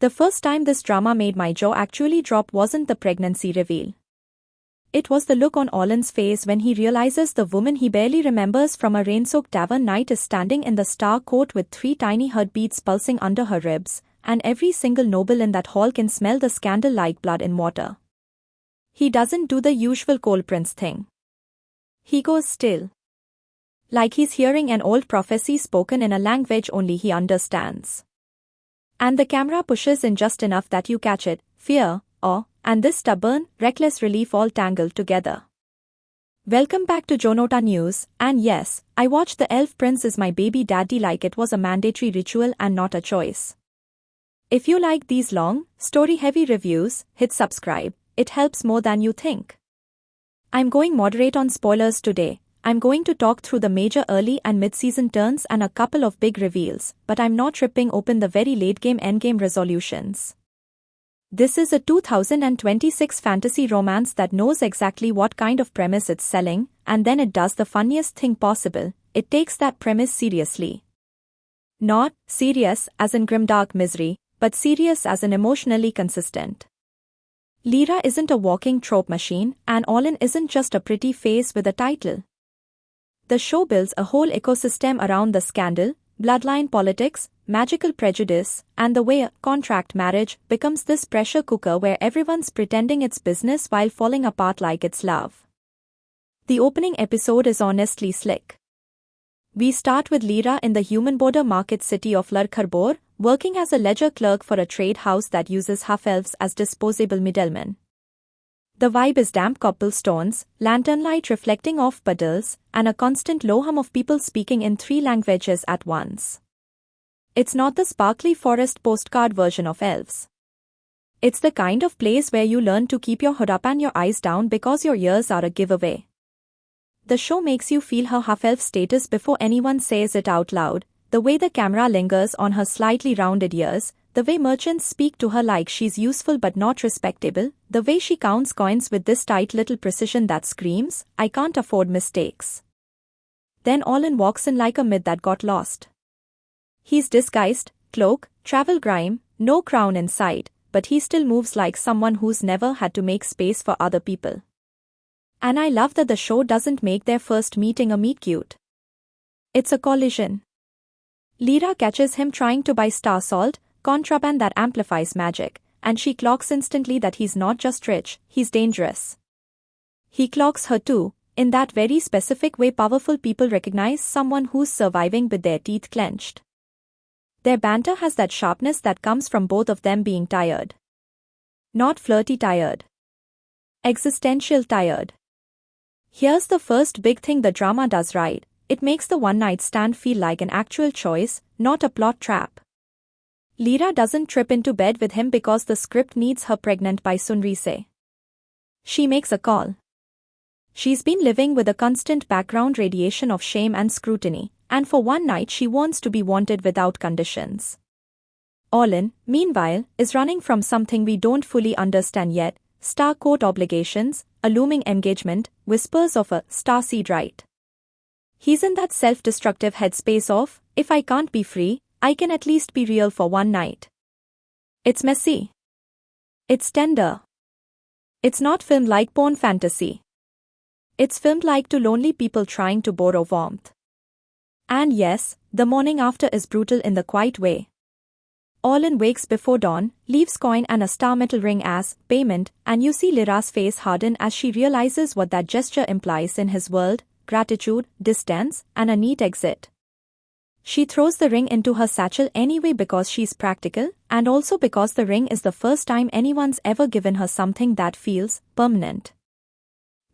The first time this drama made my jaw actually drop wasn't the pregnancy reveal. It was the look on Olin's face when he realizes the woman he barely remembers from a rain-soaked tavern night is standing in the star court with 3 tiny heartbeats pulsing under her ribs, and every single noble in that hall can smell the scandal like blood in water. He doesn't do the usual Cole Prince thing. He goes still. Like he's hearing an old prophecy spoken in a language only he understands. And the camera pushes in just enough that you catch it, fear, awe, and this stubborn, reckless relief all tangled together. Welcome back to Jonota News, and yes, I watched The Elf Prince is my baby daddy like it was a mandatory ritual and not a choice. If you like these long, story-heavy reviews, hit subscribe, it helps more than you think. I'm going moderate on spoilers today. I'm going to talk through the major early and mid-season turns and a couple of big reveals, but I'm not ripping open the very late-game endgame resolutions. This is a 2026 fantasy romance that knows exactly what kind of premise it's selling, and then it does the funniest thing possible, it takes that premise seriously. Not serious as in grimdark misery, but serious as in emotionally consistent. Lyra isn't a walking trope machine, and Olin isn't just a pretty face with a title. The show builds a whole ecosystem around the scandal, bloodline politics, magical prejudice, and the way a contract marriage becomes this pressure cooker where everyone's pretending it's business while falling apart like it's love. The opening episode is honestly slick. We start with Lyra in the human border market city of Lurkharbor, working as a ledger clerk for a trade house that uses half-elves as disposable middlemen. The vibe is damp cobblestones, lantern light reflecting off puddles, and a constant low hum of people speaking in 3 languages at once. It's not the sparkly forest postcard version of elves. It's the kind of place where you learn to keep your hood up and your eyes down because your ears are a giveaway. The show makes you feel her half-elf status before anyone says it out loud, the way the camera lingers on her slightly rounded ears, the way merchants speak to her like she's useful but not respectable, the way she counts coins with this tight little precision that screams, I can't afford mistakes. Then Olin walks in like a myth that got lost. He's disguised, cloak, travel grime, no crown in sight, but he still moves like someone who's never had to make space for other people. And I love that the show doesn't make their first meeting a meet-cute. It's a collision. Lyra catches him trying to buy star salt, contraband that amplifies magic, and she clocks instantly that he's not just rich, he's dangerous. He clocks her too, in that very specific way powerful people recognize someone who's surviving with their teeth clenched. Their banter has that sharpness that comes from both of them being tired. Not flirty tired. Existential tired. Here's the first big thing the drama does right, it makes the one-night stand feel like an actual choice, not a plot trap. Lyra doesn't trip into bed with him because the script needs her pregnant by Sunrise. She makes a call. She's been living with a constant background radiation of shame and scrutiny, and for one night she wants to be wanted without conditions. Olin, meanwhile, is running from something we don't fully understand yet, star court obligations, a looming engagement, whispers of a starseed right. He's in that self-destructive headspace of, if I can't be free, I can at least be real for one night. It's messy. It's tender. It's not filmed like porn fantasy. It's filmed like two lonely people trying to borrow warmth. And yes, the morning after is brutal in the quiet way. Olin wakes before dawn, leaves coin and a star metal ring as payment, and you see Lyra's face harden as she realizes what that gesture implies in his world, gratitude, distance, and a neat exit. She throws the ring into her satchel anyway because she's practical, and also because the ring is the first time anyone's ever given her something that feels permanent.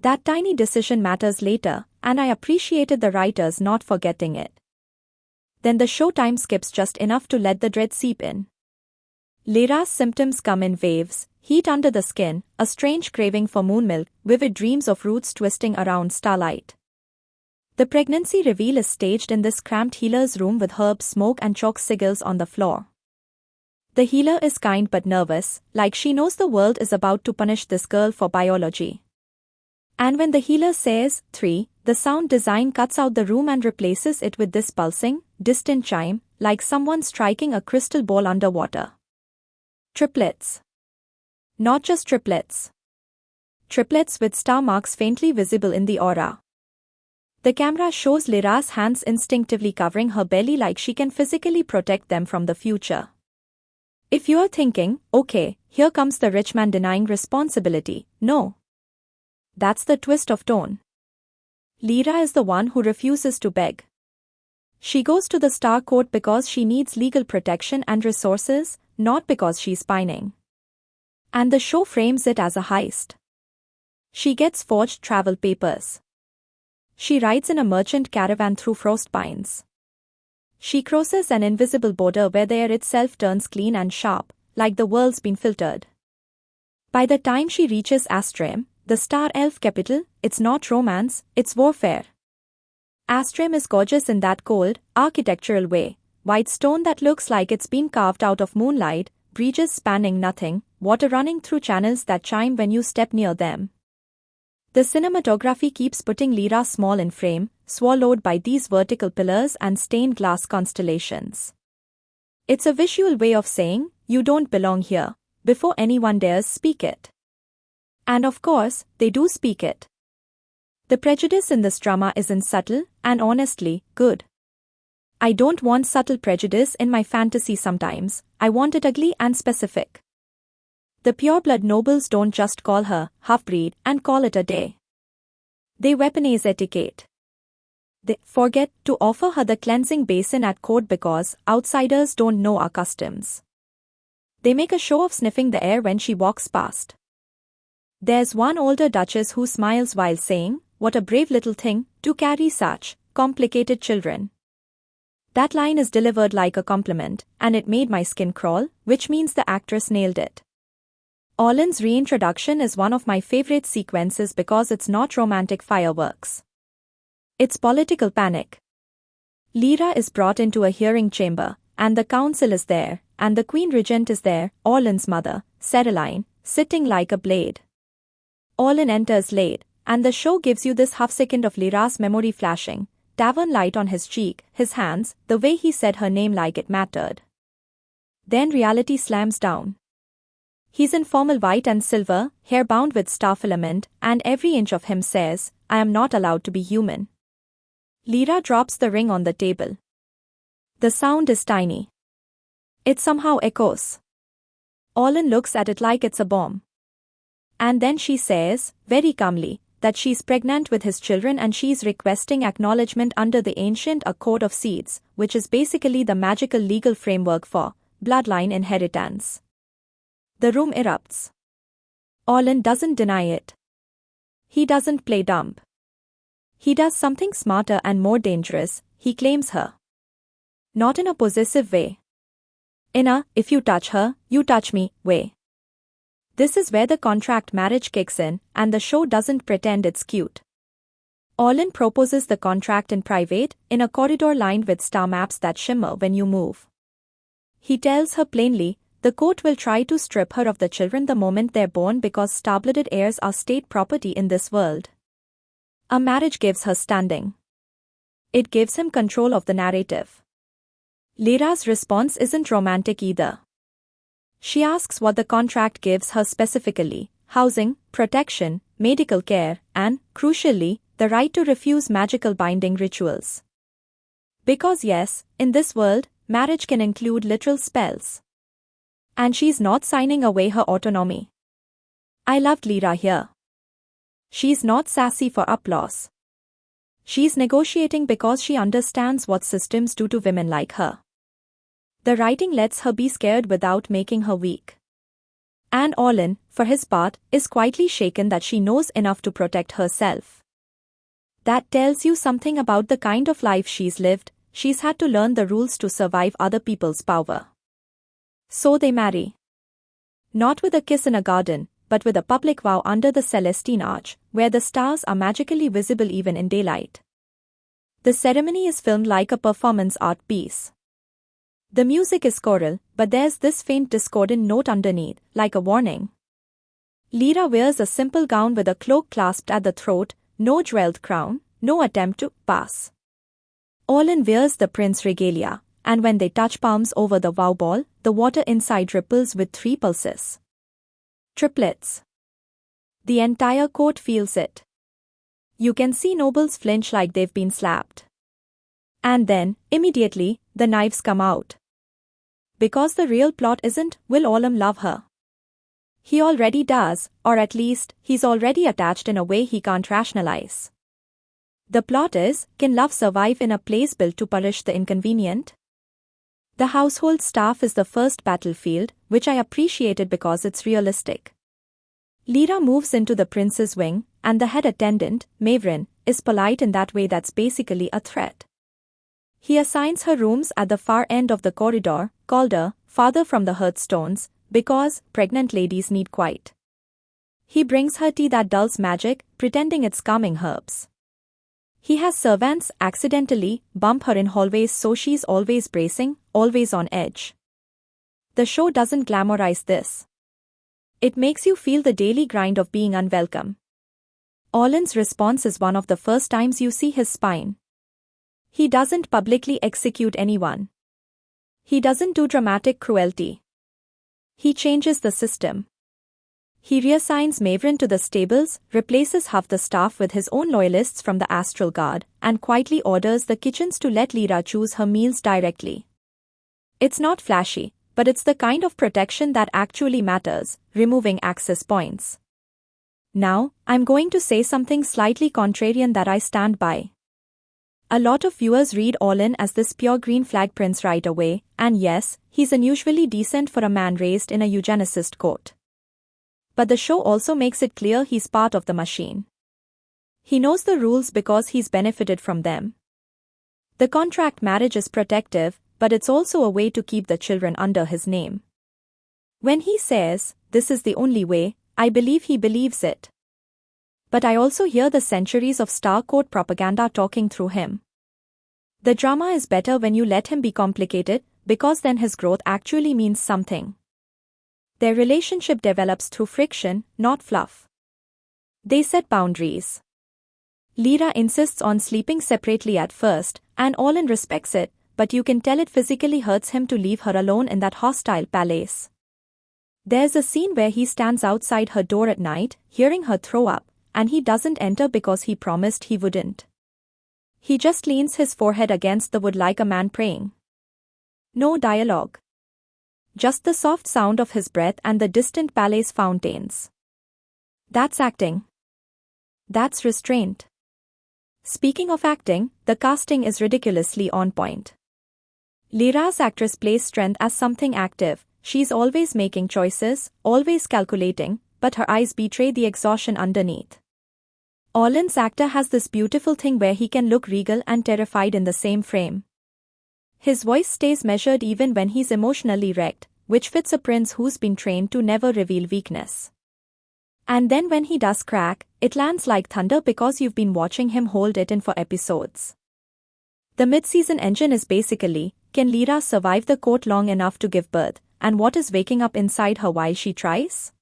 That tiny decision matters later, and I appreciated the writers not forgetting it. Then the showtime skips just enough to let the dread seep in. Lyra's symptoms come in waves, heat under the skin, a strange craving for moon milk, vivid dreams of roots twisting around starlight. The pregnancy reveal is staged in this cramped healer's room with herb smoke and chalk sigils on the floor. The healer is kind but nervous, like she knows the world is about to punish this girl for biology. And when the healer says 3, the sound design cuts out the room and replaces it with this pulsing, distant chime, like someone striking a crystal ball underwater. Triplets. Not just triplets. Triplets with star marks faintly visible in the aura. The camera shows Lyra's hands instinctively covering her belly like she can physically protect them from the future. If you're thinking, okay, here comes the rich man denying responsibility, no. That's the twist of tone. Lyra is the one who refuses to beg. She goes to the Star Court because she needs legal protection and resources, not because she's pining. And the show frames it as a heist. She gets forged travel papers. She rides in a merchant caravan through frost pines. She crosses an invisible border where the air itself turns clean and sharp, like the world's been filtered. By the time she reaches Astrim, the star elf capital, it's not romance, it's warfare. Astrim is gorgeous in that cold, architectural way, white stone that looks like it's been carved out of moonlight, bridges spanning nothing, water running through channels that chime when you step near them. The cinematography keeps putting Lyra small in frame, swallowed by these vertical pillars and stained glass constellations. It's a visual way of saying, you don't belong here, before anyone dares speak it. And of course, they do speak it. The prejudice in this drama isn't subtle, and honestly, good. I don't want subtle prejudice in my fantasy sometimes, I want it ugly and specific. The pureblood nobles don't just call her half-breed and call it a day. They weaponize etiquette. They forget to offer her the cleansing basin at court because outsiders don't know our customs. They make a show of sniffing the air when she walks past. There's one older duchess who smiles while saying, "What a brave little thing, to carry such complicated children." That line is delivered like a compliment, and it made my skin crawl, which means the actress nailed it. Olen's reintroduction is one of my favorite sequences because it's not romantic fireworks. It's political panic. Lyra is brought into a hearing chamber, and the council is there, and the Queen Regent is there, Olen's mother, Cereline, sitting like a blade. Olen enters late, and the show gives you this half-second of Lyra's memory flashing, tavern light on his cheek, his hands, the way he said her name like it mattered. Then reality slams down. He's in formal white and silver, hair bound with star filament, and every inch of him says, "I am not allowed to be human." Lyra drops the ring on the table. The sound is tiny. It somehow echoes. Olen looks at it like it's a bomb. And then she says, very calmly, that she's pregnant with his children and she's requesting acknowledgement under the ancient Accord of Seeds, which is basically the magical legal framework for bloodline inheritance. The room erupts. Olen doesn't deny it. He doesn't play dumb. He does something smarter and more dangerous, he claims her. Not in a possessive way. In a, if you touch her, you touch me, way. This is where the contract marriage kicks in, and the show doesn't pretend it's cute. Olen proposes the contract in private, in a corridor lined with star maps that shimmer when you move. He tells her plainly, the court will try to strip her of the children the moment they're born because star-blooded heirs are state property in this world. A marriage gives her standing. It gives him control of the narrative. Lyra's response isn't romantic either. She asks what the contract gives her specifically: housing, protection, medical care, and, crucially, the right to refuse magical binding rituals. Because yes, in this world, marriage can include literal spells. And she's not signing away her autonomy. I loved Lyra here. She's not sassy for applause. She's negotiating because she understands what systems do to women like her. The writing lets her be scared without making her weak. And Olen, for his part, is quietly shaken that she knows enough to protect herself. That tells you something about the kind of life she's lived. She's had to learn the rules to survive other people's power. So they marry. Not with a kiss in a garden, but with a public vow under the Celestine Arch, where the stars are magically visible even in daylight. The ceremony is filmed like a performance art piece. The music is choral, but there's this faint discordant note underneath, like a warning. Lyra wears a simple gown with a cloak clasped at the throat, no jeweled crown, no attempt to pass. Olen wears the prince regalia, and when they touch palms over the wow ball, the water inside ripples with 3 pulses. Triplets. The entire court feels it. You can see nobles flinch like they've been slapped. And then, immediately, the knives come out. Because the real plot isn't, will Olam love her? He already does, or at least, he's already attached in a way he can't rationalize. The plot is, can love survive in a place built to punish the inconvenient? The household staff is the first battlefield, which I appreciated because it's realistic. Lyra moves into the prince's wing, and the head attendant, Mavrin, is polite in that way that's basically a threat. He assigns her rooms at the far end of the corridor, called farther from the hearthstones, because pregnant ladies need quiet. He brings her tea that dulls magic, pretending it's calming herbs. He has servants accidentally bump her in hallways so she's always bracing, always on edge. The show doesn't glamorize this. It makes you feel the daily grind of being unwelcome. Olen's response is one of the first times you see his spine. He doesn't publicly execute anyone. He doesn't do dramatic cruelty. He changes the system. He reassigns Mavrin to the stables, replaces half the staff with his own loyalists from the Astral Guard, and quietly orders the kitchens to let Lyra choose her meals directly. It's not flashy, but it's the kind of protection that actually matters, removing access points. Now, I'm going to say something slightly contrarian that I stand by. A lot of viewers read Olen as this pure green flag prince right away, and yes, he's unusually decent for a man raised in a eugenicist court. But the show also makes it clear he's part of the machine. He knows the rules because he's benefited from them. The contract marriage is protective, but it's also a way to keep the children under his name. When he says, "This is the only way," I believe he believes it. But I also hear the centuries of Star Court propaganda talking through him. The drama is better when you let him be complicated, because then his growth actually means something. Their relationship develops through friction, not fluff. They set boundaries. Lyra insists on sleeping separately at first, and Olen respects it, but you can tell it physically hurts him to leave her alone in that hostile palace. There's a scene where he stands outside her door at night, hearing her throw up, and he doesn't enter because he promised he wouldn't. He just leans his forehead against the wood like a man praying. No dialogue. Just the soft sound of his breath and the distant palace fountains. That's acting. That's restraint. Speaking of acting, the casting is ridiculously on point. Lyra's actress plays strength as something active. She's always making choices, always calculating, but her eyes betray the exhaustion underneath. Olen's actor has this beautiful thing where he can look regal and terrified in the same frame. His voice stays measured even when he's emotionally wrecked, which fits a prince who's been trained to never reveal weakness. And then when he does crack, it lands like thunder because you've been watching him hold it in for episodes. The mid-season engine is basically, can Lyra survive the court long enough to give birth, and what is waking up inside her while she tries?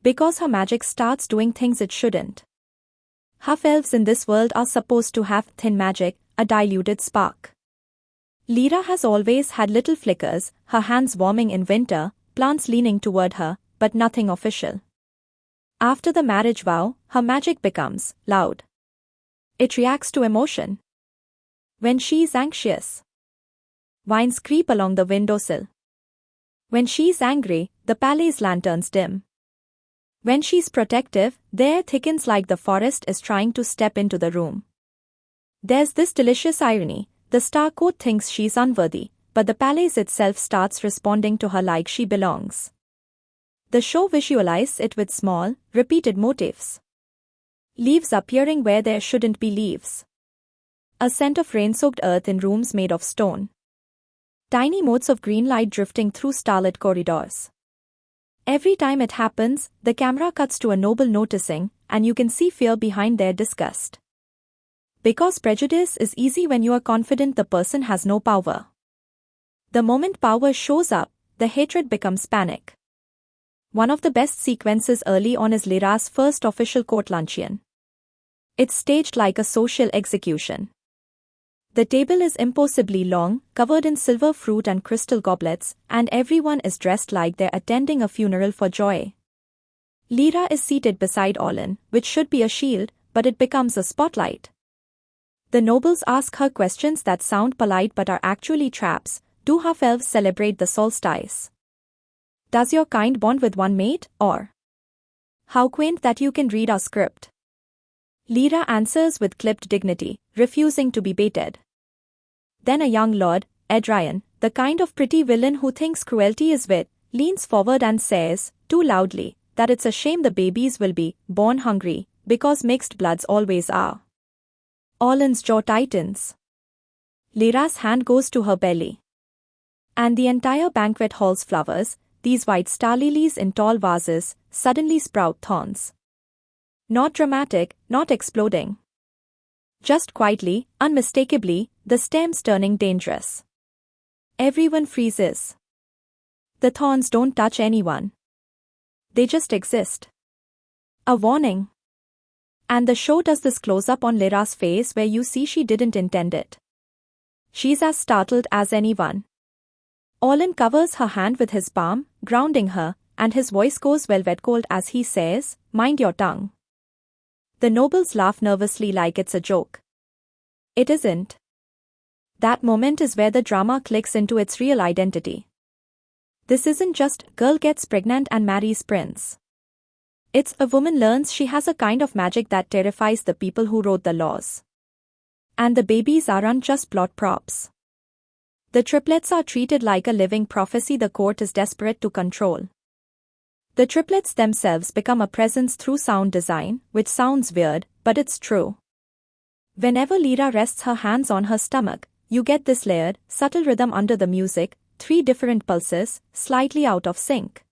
Because her magic starts doing things it shouldn't. Half-elves in this world are supposed to have thin magic, a diluted spark. Lyra has always had little flickers, her hands warming in winter, plants leaning toward her, but nothing official. After the marriage vow, her magic becomes loud. It reacts to emotion. When she's anxious, vines creep along the windowsill. When she's angry, the palace lanterns dim. When she's protective, the air thickens like the forest is trying to step into the room. There's this delicious irony. The Star Court thinks she's unworthy, but the palace itself starts responding to her like she belongs. The show visualizes it with small, repeated motifs. Leaves appearing where there shouldn't be leaves. A scent of rain-soaked earth in rooms made of stone. Tiny motes of green light drifting through starlit corridors. Every time it happens, the camera cuts to a noble noticing, and you can see fear behind their disgust. Because prejudice is easy when you are confident the person has no power. The moment power shows up, the hatred becomes panic. One of the best sequences early on is Lyra's first official court luncheon. It's staged like a social execution. The table is impossibly long, covered in silver fruit and crystal goblets, and everyone is dressed like they're attending a funeral for joy. Lyra is seated beside Olin, which should be a shield, but it becomes a spotlight. The nobles ask her questions that sound polite but are actually traps. Do half-elves celebrate the solstice? Does your kind bond with one mate, or? How quaint that you can read our script. Lyra answers with clipped dignity, refusing to be baited. Then a young lord, Edrian, the kind of pretty villain who thinks cruelty is wit, leans forward and says, too loudly, that it's a shame the babies will be born hungry, because mixed bloods always are. Olin's jaw tightens. Lyra's hand goes to her belly. And the entire banquet hall's flowers, these white star lilies in tall vases, suddenly sprout thorns. Not dramatic, not exploding. Just quietly, unmistakably, the stems turning dangerous. Everyone freezes. The thorns don't touch anyone. They just exist. A warning. And the show does this close-up on Lyra's face where you see she didn't intend it. She's as startled as anyone. Olin covers her hand with his palm, grounding her, and his voice goes velvet cold as he says, mind your tongue. The nobles laugh nervously like it's a joke. It isn't. That moment is where the drama clicks into its real identity. This isn't just girl gets pregnant and marries prince. It's a woman learns she has a kind of magic that terrifies the people who wrote the laws. And the babies aren't just plot props. The triplets are treated like a living prophecy the court is desperate to control. The triplets themselves become a presence through sound design, which sounds weird, but it's true. Whenever Lyra rests her hands on her stomach, you get this layered, subtle rhythm under the music, 3 different pulses, slightly out of sync.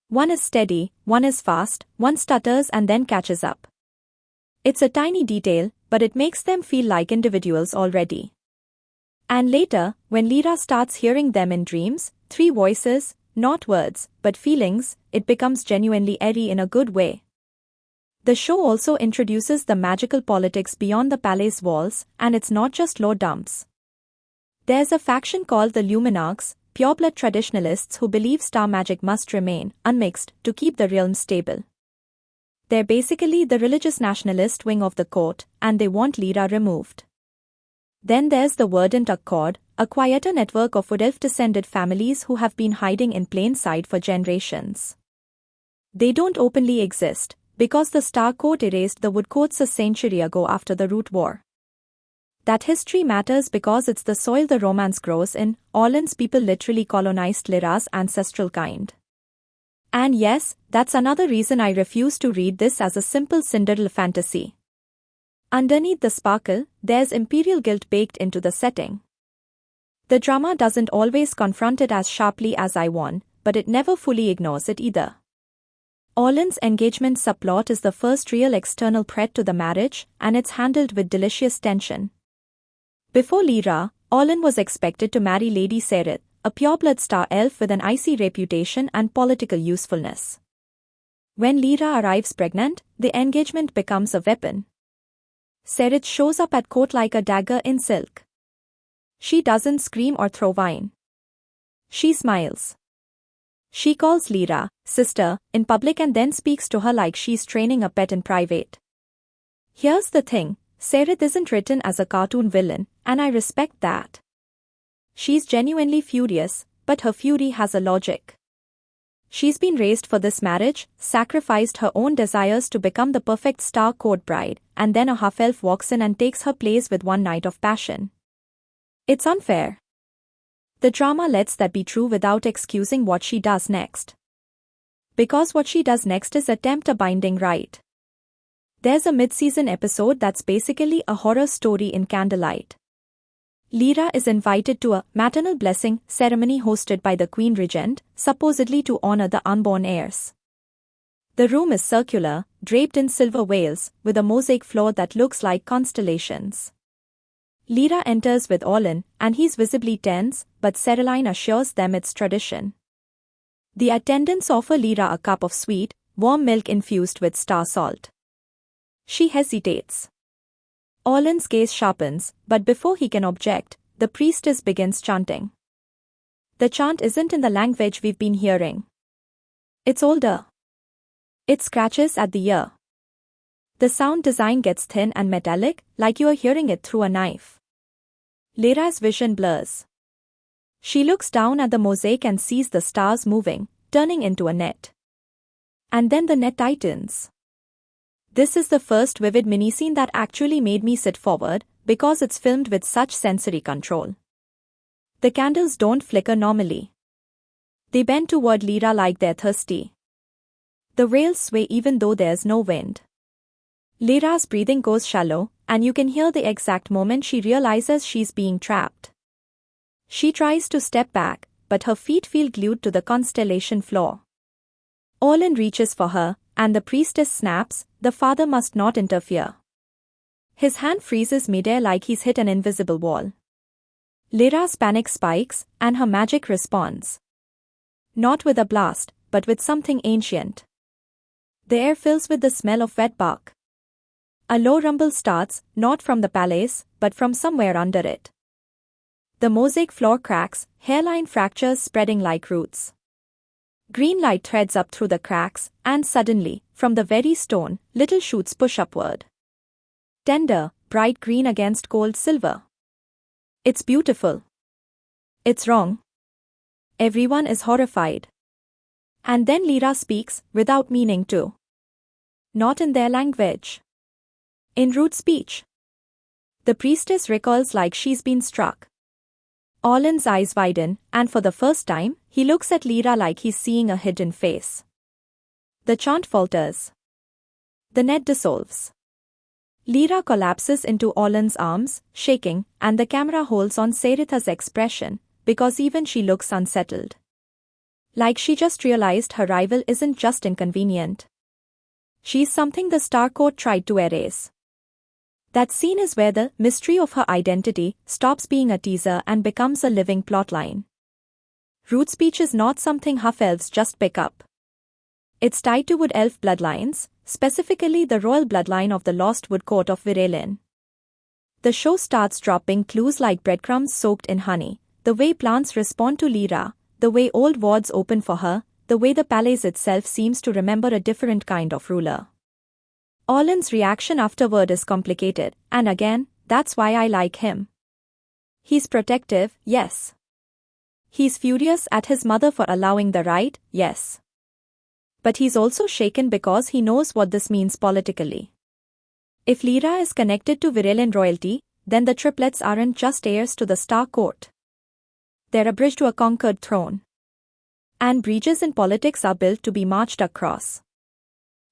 One is steady, one is fast, one stutters and then catches up. It's a tiny detail, but it makes them feel like individuals already. And later, when Lyra starts hearing them in dreams, 3 voices, not words, but feelings, it becomes genuinely airy in a good way. The show also introduces the magical politics beyond the palace walls, and it's not just lore dumps. There's a faction called the Luminarchs, pureblood traditionalists who believe star magic must remain unmixed to keep the realm stable. They're basically the religious nationalist wing of the court, and they want Lyra removed. Then there's the Verdant Accord, a quieter network of wood elf-descended families who have been hiding in plain sight for generations. They don't openly exist, because the Star Court erased the Wood Courts a century ago after the Root War. That history matters because it's the soil the romance grows in. Olin's people literally colonized Lyra's ancestral kind. And yes, that's another reason I refuse to read this as a simple Cinderella fantasy. Underneath the sparkle, there's imperial guilt baked into the setting. The drama doesn't always confront it as sharply as I want, but it never fully ignores it either. Olin's engagement subplot is the first real external threat to the marriage, and it's handled with delicious tension. Before Lyra, Olin was expected to marry Lady Sereth, a pureblood star elf with an icy reputation and political usefulness. When Lyra arrives pregnant, the engagement becomes a weapon. Sereth shows up at court like a dagger in silk. She doesn't scream or throw wine. She smiles. She calls Lyra sister in public and then speaks to her like she's training a pet in private. Here's the thing, Sereth isn't written as a cartoon villain, and I respect that. She's genuinely furious, but her fury has a logic. She's been raised for this marriage, sacrificed her own desires to become the perfect Star Court bride, and then a half-elf walks in and takes her place with one night of passion. It's unfair. The drama lets that be true without excusing what she does next. Because what she does next is attempt a binding rite. There's a mid-season episode that's basically a horror story in candlelight. Lyra is invited to a maternal blessing ceremony hosted by the Queen Regent, supposedly to honor the unborn heirs. The room is circular, draped in silver veils, with a mosaic floor that looks like constellations. Lyra enters with Olin, and he's visibly tense, but Cereline assures them it's tradition. The attendants offer Lyra a cup of sweet, warm milk infused with star salt. She hesitates. Orlan's gaze sharpens, but before he can object, the priestess begins chanting. The chant isn't in the language we've been hearing. It's older. It scratches at the ear. The sound design gets thin and metallic, like you are hearing it through a knife. Lyra's vision blurs. She looks down at the mosaic and sees the stars moving, turning into a net. And then the net tightens. This is the first vivid miniscene that actually made me sit forward, because it's filmed with such sensory control. The candles don't flicker normally. They bend toward Lyra like they're thirsty. The rails sway even though there's no wind. Lyra's breathing goes shallow, and you can hear the exact moment she realizes she's being trapped. She tries to step back, but her feet feel glued to the constellation floor. Orlan reaches for her, and the priestess snaps, "The father must not interfere." His hand freezes midair like he's hit an invisible wall. Lyra's panic spikes, and her magic responds. Not with a blast, but with something ancient. The air fills with the smell of wet bark. A low rumble starts, not from the palace, but from somewhere under it. The mosaic floor cracks, hairline fractures spreading like roots. Green light threads up through the cracks, and suddenly, from the very stone, little shoots push upward. Tender, bright green against cold silver. It's beautiful. It's wrong. Everyone is horrified. And then Lyra speaks, without meaning to. Not in their language. In rude speech. The priestess recoils like she's been struck. Orlan's eyes widen, and for the first time, he looks at Lyra like he's seeing a hidden face. The chant falters. The net dissolves. Lyra collapses into Orlan's arms, shaking, and the camera holds on Seritha's expression, because even she looks unsettled. Like she just realized her rival isn't just inconvenient. She's something the Star Court tried to erase. That scene is where the mystery of her identity stops being a teaser and becomes a living plotline. Root speech is not something half-elves just pick up. It's tied to Wood Elf bloodlines, specifically the royal bloodline of the Lost Wood Court of Virelin. The show starts dropping clues like breadcrumbs soaked in honey, the way plants respond to Lyra, the way old wards open for her, the way the palace itself seems to remember a different kind of ruler. Orlan's reaction afterward is complicated, and again, that's why I like him. He's protective, yes. He's furious at his mother for allowing the rite, yes. But he's also shaken because he knows what this means politically. If Lyra is connected to Virelin royalty, then the triplets aren't just heirs to the Star Court. They're a bridge to a conquered throne. And bridges in politics are built to be marched across.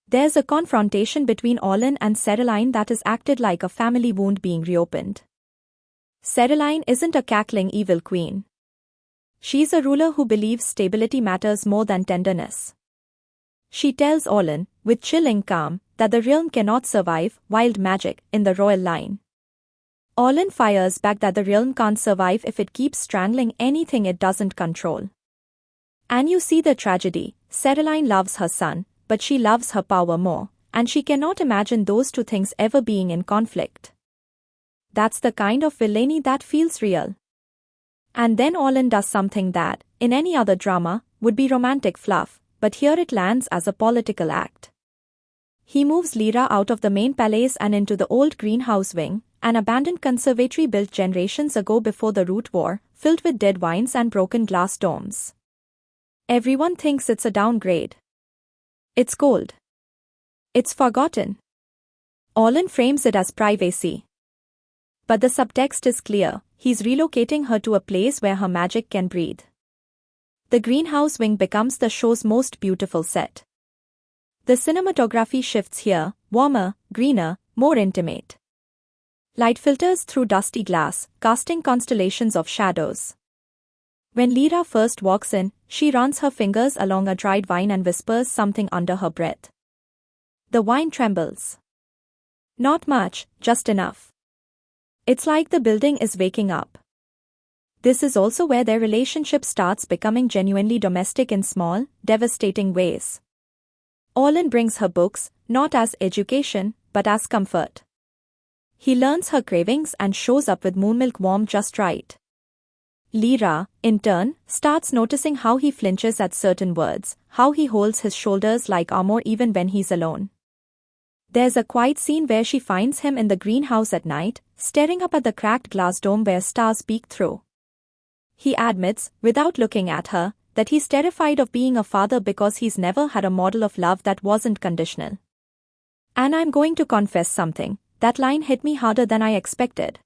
There's a confrontation between Orlan and Cereline that is acted like a family wound being reopened. Cereline isn't a cackling evil queen. She's a ruler who believes stability matters more than tenderness. She tells Orlan, with chilling calm, that the realm cannot survive wild magic in the royal line. Orlan fires back that the realm can't survive if it keeps strangling anything it doesn't control. And you see the tragedy. Cereline loves her son, but she loves her power more, and she cannot imagine those two things ever being in conflict. That's the kind of villainy that feels real. And then Orlan does something that, in any other drama, would be romantic fluff, but here it lands as a political act. He moves Lyra out of the main palace and into the old greenhouse wing, an abandoned conservatory built generations ago before the Root War, filled with dead vines and broken glass domes. Everyone thinks it's a downgrade. It's cold. It's forgotten. Orlan frames it as privacy. But the subtext is clear, he's relocating her to a place where her magic can breathe. The greenhouse wing becomes the show's most beautiful set. The cinematography shifts here, warmer, greener, more intimate. Light filters through dusty glass, casting constellations of shadows. When Lyra first walks in, she runs her fingers along a dried vine and whispers something under her breath. The vine trembles. Not much, just enough. It's like the building is waking up. This is also where their relationship starts becoming genuinely domestic in small, devastating ways. Orlan brings her books, not as education, but as comfort. He learns her cravings and shows up with moonmilk warm just right. Lyra, in turn, starts noticing how he flinches at certain words, how he holds his shoulders like armor even when he's alone. There's a quiet scene where she finds him in the greenhouse at night, staring up at the cracked glass dome where stars peek through. He admits, without looking at her, that he's terrified of being a father because he's never had a model of love that wasn't conditional. And I'm going to confess something, that line hit me harder than I expected.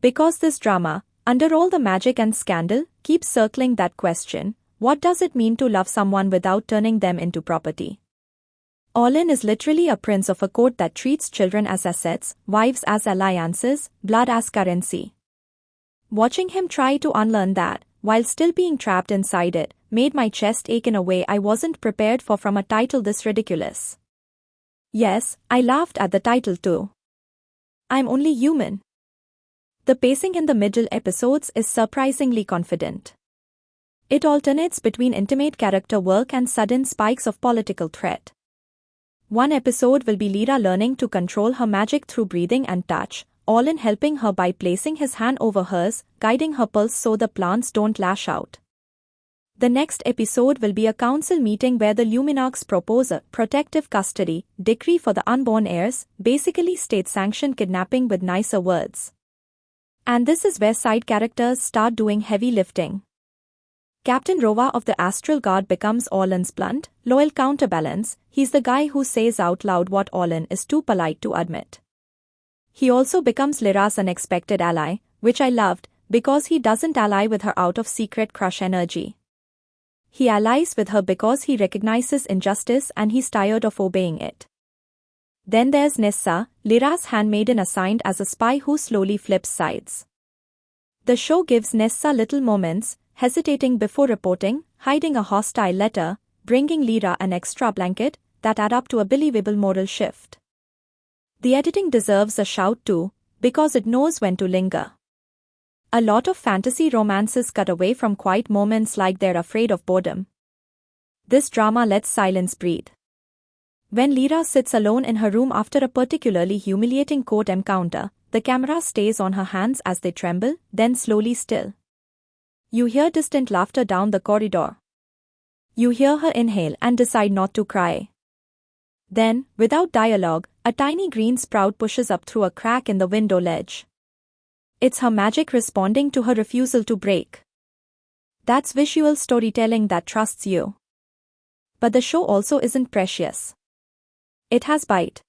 Because this drama, under all the magic and scandal, keeps circling that question, what does it mean to love someone without turning them into property? Olin is literally a prince of a court that treats children as assets, wives as alliances, blood as currency. Watching him try to unlearn that, while still being trapped inside it, made my chest ache in a way I wasn't prepared for from a title this ridiculous. Yes, I laughed at the title too. I'm only human. The pacing in the middle episodes is surprisingly confident. It alternates between intimate character work and sudden spikes of political threat. One episode will be Lyra learning to control her magic through breathing and touch, Olin helping her by placing his hand over hers, guiding her pulse so the plants don't lash out. The next episode will be a council meeting where the Luminarchs propose a protective custody decree for the unborn heirs, basically state-sanctioned kidnapping with nicer words. And this is where side characters start doing heavy lifting. Captain Rova of the Astral Guard becomes Olin's blunt, loyal counterbalance. He's the guy who says out loud what Olin is too polite to admit. He also becomes Lyra's unexpected ally, which I loved, because he doesn't ally with her out of secret crush energy. He allies with her because he recognizes injustice and he's tired of obeying it. Then there's Nissa, Lyra's handmaiden assigned as a spy who slowly flips sides. The show gives Nissa little moments, hesitating before reporting, hiding a hostile letter, bringing Lyra an extra blanket, that add up to a believable moral shift. The editing deserves a shout too, because it knows when to linger. A lot of fantasy romances cut away from quiet moments like they're afraid of boredom. This drama lets silence breathe. When Lyra sits alone in her room after a particularly humiliating court encounter, the camera stays on her hands as they tremble, then slowly still. You hear distant laughter down the corridor. You hear her inhale and decide not to cry. Then, without dialogue, a tiny green sprout pushes up through a crack in the window ledge. It's her magic responding to her refusal to break. That's visual storytelling that trusts you. But the show also isn't precious. It has bite.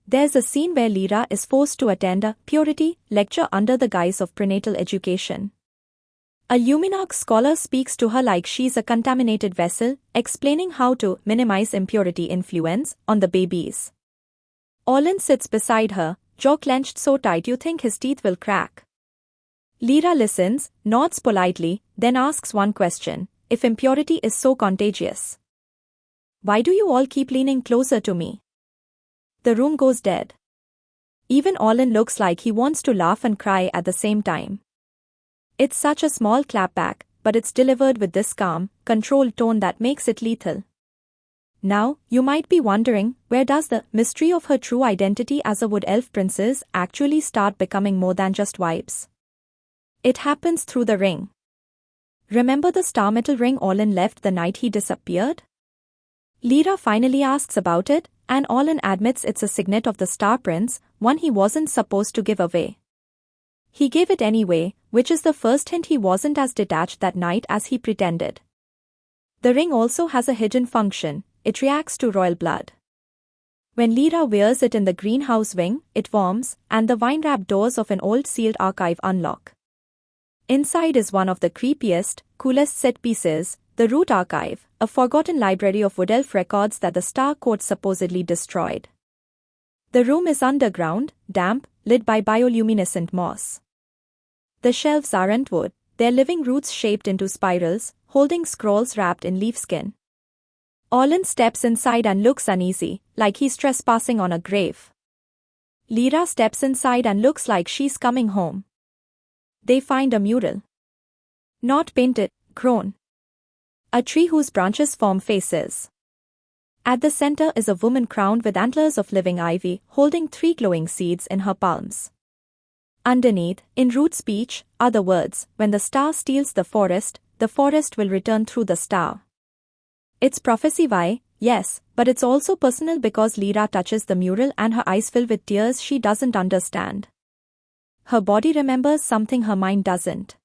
There's a scene where Lyra is forced to attend a purity lecture under the guise of prenatal education. A Luminarch scholar speaks to her like she's a contaminated vessel, explaining how to minimize impurity influence on the babies. Olin sits beside her, jaw clenched so tight you think his teeth will crack. Lyra listens, nods politely, then asks one question: if impurity is so contagious, why do you all keep leaning closer to me? The room goes dead. Even Olin looks like he wants to laugh and cry at the same time. It's such a small clapback, but it's delivered with this calm, controlled tone that makes it lethal. Now, you might be wondering, where does the mystery of her true identity as a wood elf princess actually start becoming more than just vibes? It happens through the ring. Remember the star metal ring Olin left the night he disappeared? Lyra finally asks about it, and Olin admits it's a signet of the Star Prince, one he wasn't supposed to give away. He gave it anyway, which is the first hint he wasn't as detached that night as he pretended. The ring also has a hidden function: it reacts to royal blood. When Lyra wears it in the greenhouse wing, it warms, and the vine-wrapped doors of an old sealed archive unlock. Inside is one of the creepiest, coolest set pieces, the Root Archive, a forgotten library of wood elf records that the Star Court supposedly destroyed. The room is underground, damp, lit by bioluminescent moss. The shelves aren't wood, they're living roots shaped into spirals, holding scrolls wrapped in leafskin. Olin steps inside and looks uneasy, like he's trespassing on a grave. Lyra steps inside and looks like she's coming home. They find a mural. Not painted, grown. A tree whose branches form faces. At the center is a woman crowned with antlers of living ivy, holding 3 glowing seeds in her palms. Underneath, in rude speech, are the words, "When the star steals the forest will return through the star." It's prophecy, why? Yes, but it's also personal because Lyra touches the mural and her eyes fill with tears she doesn't understand. Her body remembers something her mind doesn't.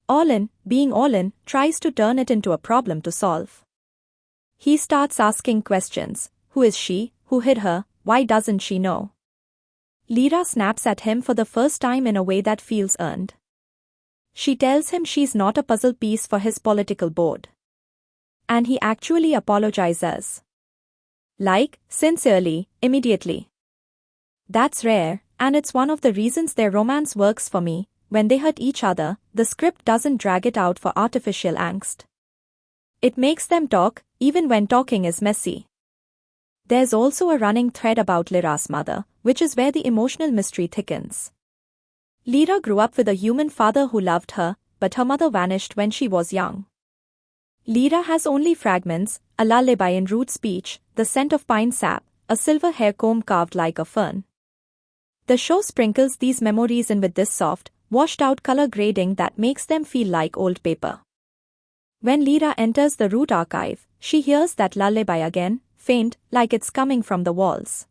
Olin, being Olin, tries to turn it into a problem to solve. He starts asking questions. Who is she? Who hid her? Why doesn't she know? Lyra snaps at him for the first time in a way that feels earned. She tells him she's not a puzzle piece for his political board. And he actually apologizes. Like, sincerely, immediately. That's rare, and it's one of the reasons their romance works for me. When they hurt each other, the script doesn't drag it out for artificial angst. It makes them talk, even when talking is messy. There's also a running thread about Lyra's mother, which is where the emotional mystery thickens. Lyra grew up with a human father who loved her, but her mother vanished when she was young. Lyra has only fragments, a lullaby in rude speech, the scent of pine sap, a silver hair comb carved like a fern. The show sprinkles these memories in with this soft, washed-out color grading that makes them feel like old paper. When Lyra enters the root archive, she hears that lullaby again, faint, like it's coming from the walls.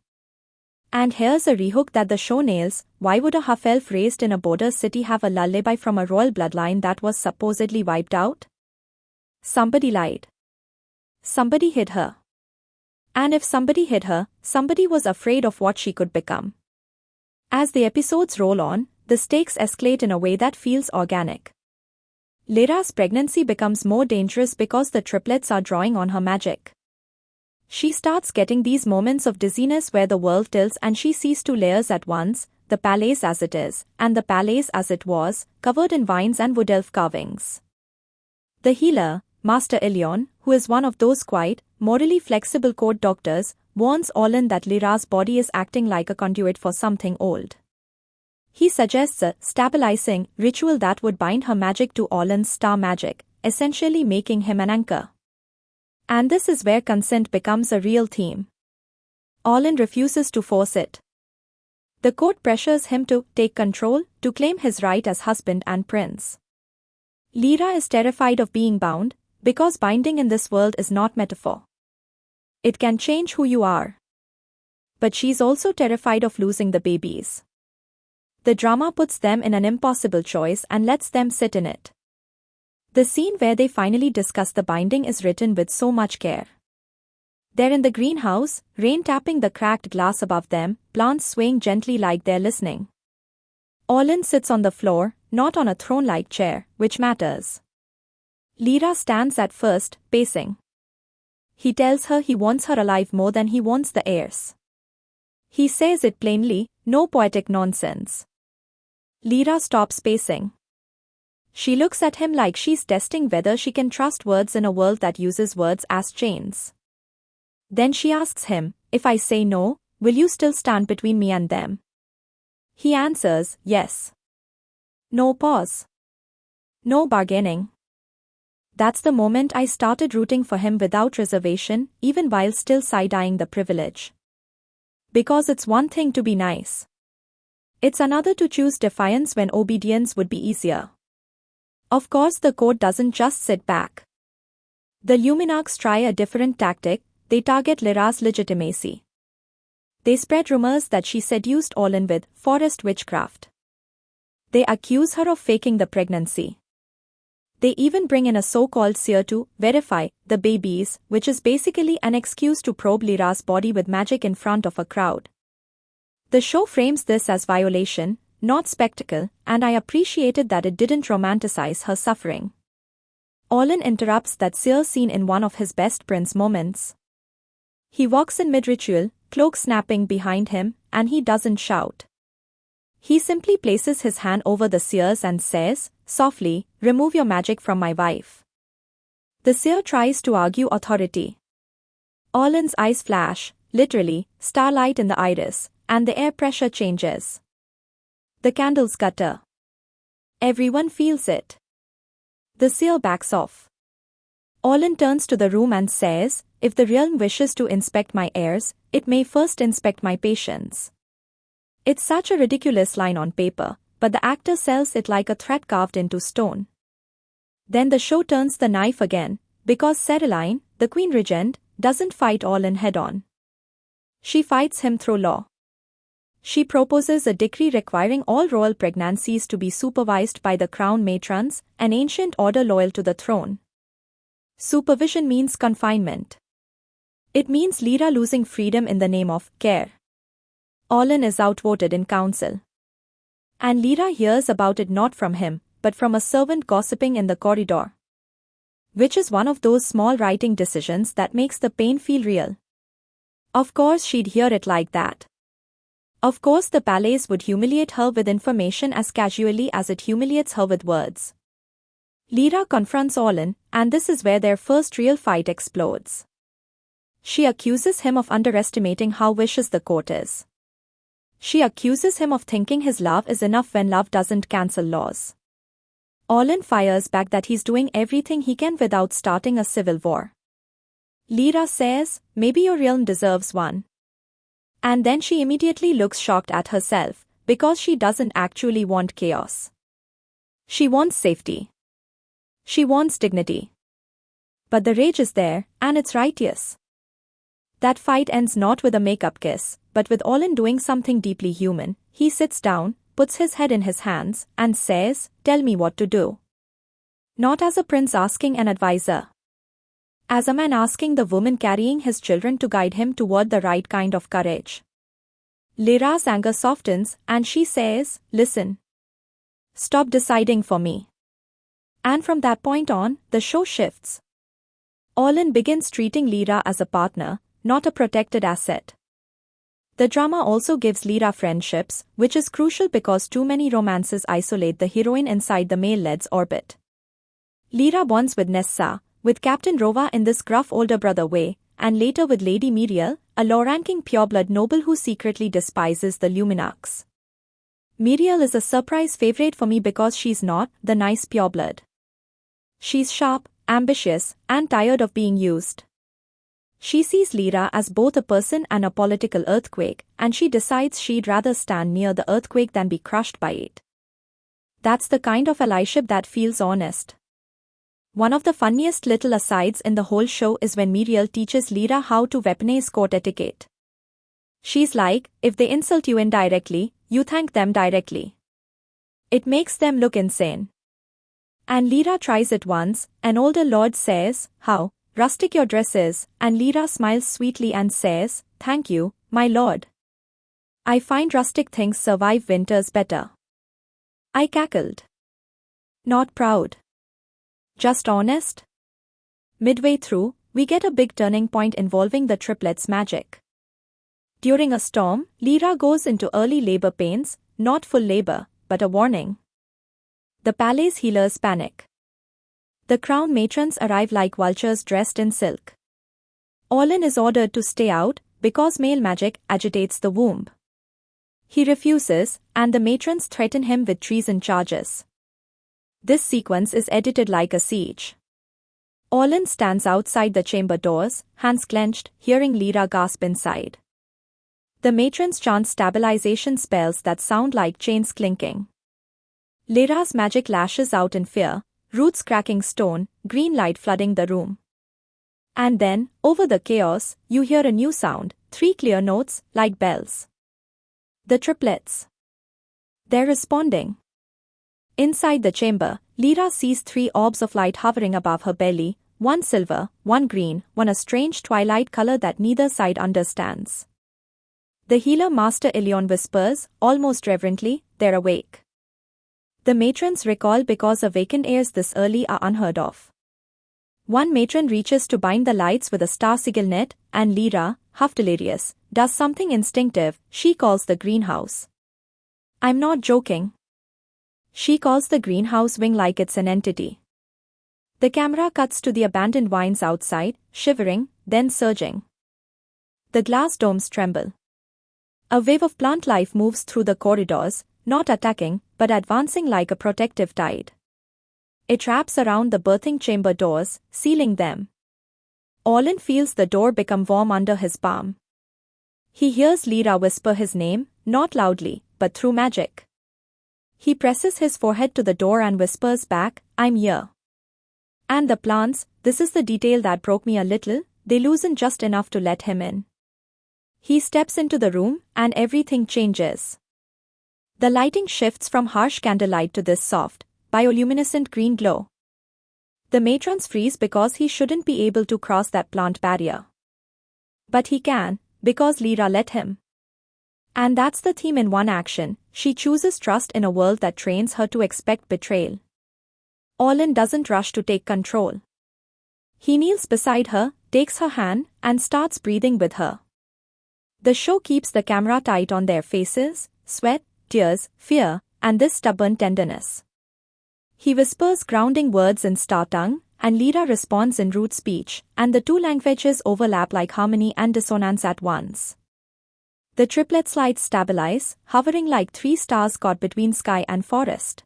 And here's a rehook that the show nails. Why would a half-elf raised in a border city have a lullaby from a royal bloodline that was supposedly wiped out? Somebody lied. Somebody hid her. And if somebody hid her, somebody was afraid of what she could become. As the episodes roll on, the stakes escalate in a way that feels organic. Lyra's pregnancy becomes more dangerous because the triplets are drawing on her magic. She starts getting these moments of dizziness where the world tilts and she sees 2 layers at once, the palace as it is, and the palace as it was, covered in vines and wood elf carvings. The healer, Master Ilion, who is one of those quiet, morally flexible court doctors, warns Olin that Lyra's body is acting like a conduit for something old. He suggests a stabilizing ritual that would bind her magic to Olin's star magic, essentially making him an anchor. And this is where consent becomes a real theme. Olin refuses to force it. The court pressures him to take control, to claim his right as husband and prince. Lyra is terrified of being bound, because binding in this world is not metaphor. It can change who you are. But she's also terrified of losing the babies. The drama puts them in an impossible choice and lets them sit in it. The scene where they finally discuss the binding is written with so much care. They're in the greenhouse, rain tapping the cracked glass above them, plants swaying gently like they're listening. Olin sits on the floor, not on a throne-like chair, which matters. Lyra stands at first, pacing. He tells her he wants her alive more than he wants the heirs. He says it plainly, no poetic nonsense. Lyra stops pacing. She looks at him like she's testing whether she can trust words in a world that uses words as chains. Then she asks him, "If I say no, will you still stand between me and them?" He answers, "Yes." No pause. No bargaining. That's the moment I started rooting for him without reservation, even while still side-eyeing the privilege. Because it's one thing to be nice. It's another to choose defiance when obedience would be easier. Of course, the court doesn't just sit back. The Luminarchs try a different tactic. They target Lyra's legitimacy. They spread rumors that she seduced Olin with forest witchcraft. They accuse her of faking the pregnancy. They even bring in a so-called seer to verify the babies, which is basically an excuse to probe Lyra's body with magic in front of a crowd. The show frames this as violation, not spectacle, and I appreciated that it didn't romanticize her suffering. Olin interrupts that seer scene in one of his best prince moments. He walks in mid-ritual, cloak snapping behind him, and he doesn't shout. He simply places his hand over the seers and says, softly, "Remove your magic from my wife." The seer tries to argue authority. Olin's eyes flash, literally, starlight in the iris, and the air pressure changes. The candles gutter. Everyone feels it. The seer backs off. Olin turns to the room and says, if the realm wishes to inspect my heirs, it may first inspect my patience. It's such a ridiculous line on paper, but the actor sells it like a threat carved into stone. Then the show turns the knife again, because Caroline, the Queen Regent, doesn't fight Orlin head-on. She fights him through law. She proposes a decree requiring all royal pregnancies to be supervised by the crown matrons, an ancient order loyal to the throne. Supervision means confinement. It means Lyra losing freedom in the name of care. Orlin is outvoted in council. And Lyra hears about it not from him, but from a servant gossiping in the corridor. Which is one of those small writing decisions that makes the pain feel real. Of course she'd hear it like that. Of course the palace would humiliate her with information as casually as it humiliates her with words. Lyra confronts Orlin, and this is where their first real fight explodes. She accuses him of underestimating how vicious the court is. She accuses him of thinking his love is enough when love doesn't cancel laws. Orlin fires back that he's doing everything he can without starting a civil war. Lyra says, maybe your realm deserves one. And then she immediately looks shocked at herself, because she doesn't actually want chaos. She wants safety. She wants dignity. But the rage is there, and it's righteous. That fight ends not with a make-up kiss, but with Orlin doing something deeply human. He sits down, puts his head in his hands, and says, "Tell me what to do." Not as a prince asking an advisor. As a man asking the woman carrying his children to guide him toward the right kind of courage. Lyra's anger softens, and she says, "Listen. Stop deciding for me." And from that point on, the show shifts. Orlin begins treating Lyra as a partner, not a protected asset. The drama also gives Lyra friendships, which is crucial because too many romances isolate the heroine inside the male-led's orbit. Lyra bonds with Nessa, with Captain Rova in this gruff older brother way, and later with Lady Miriel, a low-ranking pureblood noble who secretly despises the Luminarchs. Miriel is a surprise favorite for me because she's not the nice pureblood. She's sharp, ambitious, and tired of being used. She sees Lyra as both a person and a political earthquake, and she decides she'd rather stand near the earthquake than be crushed by it. That's the kind of allyship that feels honest. One of the funniest little asides in the whole show is when Miriel teaches Lyra how to weaponize court etiquette. She's like, if they insult you indirectly, you thank them directly. It makes them look insane. And Lyra tries it once. An older lord says, "How rustic your dress is," and Lyra smiles sweetly and says, "Thank you, my lord. I find rustic things survive winters better." I cackled. Not proud. Just honest. Midway through, we get a big turning point involving the triplets' magic. During a storm, Lyra goes into early labor pains, not full labor, but a warning. The palace healers panic. The crown matrons arrive like vultures dressed in silk. Orlin is ordered to stay out, because male magic agitates the womb. He refuses, and the matrons threaten him with treason charges. This sequence is edited like a siege. Orlin stands outside the chamber doors, hands clenched, hearing Lyra gasp inside. The matrons chant stabilization spells that sound like chains clinking. Lyra's magic lashes out in fear, roots cracking stone, green light flooding the room. And then, over the chaos, you hear a new sound, 3 clear notes, like bells. The triplets. They're responding. Inside the chamber, Lyra sees 3 orbs of light hovering above her belly, one silver, one green, one a strange twilight color that neither side understands. The healer Master Ilion whispers, almost reverently, "They're awake." The matrons recoil because awakened heirs this early are unheard of. One matron reaches to bind the lights with a star sigil net, and Lyra, half delirious, does something instinctive. She calls the greenhouse. I'm not joking. She calls the greenhouse wing like it's an entity. The camera cuts to the abandoned vines outside, shivering, then surging. The glass domes tremble. A wave of plant life moves through the corridors, not attacking, but advancing like a protective tide. It wraps around the birthing chamber doors, sealing them. Orlin feels the door become warm under his palm. He hears Lyra whisper his name, not loudly, but through magic. He presses his forehead to the door and whispers back, "I'm here." And the plants, this is the detail that broke me a little, they loosen just enough to let him in. He steps into the room, and everything changes. The lighting shifts from harsh candlelight to this soft, bioluminescent green glow. The matrons freeze because he shouldn't be able to cross that plant barrier. But he can, because Lyra let him. And that's the theme in one action, she chooses trust in a world that trains her to expect betrayal. Orlin doesn't rush to take control. He kneels beside her, takes her hand, and starts breathing with her. The show keeps the camera tight on their faces, sweat, tears, fear, and this stubborn tenderness. He whispers grounding words in star tongue, and Lyra responds in root speech, and the two languages overlap like harmony and dissonance at once. The triplet slides stabilize, hovering like three stars caught between sky and forest.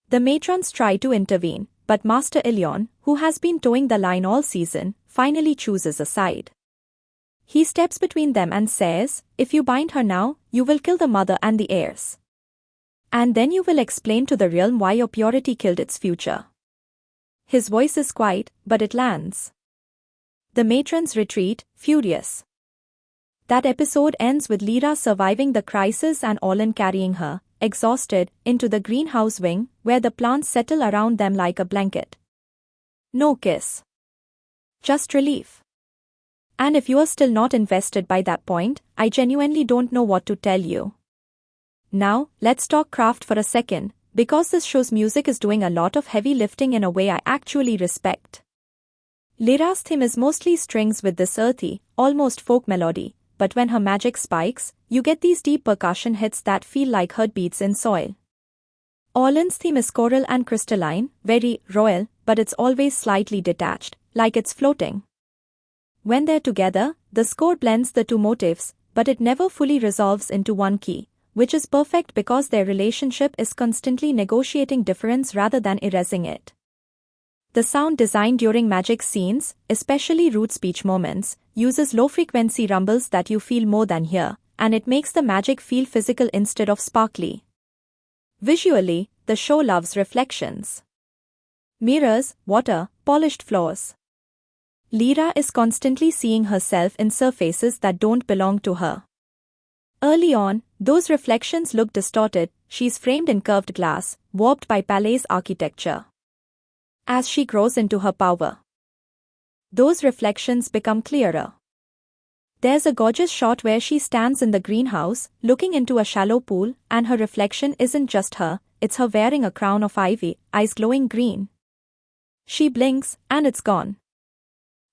The matrons try to intervene, but Master Ilion, who has been towing the line all season, finally chooses a side. He steps between them and says, "If you bind her now, you will kill the mother and the heirs. And then you will explain to the realm why your purity killed its future." His voice is quiet, but it lands. The matrons retreat, furious. That episode ends with Lyra surviving the crisis and Orlin carrying her, exhausted, into the greenhouse wing, where the plants settle around them like a blanket. No kiss. Just relief. And if you are still not invested by that point, I genuinely don't know what to tell you. Now, let's talk craft for a second, because this show's music is doing a lot of heavy lifting in a way I actually respect. Lyra's theme is mostly strings with this earthy, almost folk melody, but when her magic spikes, you get these deep percussion hits that feel like heartbeats in soil. Orlin's theme is choral and crystalline, very royal, but it's always slightly detached, like it's floating. When they're together, the score blends the two motifs, but it never fully resolves into one key, which is perfect because their relationship is constantly negotiating difference rather than erasing it. The sound design during magic scenes, especially root speech moments, uses low-frequency rumbles that you feel more than hear, and it makes the magic feel physical instead of sparkly. Visually, the show loves reflections. Mirrors, water, polished floors. Lyra is constantly seeing herself in surfaces that don't belong to her. Early on, those reflections look distorted, she's framed in curved glass, warped by palace architecture. As she grows into her power, those reflections become clearer. There's a gorgeous shot where she stands in the greenhouse, looking into a shallow pool, and her reflection isn't just her, it's her wearing a crown of ivy, eyes glowing green. She blinks, and it's gone.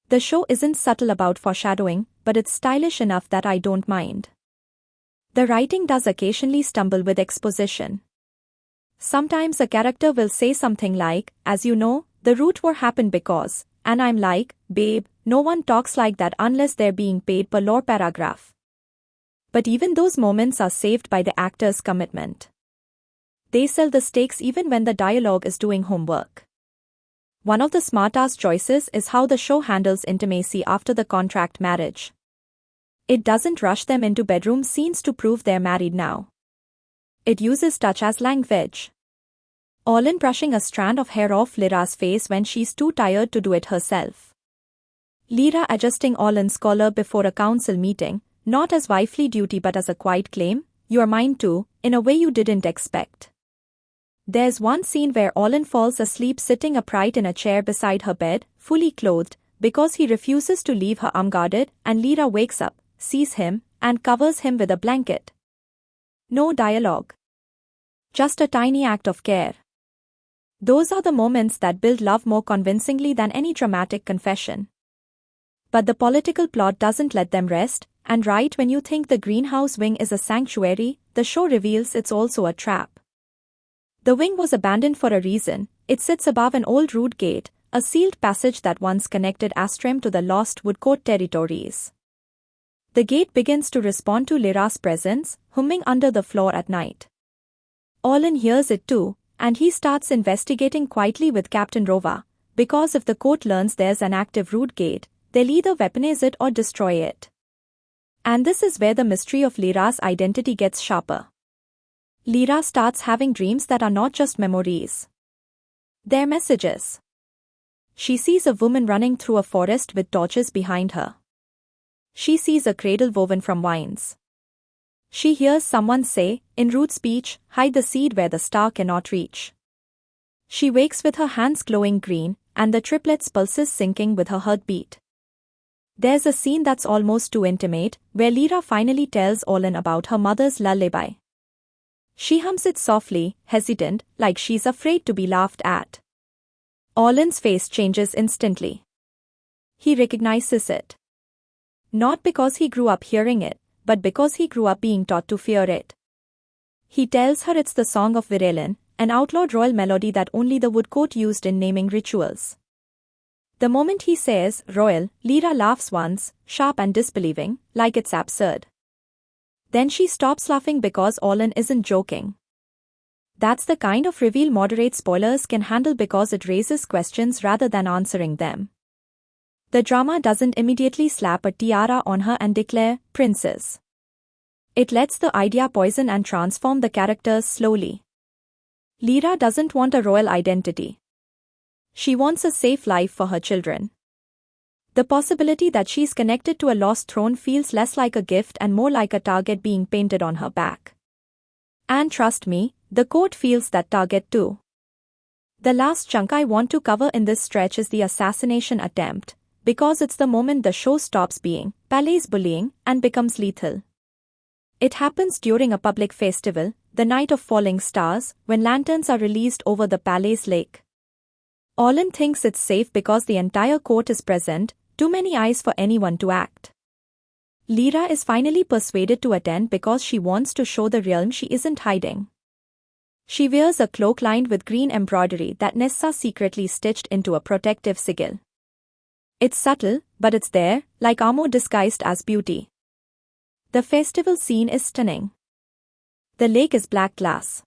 The show isn't subtle about foreshadowing, but it's stylish enough that I don't mind. The writing does occasionally stumble with exposition. Sometimes a character will say something like, "As you know, the root war happened because," and I'm like, "Babe, no one talks like that unless they're being paid per lore paragraph." But even those moments are saved by the actor's commitment. They sell the stakes even when the dialogue is doing homework. One of the smart-ass choices is how the show handles intimacy after the contract marriage. It doesn't rush them into bedroom scenes to prove they're married now. It uses touch as language. Orlin brushing a strand of hair off Lyra's face when she's too tired to do it herself. Lyra adjusting Orlin's collar before a council meeting, not as wifely duty but as a quiet claim, "You're mine too," in a way you didn't expect. There's one scene where Orlin falls asleep sitting upright in a chair beside her bed, fully clothed, because he refuses to leave her unguarded, and Lyra wakes up, sees him, and covers him with a blanket. No dialogue. Just a tiny act of care. Those are the moments that build love more convincingly than any dramatic confession. But the political plot doesn't let them rest, and right when you think the greenhouse wing is a sanctuary, the show reveals it's also a trap. The wing was abandoned for a reason. It sits above an old root gate, a sealed passage that once connected Astrim to the lost Woodcourt territories. The gate begins to respond to Lyra's presence, humming under the floor at night. Orlin hears it too, and he starts investigating quietly with Captain Rova, because if the court learns there's an active root gate, they'll either weaponize it or destroy it. And this is where the mystery of Lyra's identity gets sharper. Lyra starts having dreams that are not just memories. They're messages. She sees a woman running through a forest with torches behind her. She sees a cradle woven from vines. She hears someone say, in rude speech, hide the seed where the star cannot reach. She wakes with her hands glowing green, and the triplets' pulses syncing with her heartbeat. There's a scene that's almost too intimate, where Lyra finally tells Olin about her mother's lullaby. She hums it softly, hesitant, like she's afraid to be laughed at. Olin's face changes instantly. He recognizes it. Not because he grew up hearing it, but because he grew up being taught to fear it. He tells her it's the Song of Virelin, an outlawed royal melody that only the woodcourt used in naming rituals. The moment he says, royal, Lyra laughs once, sharp and disbelieving, like it's absurd. Then she stops laughing because Olin isn't joking. That's the kind of reveal moderate spoilers can handle because it raises questions rather than answering them. The drama doesn't immediately slap a tiara on her and declare, princess. It lets the idea poison and transform the characters slowly. Lyra doesn't want a royal identity. She wants a safe life for her children. The possibility that she's connected to a lost throne feels less like a gift and more like a target being painted on her back. And trust me, the court feels that target too. The last chunk I want to cover in this stretch is the assassination attempt, because it's the moment the show stops being palais bullying and becomes lethal. It happens during a public festival, the Night of Falling Stars, when lanterns are released over the palace lake. Olin thinks it's safe because the entire court is present, too many eyes for anyone to act. Lyra is finally persuaded to attend because she wants to show the realm she isn't hiding. She wears a cloak lined with green embroidery that Nessa secretly stitched into a protective sigil. It's subtle, but it's there, like armor disguised as beauty. The festival scene is stunning. The lake is black glass.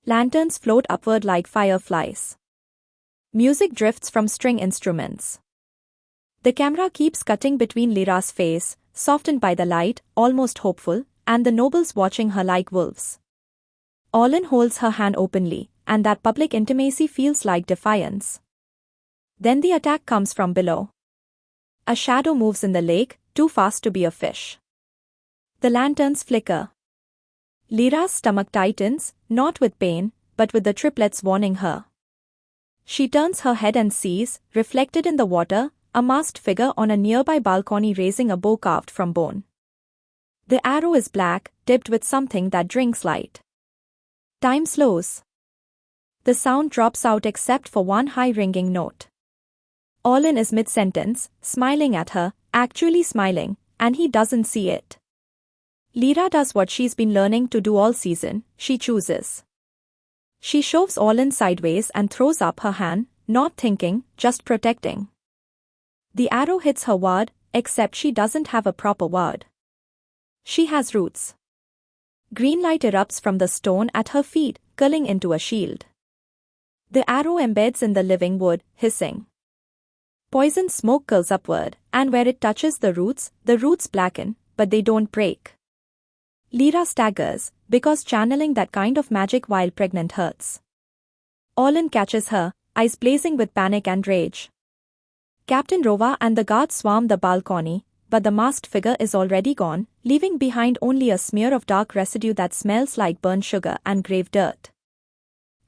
Lanterns float upward like fireflies. Music drifts from string instruments. The camera keeps cutting between Lyra's face, softened by the light, almost hopeful, and the nobles watching her like wolves. Olin holds her hand openly, and that public intimacy feels like defiance. Then the attack comes from below. A shadow moves in the lake, too fast to be a fish. The lanterns flicker. Lyra's stomach tightens, not with pain, but with the triplets warning her. She turns her head and sees, reflected in the water, a masked figure on a nearby balcony raising a bow carved from bone. The arrow is black, tipped with something that drinks light. Time slows. The sound drops out except for one high ringing note. Olin is mid-sentence, smiling at her, actually smiling, and he doesn't see it. Lyra does what she's been learning to do all season, she chooses. She shoves Olin sideways and throws up her hand, not thinking, just protecting. The arrow hits her ward, except she doesn't have a proper ward. She has roots. Green light erupts from the stone at her feet, curling into a shield. The arrow embeds in the living wood, hissing. Poison smoke curls upward, and where it touches the roots blacken, but they don't break. Lyra staggers, because channeling that kind of magic while pregnant hurts. Olin catches her, eyes blazing with panic and rage. Captain Rova and the guards swarm the balcony, but the masked figure is already gone, leaving behind only a smear of dark residue that smells like burnt sugar and grave dirt.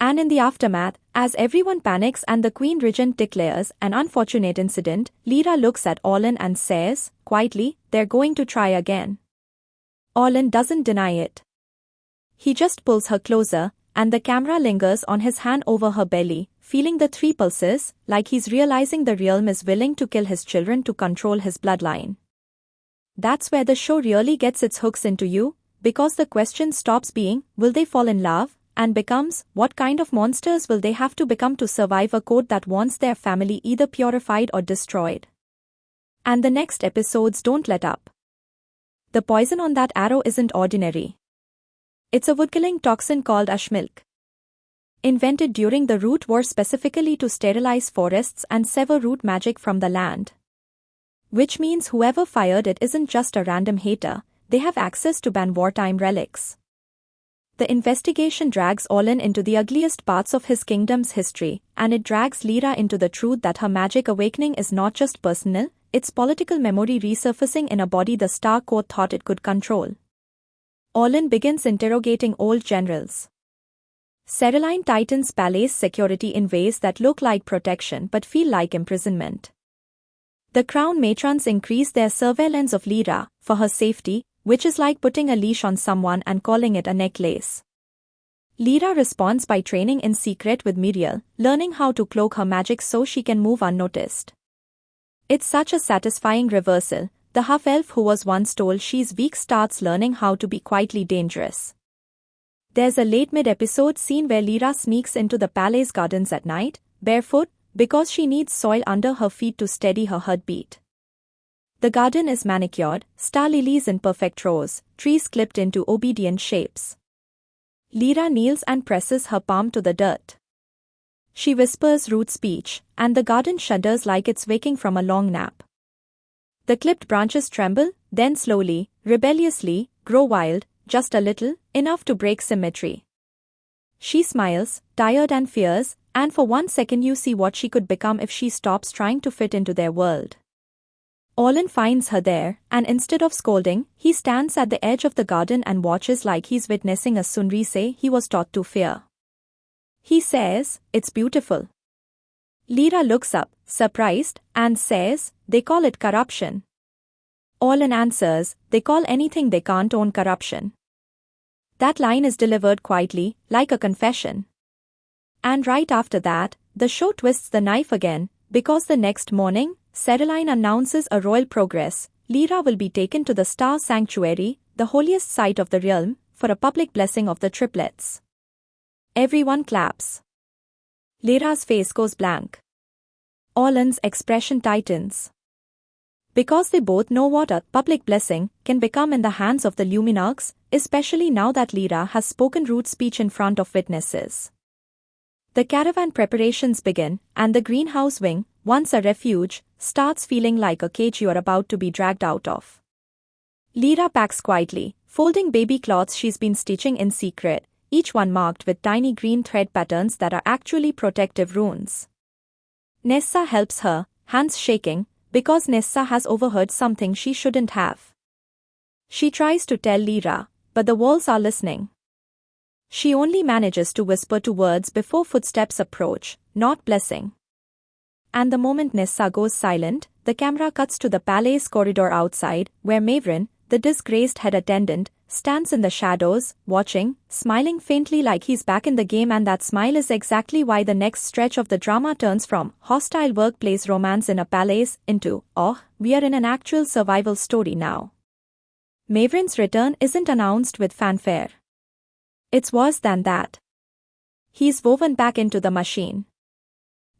And in the aftermath, as everyone panics and the Queen Regent declares an unfortunate incident, Lyra looks at Olin and says, quietly, they're going to try again. Olin doesn't deny it. He just pulls her closer, and the camera lingers on his hand over her belly, feeling the 3 pulses, like he's realizing the realm is willing to kill his children to control his bloodline. That's where the show really gets its hooks into you, because the question stops being, will they fall in love, and becomes, what kind of monsters will they have to become to survive a court that wants their family either purified or destroyed? And the next episodes don't let up. The poison on that arrow isn't ordinary. It's a wood-killing toxin called ashmilk. Invented during the Root War specifically to sterilize forests and sever root magic from the land. Which means whoever fired it isn't just a random hater, they have access to ban wartime relics. The investigation drags Olin into the ugliest parts of his kingdom's history, and it drags Lyra into the truth that her magic awakening is not just personal, it's political memory resurfacing in a body the Star Court thought it could control. Olin begins interrogating old generals. Cereline tightens palace security in ways that look like protection but feel like imprisonment. The crown matrons increase their surveillance of Lyra, for her safety, which is like putting a leash on someone and calling it a necklace. Lyra responds by training in secret with Miriel, learning how to cloak her magic so she can move unnoticed. It's such a satisfying reversal. The half-elf who was once told she's weak starts learning how to be quietly dangerous. There's a late mid-episode scene where Lyra sneaks into the palace gardens at night, barefoot, because she needs soil under her feet to steady her heartbeat. The garden is manicured, star lilies in perfect rows, trees clipped into obedient shapes. Lyra kneels and presses her palm to the dirt. She whispers rude speech, and the garden shudders like it's waking from a long nap. The clipped branches tremble, then slowly, rebelliously, grow wild, just a little, enough to break symmetry. She smiles, tired and fierce, and for 1 second you see what she could become if she stops trying to fit into their world. Olin finds her there, and instead of scolding, he stands at the edge of the garden and watches like he's witnessing a sunrise he was taught to fear. He says, "It's beautiful." Lyra looks up, surprised, and says, "They call it corruption." Olin answers, "They call anything they can't own corruption." That line is delivered quietly, like a confession. And right after that, the show twists the knife again, because the next morning, Cereline announces a royal progress. Lyra will be taken to the Star Sanctuary, the holiest site of the realm, for a public blessing of the triplets. Everyone claps. Lyra's face goes blank. Olin's expression tightens. Because they both know what a public blessing can become in the hands of the Luminarchs, especially now that Lyra has spoken rude speech in front of witnesses. The caravan preparations begin, and the greenhouse wing, once a refuge, starts feeling like a cage you're about to be dragged out of. Lyra packs quietly, folding baby cloths she's been stitching in secret, each one marked with tiny green thread patterns that are actually protective runes. Nessa helps her, hands shaking, because Nessa has overheard something she shouldn't have. She tries to tell Lyra, but the walls are listening. She only manages to whisper 2 words before footsteps approach, "Not blessing." And the moment Nessa goes silent, the camera cuts to the palace corridor outside, where Mavrin, the disgraced head attendant, stands in the shadows, watching, smiling faintly like he's back in the game, and that smile is exactly why the next stretch of the drama turns from hostile workplace romance in a palace into, "Oh, we are in an actual survival story now." Mavrin's return isn't announced with fanfare. It's worse than that. He's woven back into the machine.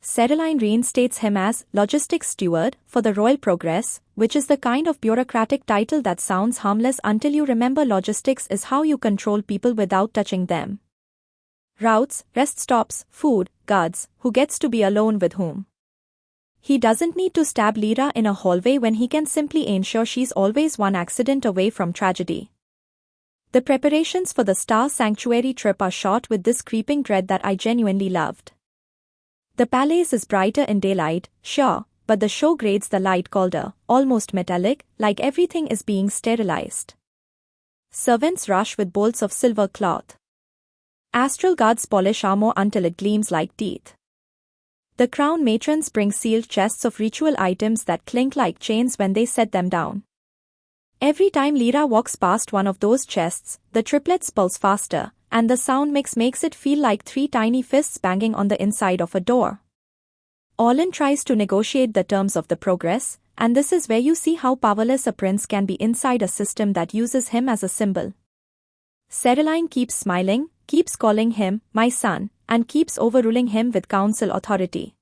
Cereline reinstates him as logistics steward for the Royal Progress, which is the kind of bureaucratic title that sounds harmless until you remember logistics is how you control people without touching them. Routes, rest stops, food, guards, who gets to be alone with whom. He doesn't need to stab Lyra in a hallway when he can simply ensure she's always one accident away from tragedy. The preparations for the Star Sanctuary trip are shot with this creeping dread that I genuinely loved. The palace is brighter in daylight, sure, but the show grades the light colder, almost metallic, like everything is being sterilized. Servants rush with bolts of silver cloth. Astral guards polish armor until it gleams like teeth. The crown matrons bring sealed chests of ritual items that clink like chains when they set them down. Every time Lyra walks past one of those chests, the triplets pulse faster, and the sound mix makes it feel like 3 tiny fists banging on the inside of a door. Olin tries to negotiate the terms of the progress, and this is where you see how powerless a prince can be inside a system that uses him as a symbol. Cereline keeps smiling, keeps calling him "my son," and keeps overruling him with council authority.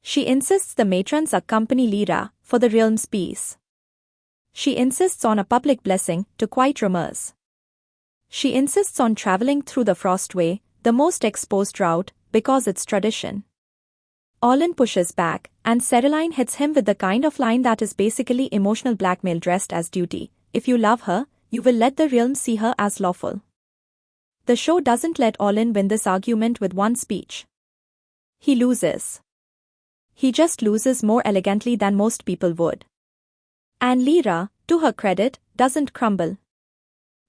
She insists the matrons accompany Lyra for the realm's peace. She insists on a public blessing to quiet rumors. She insists on traveling through the Frostway, the most exposed route, because it's tradition. Orlin pushes back, and Caroline hits him with the kind of line that is basically emotional blackmail dressed as duty. If you love her, you will let the realm see her as lawful. The show doesn't let Orlin win this argument with one speech. He loses. He just loses more elegantly than most people would. And Lyra, to her credit, doesn't crumble.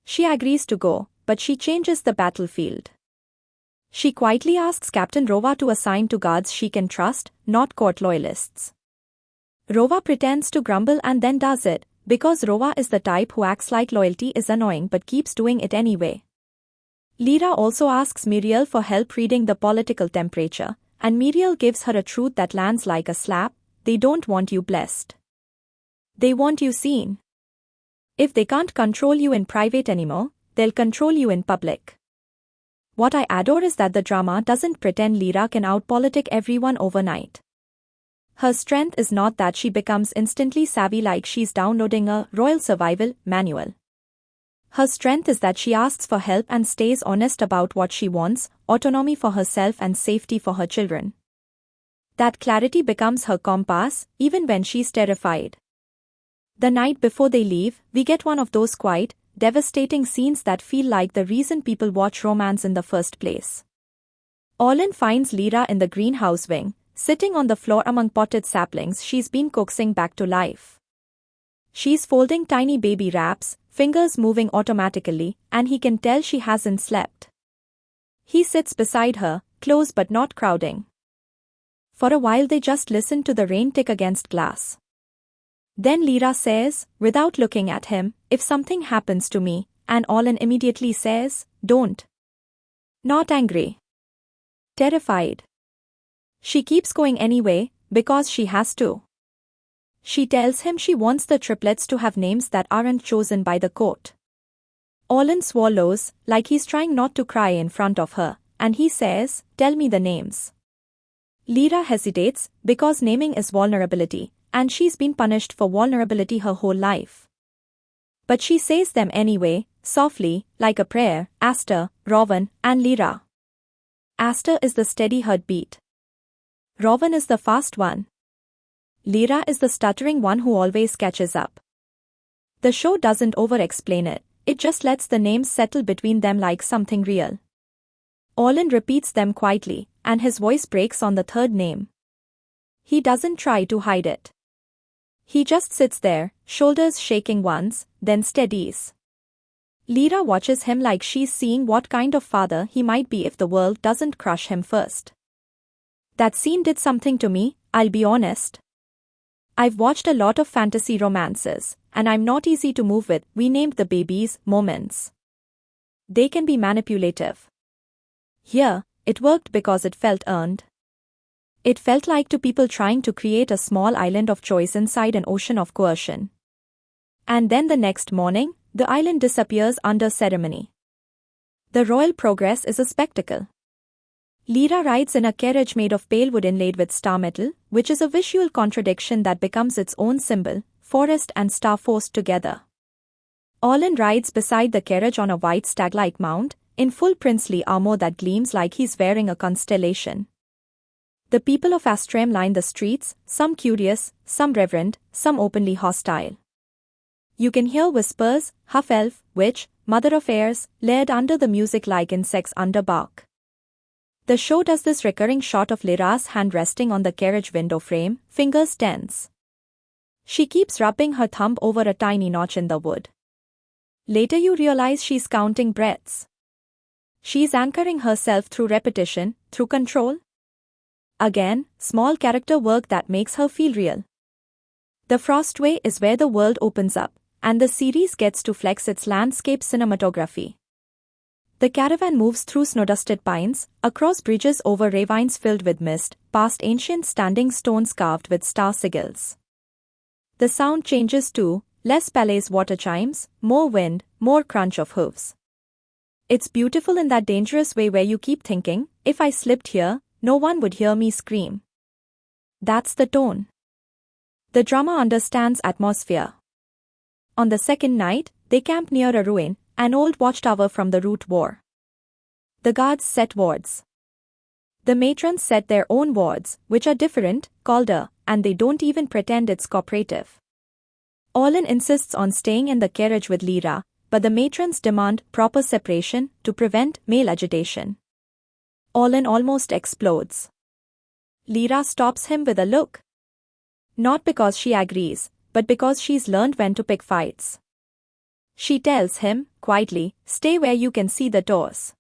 She agrees to go, but she changes the battlefield. She quietly asks Captain Rova to assign two guards she can trust, not court loyalists. Rova pretends to grumble and then does it, because Rova is the type who acts like loyalty is annoying but keeps doing it anyway. Lyra also asks Muriel for help reading the political temperature, and Muriel gives her a truth that lands like a slap: they don't want you blessed. They want you seen. If they can't control you in private anymore, they'll control you in public. What I adore is that the drama doesn't pretend Lyra can outpolitic everyone overnight. Her strength is not that she becomes instantly savvy like she's downloading a royal survival manual. Her strength is that she asks for help and stays honest about what she wants: autonomy for herself and safety for her children. That clarity becomes her compass, even when she's terrified. The night before they leave, we get one of those quiet, devastating scenes that feel like the reason people watch romance in the first place. Orlin finds Lyra in the greenhouse wing, sitting on the floor among potted saplings she's been coaxing back to life. She's folding tiny baby wraps, fingers moving automatically, and he can tell she hasn't slept. He sits beside her, close but not crowding. For a while they just listen to the rain tick against glass. Then Lyra says, without looking at him, "If something happens to me," and Orlin immediately says, "Don't." Not angry. Terrified. She keeps going anyway, because she has to. She tells him she wants the triplets to have names that aren't chosen by the court. Orlin swallows, like he's trying not to cry in front of her, and he says, "Tell me the names." Lyra hesitates, because naming is vulnerability, and she's been punished for vulnerability her whole life. But she says them anyway, softly, like a prayer: Aster, Rowan, and Lyra. Aster is the steady heartbeat. Rowan is the fast one. Lyra is the stuttering one who always catches up. The show doesn't over-explain it, it just lets the names settle between them like something real. Orlin repeats them quietly, and his voice breaks on the third name. He doesn't try to hide it. He just sits there, shoulders shaking once, then steadies. Lyra watches him like she's seeing what kind of father he might be if the world doesn't crush him first. That scene did something to me, I'll be honest. I've watched a lot of fantasy romances, and I'm not easy to move with "we named the babies" moments. They can be manipulative. Here, it worked because it felt earned. It felt like two people trying to create a small island of choice inside an ocean of coercion. And then the next morning, the island disappears under ceremony. The royal progress is a spectacle. Lyra rides in a carriage made of pale wood inlaid with star metal, which is a visual contradiction that becomes its own symbol: forest and star forced together. Orlin rides beside the carriage on a white stag-like mount, in full princely armor that gleams like he's wearing a constellation. The people of Astram line the streets, some curious, some reverent, some openly hostile. You can hear whispers: half-elf, witch, mother of airs, layered under the music like insects under bark. The show does this recurring shot of Lyra's hand resting on the carriage window frame, fingers tense. She keeps rubbing her thumb over a tiny notch in the wood. Later you realize she's counting breaths. She's anchoring herself through repetition, through control. Again, small character work that makes her feel real. The Frostway is where the world opens up, and the series gets to flex its landscape cinematography. The caravan moves through snow-dusted pines, across bridges over ravines filled with mist, past ancient standing stones carved with star sigils. The sound changes too: less Palais water chimes, more wind, more crunch of hooves. It's beautiful in that dangerous way where you keep thinking, if I slipped here, no one would hear me scream. That's the tone. The drama understands atmosphere. On the second night, they camp near a ruin, an old watchtower from the Root War. The guards set wards. The matrons set their own wards, which are different, colder, and they don't even pretend it's cooperative. Olin insists on staying in the carriage with Lyra, but the matrons demand proper separation to prevent male agitation. Olin almost explodes. Lyra stops him with a look. Not because she agrees, but because she's learned when to pick fights. She tells him, quietly, stay where you can see the toes.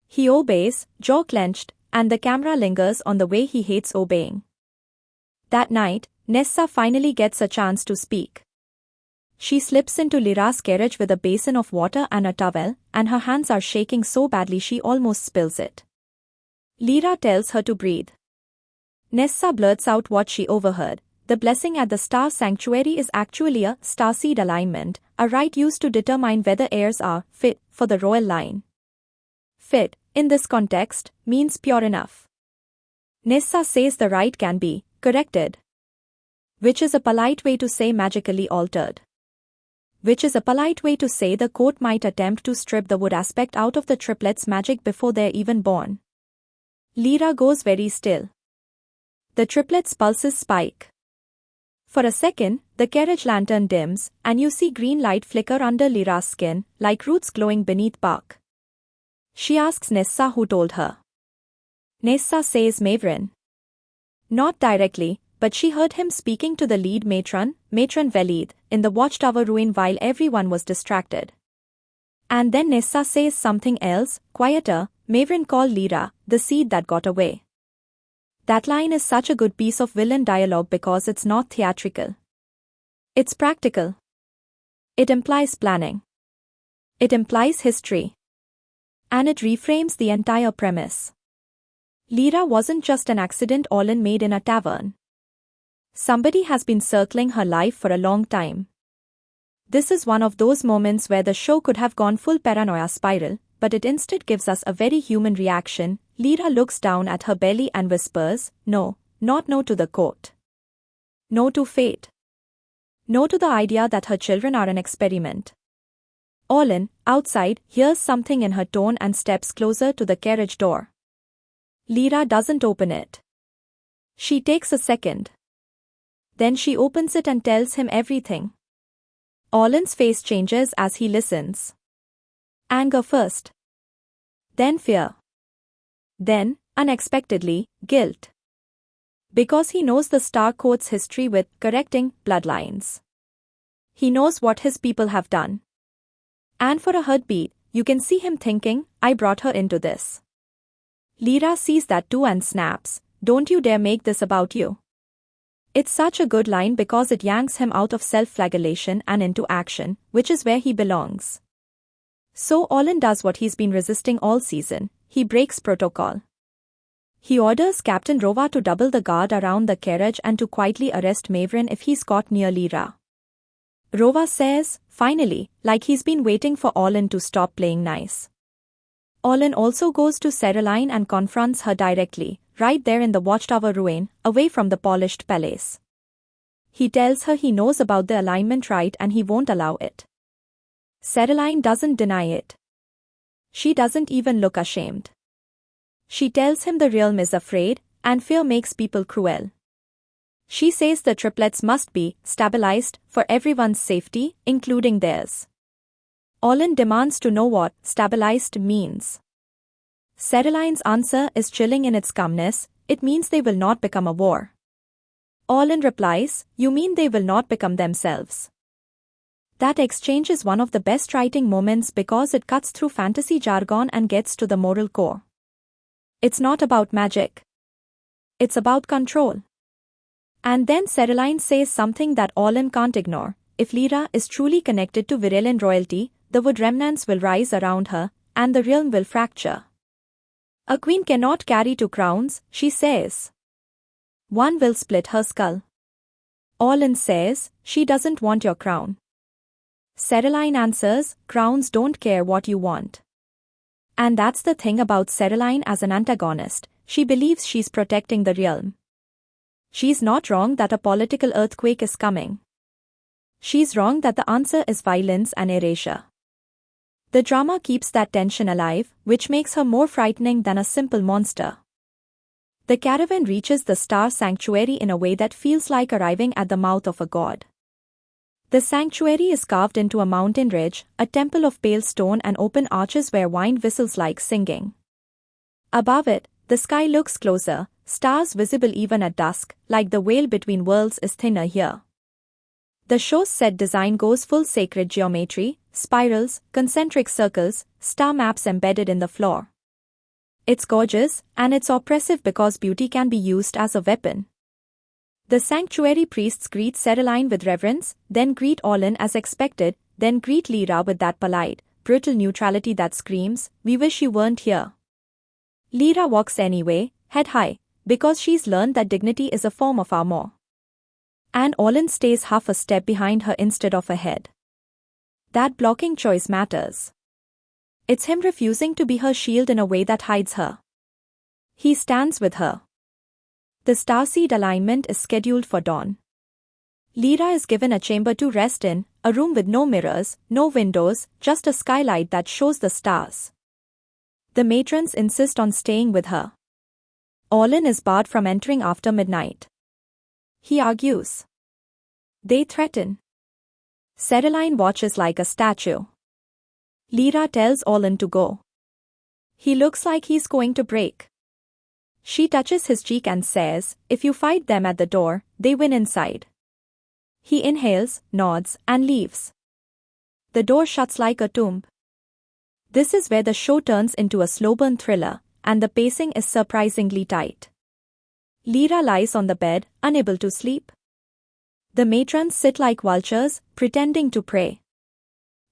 He obeys, jaw clenched, and the camera lingers on the way he hates obeying. That night, Nessa finally gets a chance to speak. She slips into Lyra's carriage with a basin of water and a towel, and her hands are shaking so badly she almost spills it. Lyra tells her to breathe. Nessa blurts out what she overheard. The blessing at the star sanctuary is actually a starseed alignment, a rite used to determine whether heirs are fit for the royal line. Fit, in this context, means pure enough. Nessa says the rite can be corrected, which is a polite way to say magically altered. Which is a polite way to say the court might attempt to strip the wood aspect out of the triplets' magic before they're even born. Lyra goes very still. The triplets' pulses spike. For a second, the carriage lantern dims, and you see green light flicker under Lyra's skin, like roots glowing beneath bark. She asks Nessa who told her. Nessa says Maewrin. Not directly, but she heard him speaking to the lead matron, Matron Velith, in the watchtower ruin while everyone was distracted. And then Nessa says something else, quieter, Maewrin called Lyra, the seed that got away. That line is such a good piece of villain dialogue because it's not theatrical. It's practical. It implies planning. It implies history. And it reframes the entire premise. Lyra wasn't just an accident Olin made in a tavern. Somebody has been circling her life for a long time. This is one of those moments where the show could have gone full paranoia spiral, but it instead gives us a very human reaction. Lyra looks down at her belly and whispers, no, not no to the court. No to fate. No to the idea that her children are an experiment. Olin, outside, hears something in her tone and steps closer to the carriage door. Lyra doesn't open it. She takes a second. Then she opens it and tells him everything. Olin's face changes as he listens. Anger first. Then fear. Then, unexpectedly, guilt. Because he knows the Star Court's history with correcting bloodlines. He knows what his people have done. And for a heartbeat, you can see him thinking, I brought her into this. Lyra sees that too and snaps, don't you dare make this about you. It's such a good line because it yanks him out of self-flagellation and into action, which is where he belongs. So Olin does what he's been resisting all season, he breaks protocol. He orders Captain Rova to double the guard around the carriage and to quietly arrest Maewrin if he's caught near Lyra. Rova says, finally, like he's been waiting for Olin to stop playing nice. Olin also goes to Caroline and confronts her directly, right there in the watchtower ruin, away from the polished palace. He tells her he knows about the alignment rite and he won't allow it. Caroline doesn't deny it. She doesn't even look ashamed. She tells him the realm is afraid, and fear makes people cruel. She says the triplets must be stabilized for everyone's safety, including theirs. Olin demands to know what stabilized means. Caroline's answer is chilling in its calmness, it means they will not become a war. Olin replies, you mean they will not become themselves. That exchange is one of the best writing moments because it cuts through fantasy jargon and gets to the moral core. It's not about magic. It's about control. And then Caroline says something that Olin can't ignore. If Lyra is truly connected to Virelin royalty, the wood remnants will rise around her, and the realm will fracture. A queen cannot carry two crowns, she says. One will split her skull. Olin says, she doesn't want your crown. Caroline answers, crowns don't care what you want. And that's the thing about Caroline as an antagonist, she believes she's protecting the realm. She's not wrong that a political earthquake is coming. She's wrong that the answer is violence and erasure. The drama keeps that tension alive, which makes her more frightening than a simple monster. The caravan reaches the star sanctuary in a way that feels like arriving at the mouth of a god. The sanctuary is carved into a mountain ridge, a temple of pale stone and open arches where wind whistles like singing. Above it, the sky looks closer, stars visible even at dusk, like the veil between worlds is thinner here. The show's set design goes full sacred geometry, spirals, concentric circles, star maps embedded in the floor. It's gorgeous, and it's oppressive because beauty can be used as a weapon. The sanctuary priests greet Caroline with reverence, then greet Olin as expected, then greet Lyra with that polite, brutal neutrality that screams, "We wish you weren't here." Lyra walks anyway, head high, because she's learned that dignity is a form of armor. And Olin stays half a step behind her instead of ahead. That blocking choice matters. It's him refusing to be her shield in a way that hides her. He stands with her. The starseed alignment is scheduled for dawn. Lyra is given a chamber to rest in, a room with no mirrors, no windows, just a skylight that shows the stars. The matrons insist on staying with her. Olin is barred from entering after midnight. He argues. They threaten. Caroline watches like a statue. Lyra tells Olin to go. He looks like he's going to break. She touches his cheek and says, "If you fight them at the door, they win inside." He inhales, nods, and leaves. The door shuts like a tomb. This is where the show turns into a slow-burn thriller, and the pacing is surprisingly tight. Lyra lies on the bed, unable to sleep. The matrons sit like vultures, pretending to prey.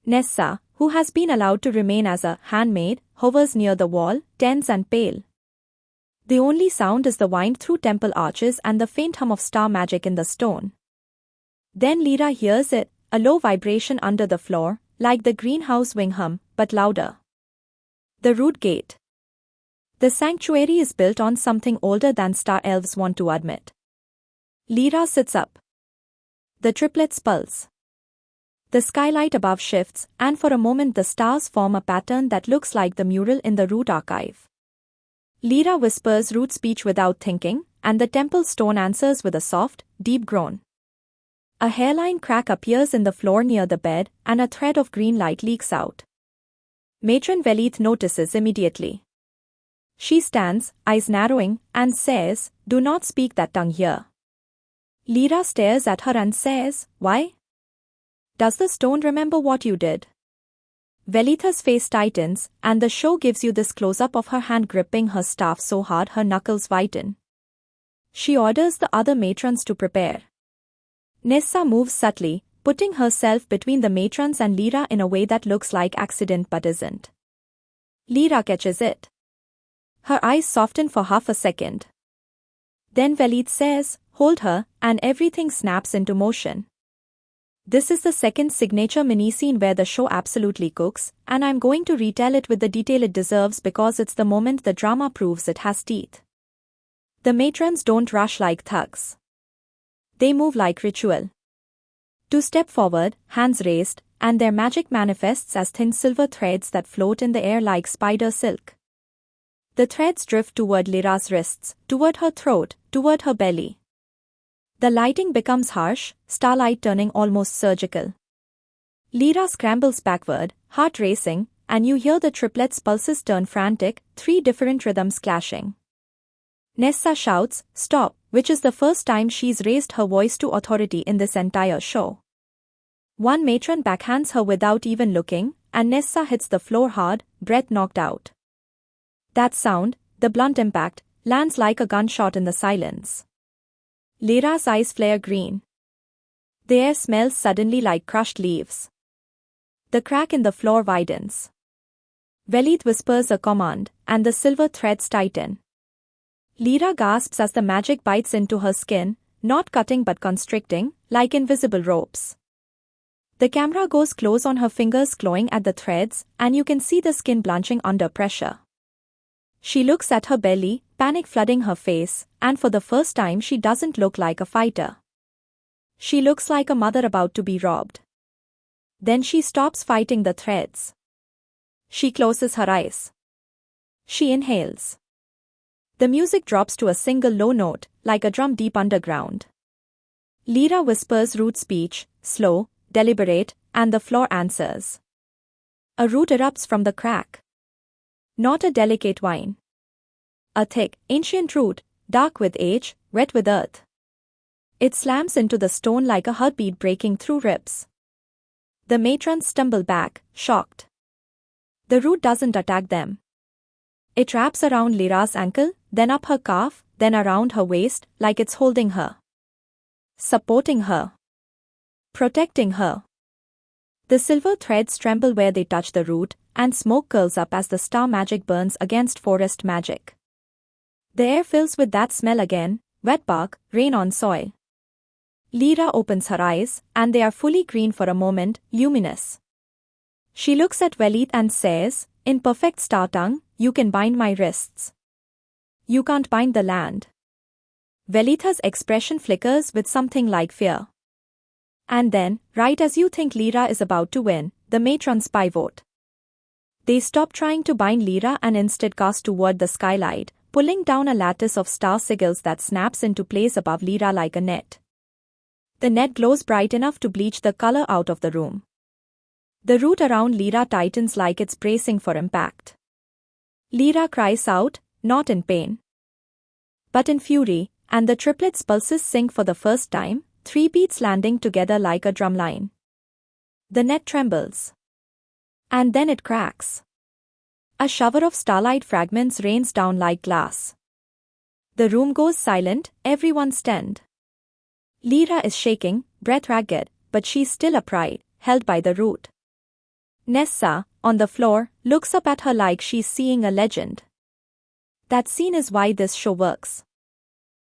Nessa, who has been allowed to remain as a handmaid, hovers near the wall, tense and pale. The only sound is the wind through temple arches and the faint hum of star magic in the stone. Then Lyra hears it, a low vibration under the floor, like the greenhouse wing hum, but louder. The root gate. The sanctuary is built on something older than star elves want to admit. Lyra sits up. The triplets pulse. The skylight above shifts, and for a moment the stars form a pattern that looks like the mural in the root archive. Lyra whispers root speech without thinking, and the temple stone answers with a soft, deep groan. A hairline crack appears in the floor near the bed, and a thread of green light leaks out. Matron Velith notices immediately. She stands, eyes narrowing, and says, "Do not speak that tongue here." Lyra stares at her and says, "Why? Does the stone remember what you did?" Velitha's face tightens, and the show gives you this close-up of her hand gripping her staff so hard her knuckles whiten. She orders the other matrons to prepare. Nessa moves subtly, putting herself between the matrons and Lyra in a way that looks like accident but isn't. Lyra catches it. Her eyes soften for half a second. Then Velith says, "Hold her," and everything snaps into motion. This is the second signature mini-scene where the show absolutely cooks, and I'm going to retell it with the detail it deserves because it's the moment the drama proves it has teeth. The matrons don't rush like thugs. They move like ritual. 2 step forward, hands raised, and their magic manifests as thin silver threads that float in the air like spider silk. The threads drift toward Lyra's wrists, toward her throat, toward her belly. The lighting becomes harsh, starlight turning almost surgical. Lyra scrambles backward, heart racing, and you hear the triplets' pulses turn frantic, 3 different rhythms clashing. Nessa shouts, "Stop," which is the first time she's raised her voice to authority in this entire show. One matron backhands her without even looking, and Nessa hits the floor hard, breath knocked out. That sound, the blunt impact, lands like a gunshot in the silence. Lyra's eyes flare green. The air smells suddenly like crushed leaves. The crack in the floor widens. Velith whispers a command, and the silver threads tighten. Lyra gasps as the magic bites into her skin, not cutting but constricting, like invisible ropes. The camera goes close on her fingers clawing at the threads, and you can see the skin blanching under pressure. She looks at her belly, panic flooding her face, and for the first time she doesn't look like a fighter. She looks like a mother about to be robbed. Then she stops fighting the threads. She closes her eyes. She inhales. The music drops to a single low note, like a drum deep underground. Lyra whispers Root speech, slow, deliberate, and the floor answers. A root erupts from the crack. Not a delicate vine. A thick, ancient root, dark with age, wet with earth. It slams into the stone like a heartbeat breaking through ribs. The matrons stumble back, shocked. The root doesn't attack them. It wraps around Lyra's ankle, then up her calf, then around her waist, like it's holding her. Supporting her. Protecting her. The silver threads tremble where they touch the root, and smoke curls up as the star magic burns against forest magic. The air fills with that smell again, wet bark, rain on soil. Lyra opens her eyes, and they are fully green for a moment, luminous. She looks at Velith and says, in perfect star tongue, "You can bind my wrists. You can't bind the land." Velitha's expression flickers with something like fear. And then, right as you think Lyra is about to win, the matrons pivot. They stop trying to bind Lyra and instead cast toward the skylight, pulling down a lattice of star sigils that snaps into place above Lyra like a net. The net glows bright enough to bleach the color out of the room. The root around Lyra tightens like it's bracing for impact. Lyra cries out, not in pain, but in fury, and the triplets' pulses sync for the first time, 3 beats landing together like a drumline. The net trembles. And then it cracks. A shower of starlight fragments rains down like glass. The room goes silent, everyone stunned. Lyra is shaking, breath ragged, but she's still upright, held by the root. Nessa, on the floor, looks up at her like she's seeing a legend. That scene is why this show works.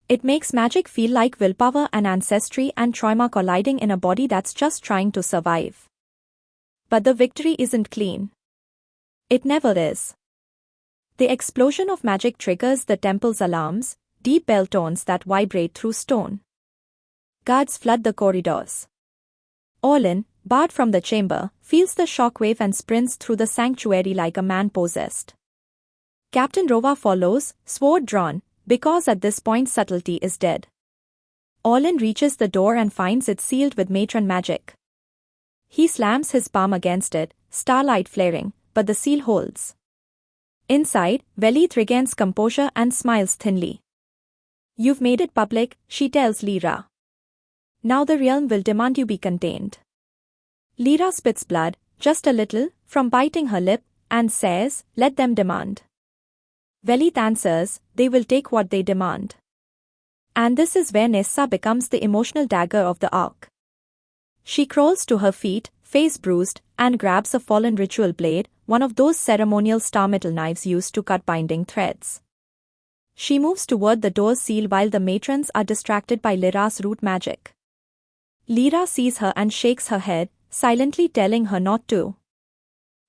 It makes magic feel like willpower and ancestry and trauma colliding in a body that's just trying to survive. But the victory isn't clean. It never is. The explosion of magic triggers the temple's alarms, deep bell tones that vibrate through stone. Guards flood the corridors. Olin, barred from the chamber, feels the shockwave and sprints through the sanctuary like a man possessed. Captain Rova follows, sword drawn, because at this point subtlety is dead. Olin reaches the door and finds it sealed with matron magic. He slams his palm against it, starlight flaring, but the seal holds. Inside, Velith regains composure and smiles thinly. "You've made it public," she tells Lyra. "Now the realm will demand you be contained." Lyra spits blood, just a little, from biting her lip, and says, "Let them demand." Velith answers, "They will take what they demand." And this is where Nessa becomes the emotional dagger of the arc. She crawls to her feet, face bruised, and grabs a fallen ritual blade, one of those ceremonial star metal knives used to cut binding threads. She moves toward the door's seal while the matrons are distracted by Lyra's root magic. Lyra sees her and shakes her head, silently telling her not to.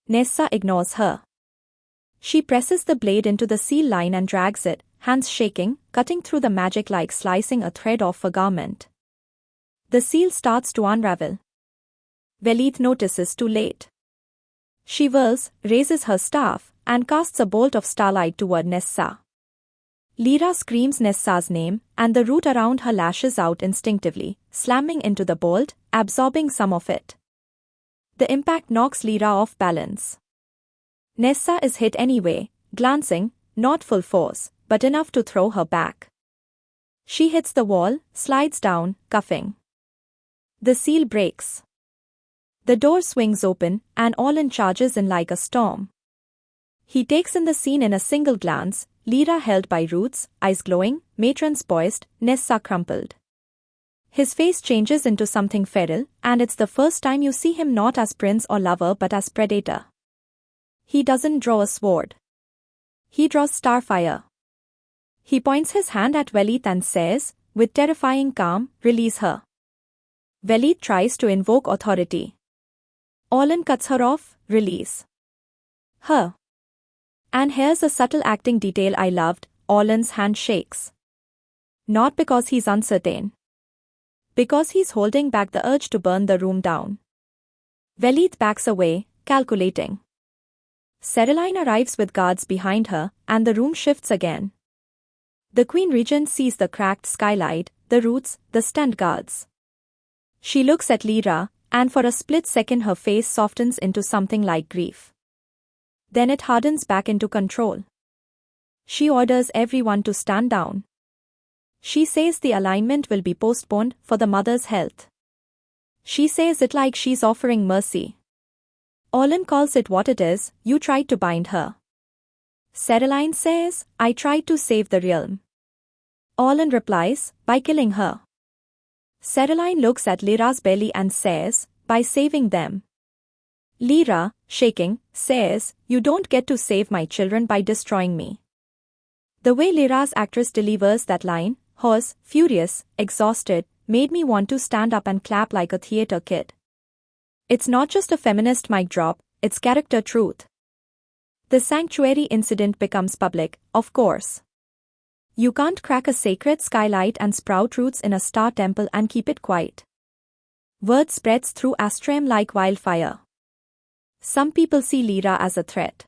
Nessa ignores her. She presses the blade into the seal line and drags it, hands shaking, cutting through the magic like slicing a thread off a garment. The seal starts to unravel. Velith notices too late. She whirls, raises her staff, and casts a bolt of starlight toward Nessa. Lyra screams Nessa's name, and the root around her lashes out instinctively, slamming into the bolt, absorbing some of it. The impact knocks Lyra off balance. Nessa is hit anyway, glancing, not full force, but enough to throw her back. She hits the wall, slides down, cuffing. The seal breaks. The door swings open, and Olin charges in like a storm. He takes in the scene in a single glance, Lyra held by roots, eyes glowing, matrons poised, Nessa crumpled. His face changes into something feral, and it's the first time you see him not as prince or lover but as predator. He doesn't draw a sword. He draws starfire. He points his hand at Velith and says, with terrifying calm, "Release her." Velith tries to invoke authority. Olin cuts her off, "Release her." And here's a subtle acting detail I loved, Olin's hand shakes. Not because he's uncertain. Because he's holding back the urge to burn the room down. Velith backs away, calculating. Cereline arrives with guards behind her, and the room shifts again. The Queen Regent sees the cracked skylight, the roots, the stand guards. She looks at Lyra, and for a split second her face softens into something like grief. Then it hardens back into control. She orders everyone to stand down. She says the alignment will be postponed for the mother's health. She says it like she's offering mercy. Olin calls it what it is: you tried to bind her. Ceraline says, I tried to save the realm. Olin replies, by killing her. Ceraline looks at Lyra's belly and says, by saving them. Lyra, shaking, says, you don't get to save my children by destroying me. The way Lyra's actress delivers that line, hoarse, furious, exhausted, made me want to stand up and clap like a theater kid. It's not just a feminist mic drop, it's character truth. The sanctuary incident becomes public, of course. You can't crack a sacred skylight and sprout roots in a star temple and keep it quiet. Word spreads through Astram like wildfire. Some people see Lyra as a threat.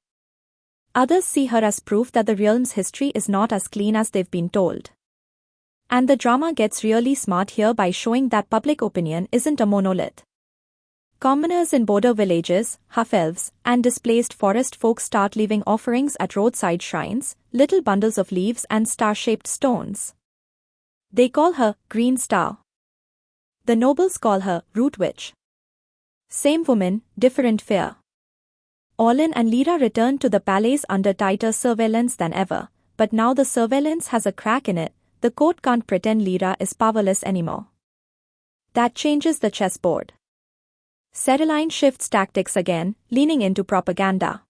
Others see her as proof that the realm's history is not as clean as they've been told. And the drama gets really smart here by showing that public opinion isn't a monolith. Commoners in border villages, half-elves, and displaced forest folk start leaving offerings at roadside shrines, little bundles of leaves and star-shaped stones. They call her Green Star. The nobles call her Root Witch. Same woman, different fear. Olin and Lyra return to the palace under tighter surveillance than ever, but now the surveillance has a crack in it. The court can't pretend Lyra is powerless anymore. That changes the chessboard. Ceraline shifts tactics again, leaning into propaganda.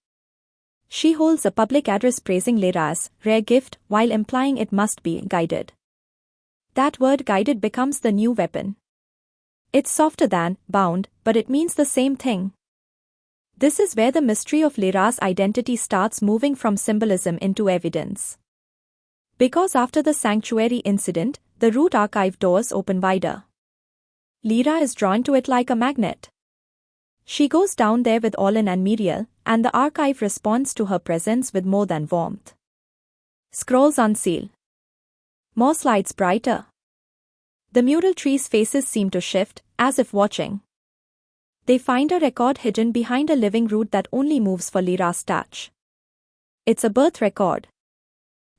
She holds a public address praising Lyra's rare gift while implying it must be guided. That word guided becomes the new weapon. It's softer than bound, but it means the same thing. This is where the mystery of Lyra's identity starts moving from symbolism into evidence. Because after the sanctuary incident, the Root archive doors open wider. Lyra is drawn to it like a magnet. She goes down there with Olin and Miriel, and the archive responds to her presence with more than warmth. Scrolls unseal. More slides brighter. The mural tree's faces seem to shift, as if watching. They find a record hidden behind a living root that only moves for Lyra's touch. It's a birth record.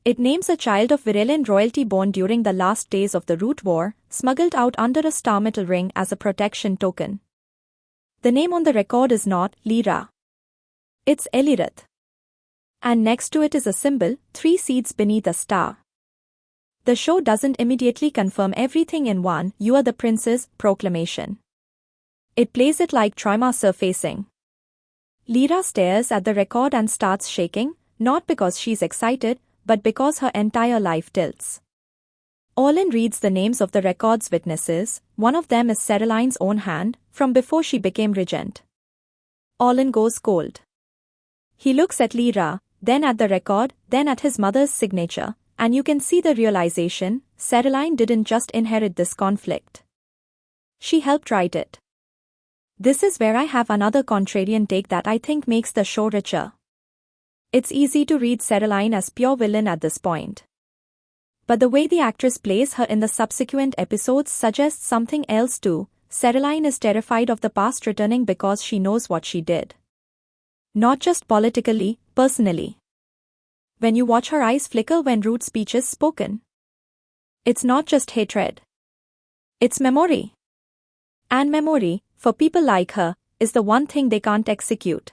It names a child of Virelian royalty born during the last days of the Root War, smuggled out under a star metal ring as a protection token. The name on the record is not Lyra. It's Elirith. And next to it is a symbol, 3 seeds beneath a star. The show doesn't immediately confirm everything in one "You are the princess" proclamation. It plays it like trauma surfacing. Lyra stares at the record and starts shaking, not because she's excited, but because her entire life tilts. Olin reads the names of the record's witnesses. One of them is Ceraline's own hand, from before she became regent. Olin goes cold. He looks at Lyra, then at the record, then at his mother's signature, and you can see the realization: Ceraline didn't just inherit this conflict. She helped write it. This is where I have another contrarian take that I think makes the show richer. It's easy to read Ceraline as pure villain at this point. But the way the actress plays her in the subsequent episodes suggests something else too. Ceraline is terrified of the past returning because she knows what she did. Not just politically, personally. When you watch her eyes flicker when Root speech is spoken. It's not just hatred. It's memory. And memory, for people like her, is the one thing they can't execute.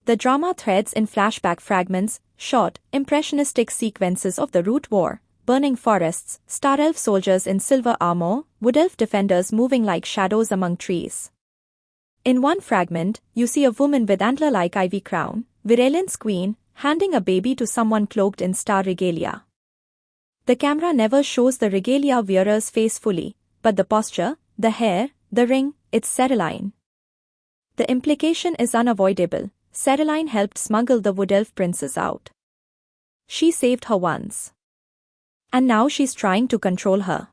The drama threads in flashback fragments, short, impressionistic sequences of the Root War, burning forests, Star Elf soldiers in silver armor, Wood Elf defenders moving like shadows among trees. In one fragment, you see a woman with antler-like ivy crown, Virelian's queen, handing a baby to someone cloaked in star regalia. The camera never shows the regalia wearer's face fully, but the posture, the hair, the ring, it's Ceraline. The implication is unavoidable. Ceraline helped smuggle the Wood Elf princess out. She saved her once. And now she's trying to control her.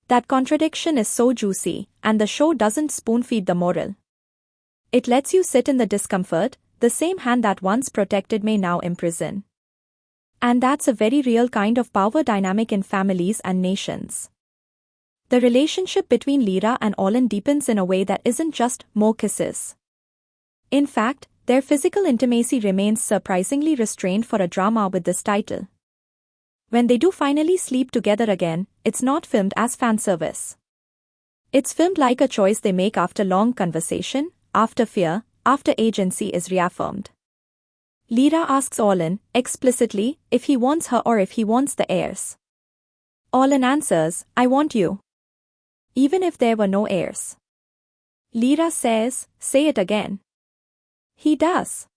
That contradiction is so juicy, and the show doesn't spoon-feed the moral. It lets you sit in the discomfort. The same hand that once protected may now imprison. And that's a very real kind of power dynamic in families and nations. The relationship between Lyra and Olin deepens in a way that isn't just more kisses. In fact, their physical intimacy remains surprisingly restrained for a drama with this title. When they do finally sleep together again, it's not filmed as fan service. It's filmed like a choice they make after long conversation, after fear, after agency is reaffirmed. Lyra asks Olin, explicitly, if he wants her or if he wants the heirs. Olin answers, I want you. Even if there were no heirs. Lyra says, say it again. He does.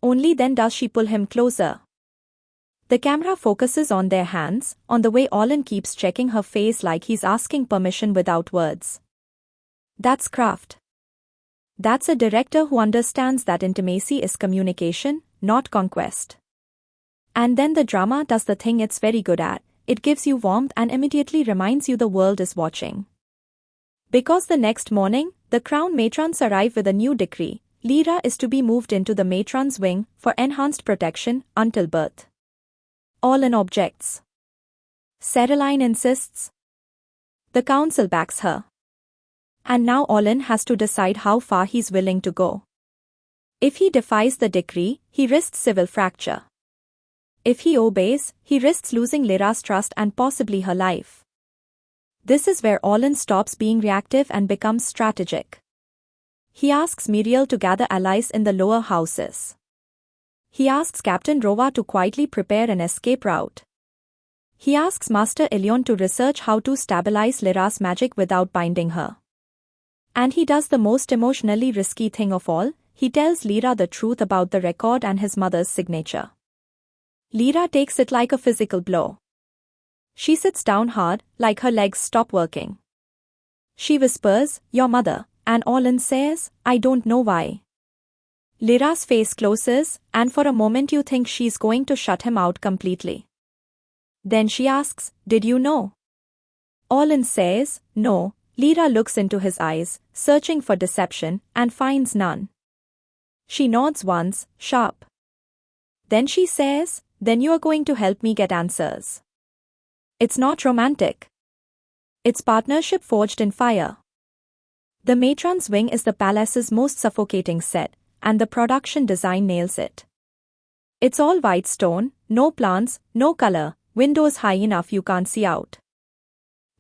Only then does she pull him closer. The camera focuses on their hands, on the way Olin keeps checking her face like he's asking permission without words. That's craft. That's a director who understands that intimacy is communication, not conquest. And then the drama does the thing it's very good at, it gives you warmth and immediately reminds you the world is watching. Because the next morning, the crown matrons arrive with a new decree. Lyra is to be moved into the matron's wing for enhanced protection until birth. Olin objects. Caroline insists. The council backs her. And now Olin has to decide how far he's willing to go. If he defies the decree, he risks civil fracture. If he obeys, he risks losing Lyra's trust and possibly her life. This is where Olin stops being reactive and becomes strategic. He asks Miriel to gather allies in the lower houses. He asks Captain Rova to quietly prepare an escape route. He asks Master Elyon to research how to stabilize Lyra's magic without binding her. And he does the most emotionally risky thing of all, he tells Lyra the truth about the record and his mother's signature. Lyra takes it like a physical blow. She sits down hard, like her legs stop working. She whispers, your mother, and Olin says, I don't know why. Lyra's face closes, and for a moment you think she's going to shut him out completely. Then she asks, did you know? Olin says, no. Lyra looks into his eyes, searching for deception, and finds none. She nods once, sharp. Then she says, then you are going to help me get answers. It's not romantic. It's partnership forged in fire. The matron's wing is the palace's most suffocating set, and the production design nails it. It's all white stone, no plants, no color, windows high enough you can't see out.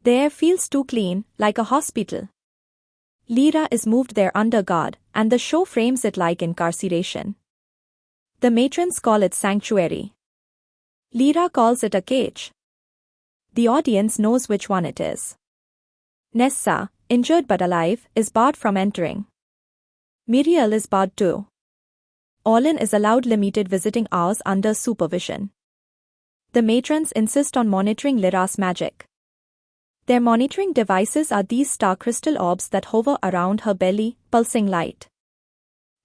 The air feels too clean, like a hospital. Lyra is moved there under guard, and the show frames it like incarceration. The matrons call it sanctuary. Lyra calls it a cage. The audience knows which one it is. Nessa, injured but alive, is barred from entering. Miriel is barred too. Olin is allowed limited visiting hours under supervision. The matrons insist on monitoring Lyra's magic. Their monitoring devices are these star crystal orbs that hover around her belly, pulsing light.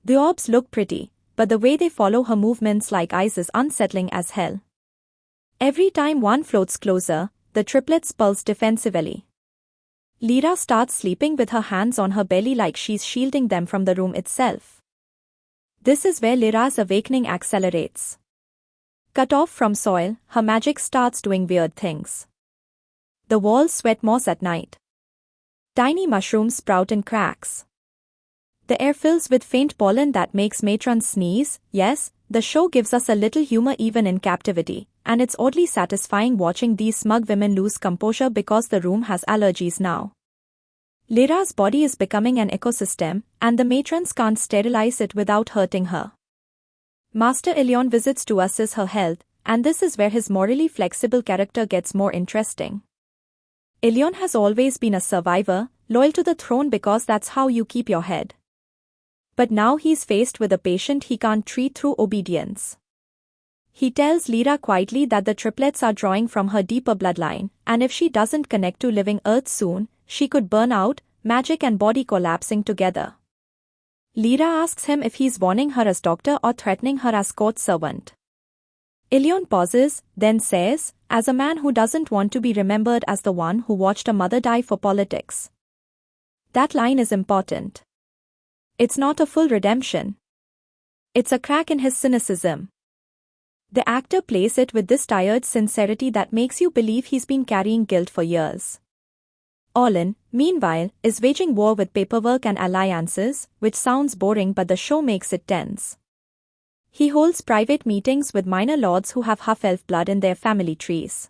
The orbs look pretty, but the way they follow her movements like eyes is unsettling as hell. Every time one floats closer, the triplets pulse defensively. Lyra starts sleeping with her hands on her belly like she's shielding them from the room itself. This is where Lyra's awakening accelerates. Cut off from soil, her magic starts doing weird things. The walls sweat moss at night. Tiny mushrooms sprout in cracks. The air fills with faint pollen that makes matrons sneeze. Yes, the show gives us a little humor even in captivity, and it's oddly satisfying watching these smug women lose composure because the room has allergies now. Lyra's body is becoming an ecosystem, and the matrons can't sterilize it without hurting her. Master Elyon visits to assess her health, and this is where his morally flexible character gets more interesting. Elyon has always been a survivor, loyal to the throne because that's how you keep your head. But now he's faced with a patient he can't treat through obedience. He tells Lyra quietly that the triplets are drawing from her deeper bloodline, and if she doesn't connect to living Earth soon, she could burn out, magic and body collapsing together. Lyra asks him if he's warning her as doctor or threatening her as court servant. Elyon pauses, then says, as a man who doesn't want to be remembered as the one who watched a mother die for politics. That line is important. It's not a full redemption. It's a crack in his cynicism. The actor plays it with this tired sincerity that makes you believe he's been carrying guilt for years. Orlin, meanwhile, is waging war with paperwork and alliances, which sounds boring but the show makes it tense. He holds private meetings with minor lords who have half-elf blood in their family trees.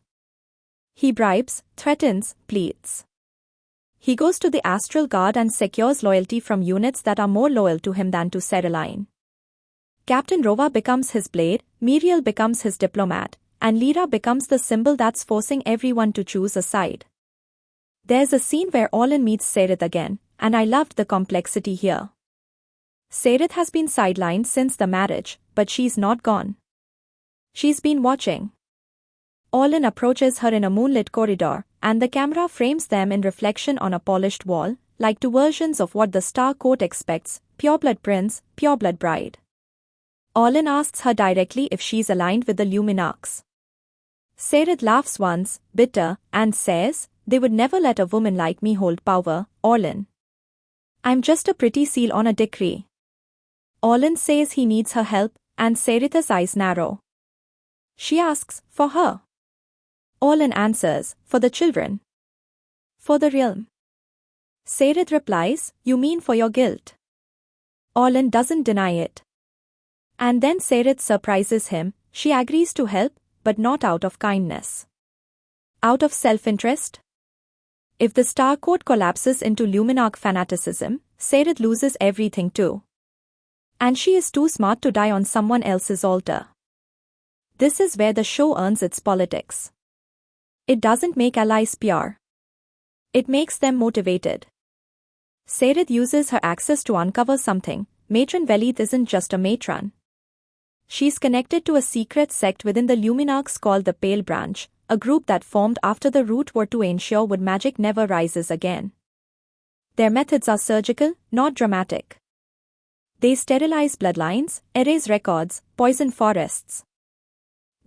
He bribes, threatens, pleads. He goes to the Astral Guard and secures loyalty from units that are more loyal to him than to Cereline. Captain Rova becomes his blade, Miriel becomes his diplomat, and Lyra becomes the symbol that's forcing everyone to choose a side. There's a scene where Orlin meets Sereth again, and I loved the complexity here. Sereth has been sidelined since the marriage, but she's not gone. She's been watching. Orlin approaches her in a moonlit corridor, and the camera frames them in reflection on a polished wall, like two versions of what the Star Court expects: pureblood prince, pureblood bride. Orlin asks her directly if she's aligned with the Luminarchs. Sereth laughs once, bitter, and says, "They would never let a woman like me hold power, Orlin. I'm just a pretty seal on a decree." Orlin says he needs her help, and Sereth's eyes narrow. She asks, "For her?" Orlin answers, "For the children. For the realm." Sereth replies, "You mean for your guilt?" Orlin doesn't deny it. And then Sereth surprises him. She agrees to help, but not out of kindness. Out of self-interest? If the Star Court collapses into Luminarch fanaticism, Sereth loses everything too. And she is too smart to die on someone else's altar. This is where the show earns its politics. It doesn't make allies pure. It makes them motivated. Sereth uses her access to uncover something. Matron Velith isn't just a matron. She's connected to a secret sect within the Luminarchs called the Pale Branch, a group that formed after the Root were to ensure wood magic never rises again. Their methods are surgical, not dramatic. They sterilize bloodlines, erase records, poison forests.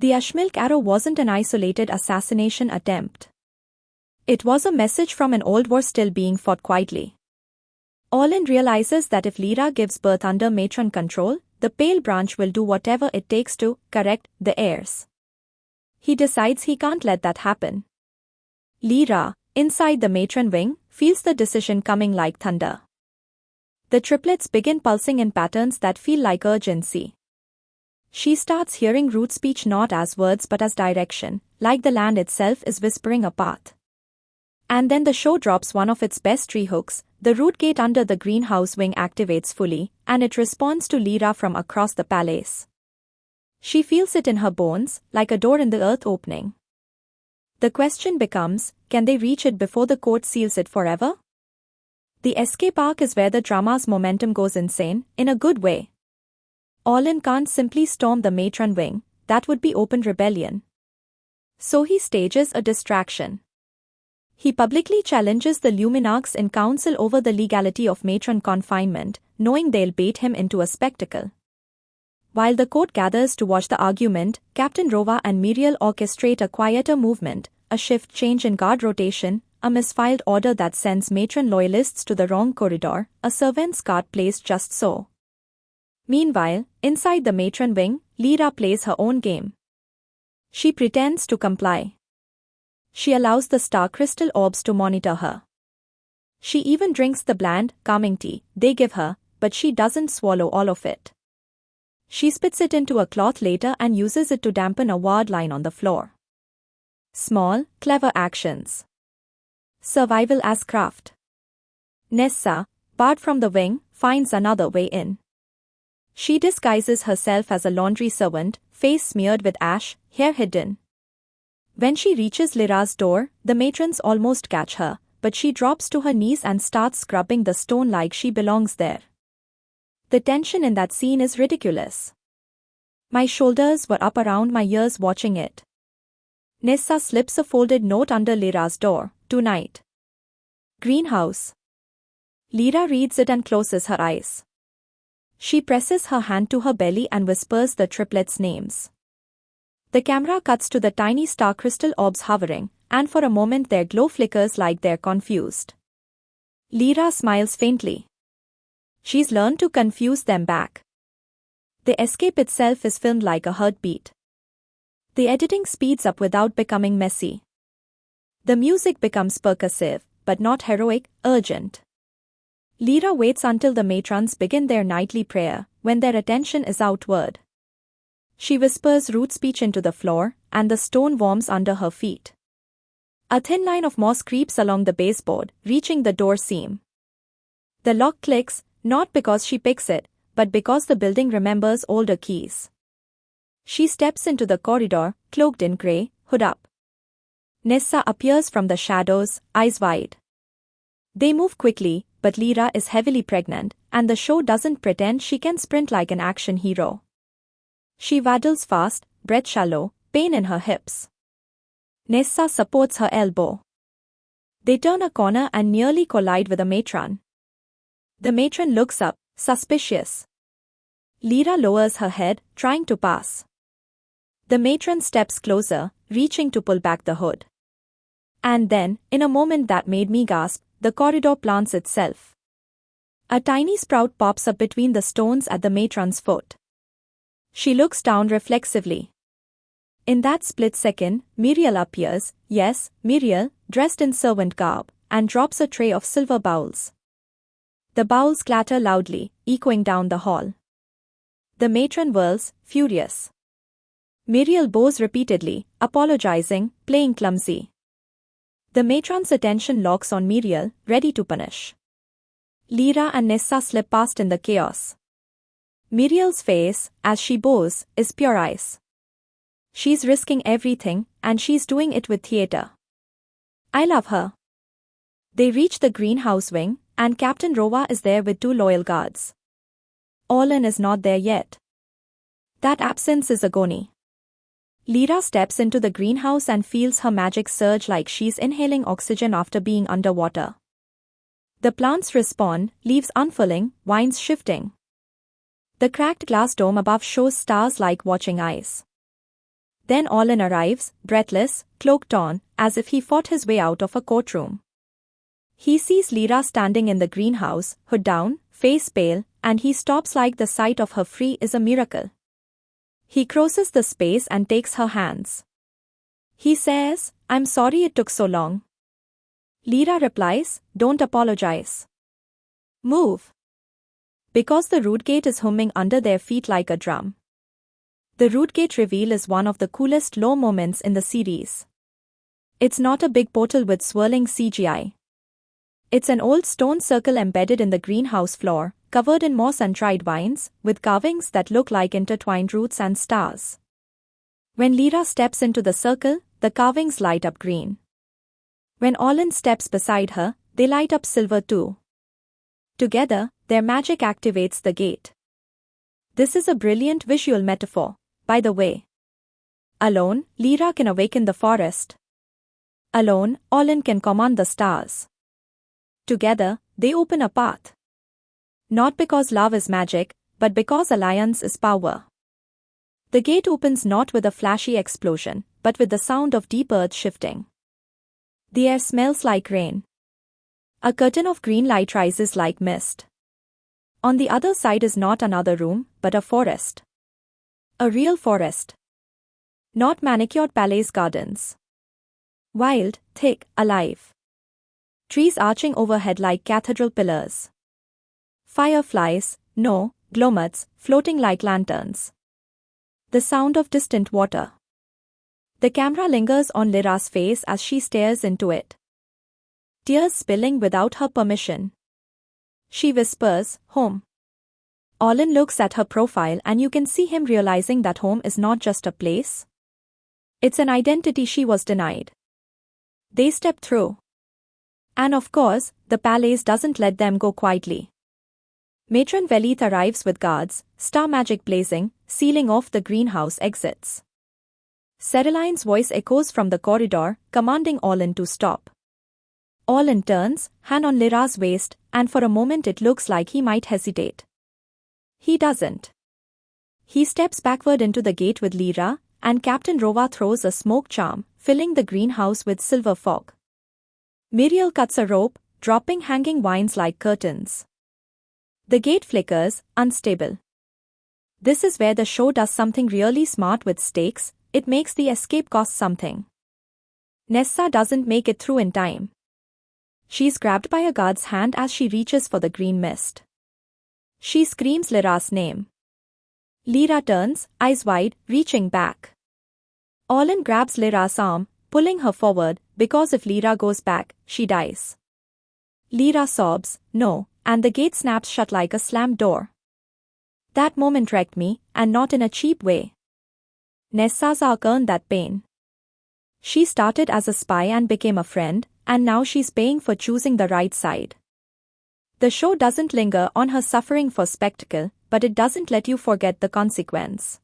The Ashmilk arrow wasn't an isolated assassination attempt. It was a message from an old war still being fought quietly. Orlin realizes that if Lyra gives birth under matron control, the Pale Branch will do whatever it takes to correct the heirs. He decides he can't let that happen. Lyra, inside the matron wing, feels the decision coming like thunder. The triplets begin pulsing in patterns that feel like urgency. She starts hearing Root speech not as words but as direction, like the land itself is whispering a path. And then the show drops one of its best tree hooks. The root gate under the greenhouse wing activates fully, and it responds to Lyra from across the palace. She feels it in her bones, like a door in the earth opening. The question becomes, can they reach it before the court seals it forever? The escape arc is where the drama's momentum goes insane, in a good way. Orlin can't simply storm the matron wing, that would be open rebellion. So he stages a distraction. He publicly challenges the Luminarchs in council over the legality of matron confinement, knowing they'll bait him into a spectacle. While the court gathers to watch the argument, Captain Rova and Miriel orchestrate a quieter movement, a shift change in guard rotation, a misfiled order that sends matron loyalists to the wrong corridor, a servant's cart placed just so. Meanwhile, inside the matron wing, Lyra plays her own game. She pretends to comply. She allows the star crystal orbs to monitor her. She even drinks the bland, calming tea they give her, but she doesn't swallow all of it. She spits it into a cloth later and uses it to dampen a ward line on the floor. Small, clever actions. Survival as craft. Nessa, barred from the wing, finds another way in. She disguises herself as a laundry servant, face smeared with ash, hair hidden. When she reaches Lyra's door, the matrons almost catch her, but she drops to her knees and starts scrubbing the stone like she belongs there. The tension in that scene is ridiculous. My shoulders were up around my ears watching it. Nessa slips a folded note under Lyra's door, "Tonight. Greenhouse." Lyra reads it and closes her eyes. She presses her hand to her belly and whispers the triplets' names. The camera cuts to the tiny star crystal orbs hovering, and for a moment their glow flickers like they're confused. Lyra smiles faintly. She's learned to confuse them back. The escape itself is filmed like a heartbeat. The editing speeds up without becoming messy. The music becomes percussive, but not heroic, urgent. Lyra waits until the matrons begin their nightly prayer, when their attention is outward. She whispers rude speech into the floor, and the stone warms under her feet. A thin line of moss creeps along the baseboard, reaching the door seam. The lock clicks, not because she picks it, but because the building remembers older keys. She steps into the corridor, cloaked in grey, hood up. Nessa appears from the shadows, eyes wide. They move quickly, but Lyra is heavily pregnant, and the show doesn't pretend she can sprint like an action hero. She waddles fast, breath shallow, pain in her hips. Nessa supports her elbow. They turn a corner and nearly collide with a matron. The matron looks up, suspicious. Lyra lowers her head, trying to pass. The matron steps closer, reaching to pull back the hood. And then, in a moment that made me gasp, the corridor plants itself. A tiny sprout pops up between the stones at the matron's foot. She looks down reflexively. In that split second, Muriel appears, yes, Muriel, dressed in servant garb, and drops a tray of silver bowls. The bowls clatter loudly, echoing down the hall. The matron whirls, furious. Muriel bows repeatedly, apologizing, playing clumsy. The matron's attention locks on Muriel, ready to punish. Lyra and Nessa slip past in the chaos. Muriel's face, as she bows, is pure ice. She's risking everything, and she's doing it with theater. I love her. They reach the greenhouse wing, and Captain Rova is there with 2 loyal guards. Olin is not there yet. That absence is agony. Lyra steps into the greenhouse and feels her magic surge like she's inhaling oxygen after being underwater. The plants respond, leaves unfurling, vines shifting. The cracked glass dome above shows stars like watching eyes. Then Olin arrives, breathless, cloaked on, as if he fought his way out of a courtroom. He sees Lyra standing in the greenhouse, hood down, face pale, and he stops like the sight of her free is a miracle. He crosses the space and takes her hands. He says, "I'm sorry it took so long." Lyra replies, "Don't apologize. Move." Because the root gate is humming under their feet like a drum. The root gate reveal is one of the coolest low moments in the series. It's not a big portal with swirling CGI. It's an old stone circle embedded in the greenhouse floor, covered in moss and dried vines, with carvings that look like intertwined roots and stars. When Lyra steps into the circle, the carvings light up green. When Olin steps beside her, they light up silver too. Together, their magic activates the gate. This is a brilliant visual metaphor, by the way. Alone, Lyra can awaken the forest. Alone, Olin can command the stars. Together, they open a path. Not because love is magic, but because alliance is power. The gate opens not with a flashy explosion, but with the sound of deep earth shifting. The air smells like rain. A curtain of green light rises like mist. On the other side is not another room, but a forest. A real forest. Not manicured palace gardens. Wild, thick, alive. Trees arching overhead like cathedral pillars. Fireflies, no, glowmoths, floating like lanterns. The sound of distant water. The camera lingers on Lyra's face as she stares into it. Tears spilling without her permission. She whispers, "Home." Olin looks at her profile and you can see him realizing that home is not just a place. It's an identity she was denied. They step through. And of course, the palace doesn't let them go quietly. Matron Velith arrives with guards, star magic blazing, sealing off the greenhouse exits. Ceraline's voice echoes from the corridor, commanding Olin to stop. Olin turns, hand on Lyra's waist, and for a moment it looks like he might hesitate. He doesn't. He steps backward into the gate with Lyra, and Captain Rova throws a smoke charm, filling the greenhouse with silver fog. Muriel cuts a rope, dropping hanging vines like curtains. The gate flickers, unstable. This is where the show does something really smart with stakes. it makes the escape cost something. Nessa doesn't make it through in time. She's grabbed by a guard's hand as she reaches for the green mist. She screams Lyra's name. Lyra turns, eyes wide, reaching back. Olin grabs Lyra's arm, pulling her forward, because if Lyra goes back, she dies. Lyra sobs, no, and the gate snaps shut like a slammed door. That moment wrecked me, and not in a cheap way. Nessa's arc earned that pain. She started as a spy and became a friend, and now she's paying for choosing the right side. The show doesn't linger on her suffering for spectacle, but it doesn't let you forget the consequence.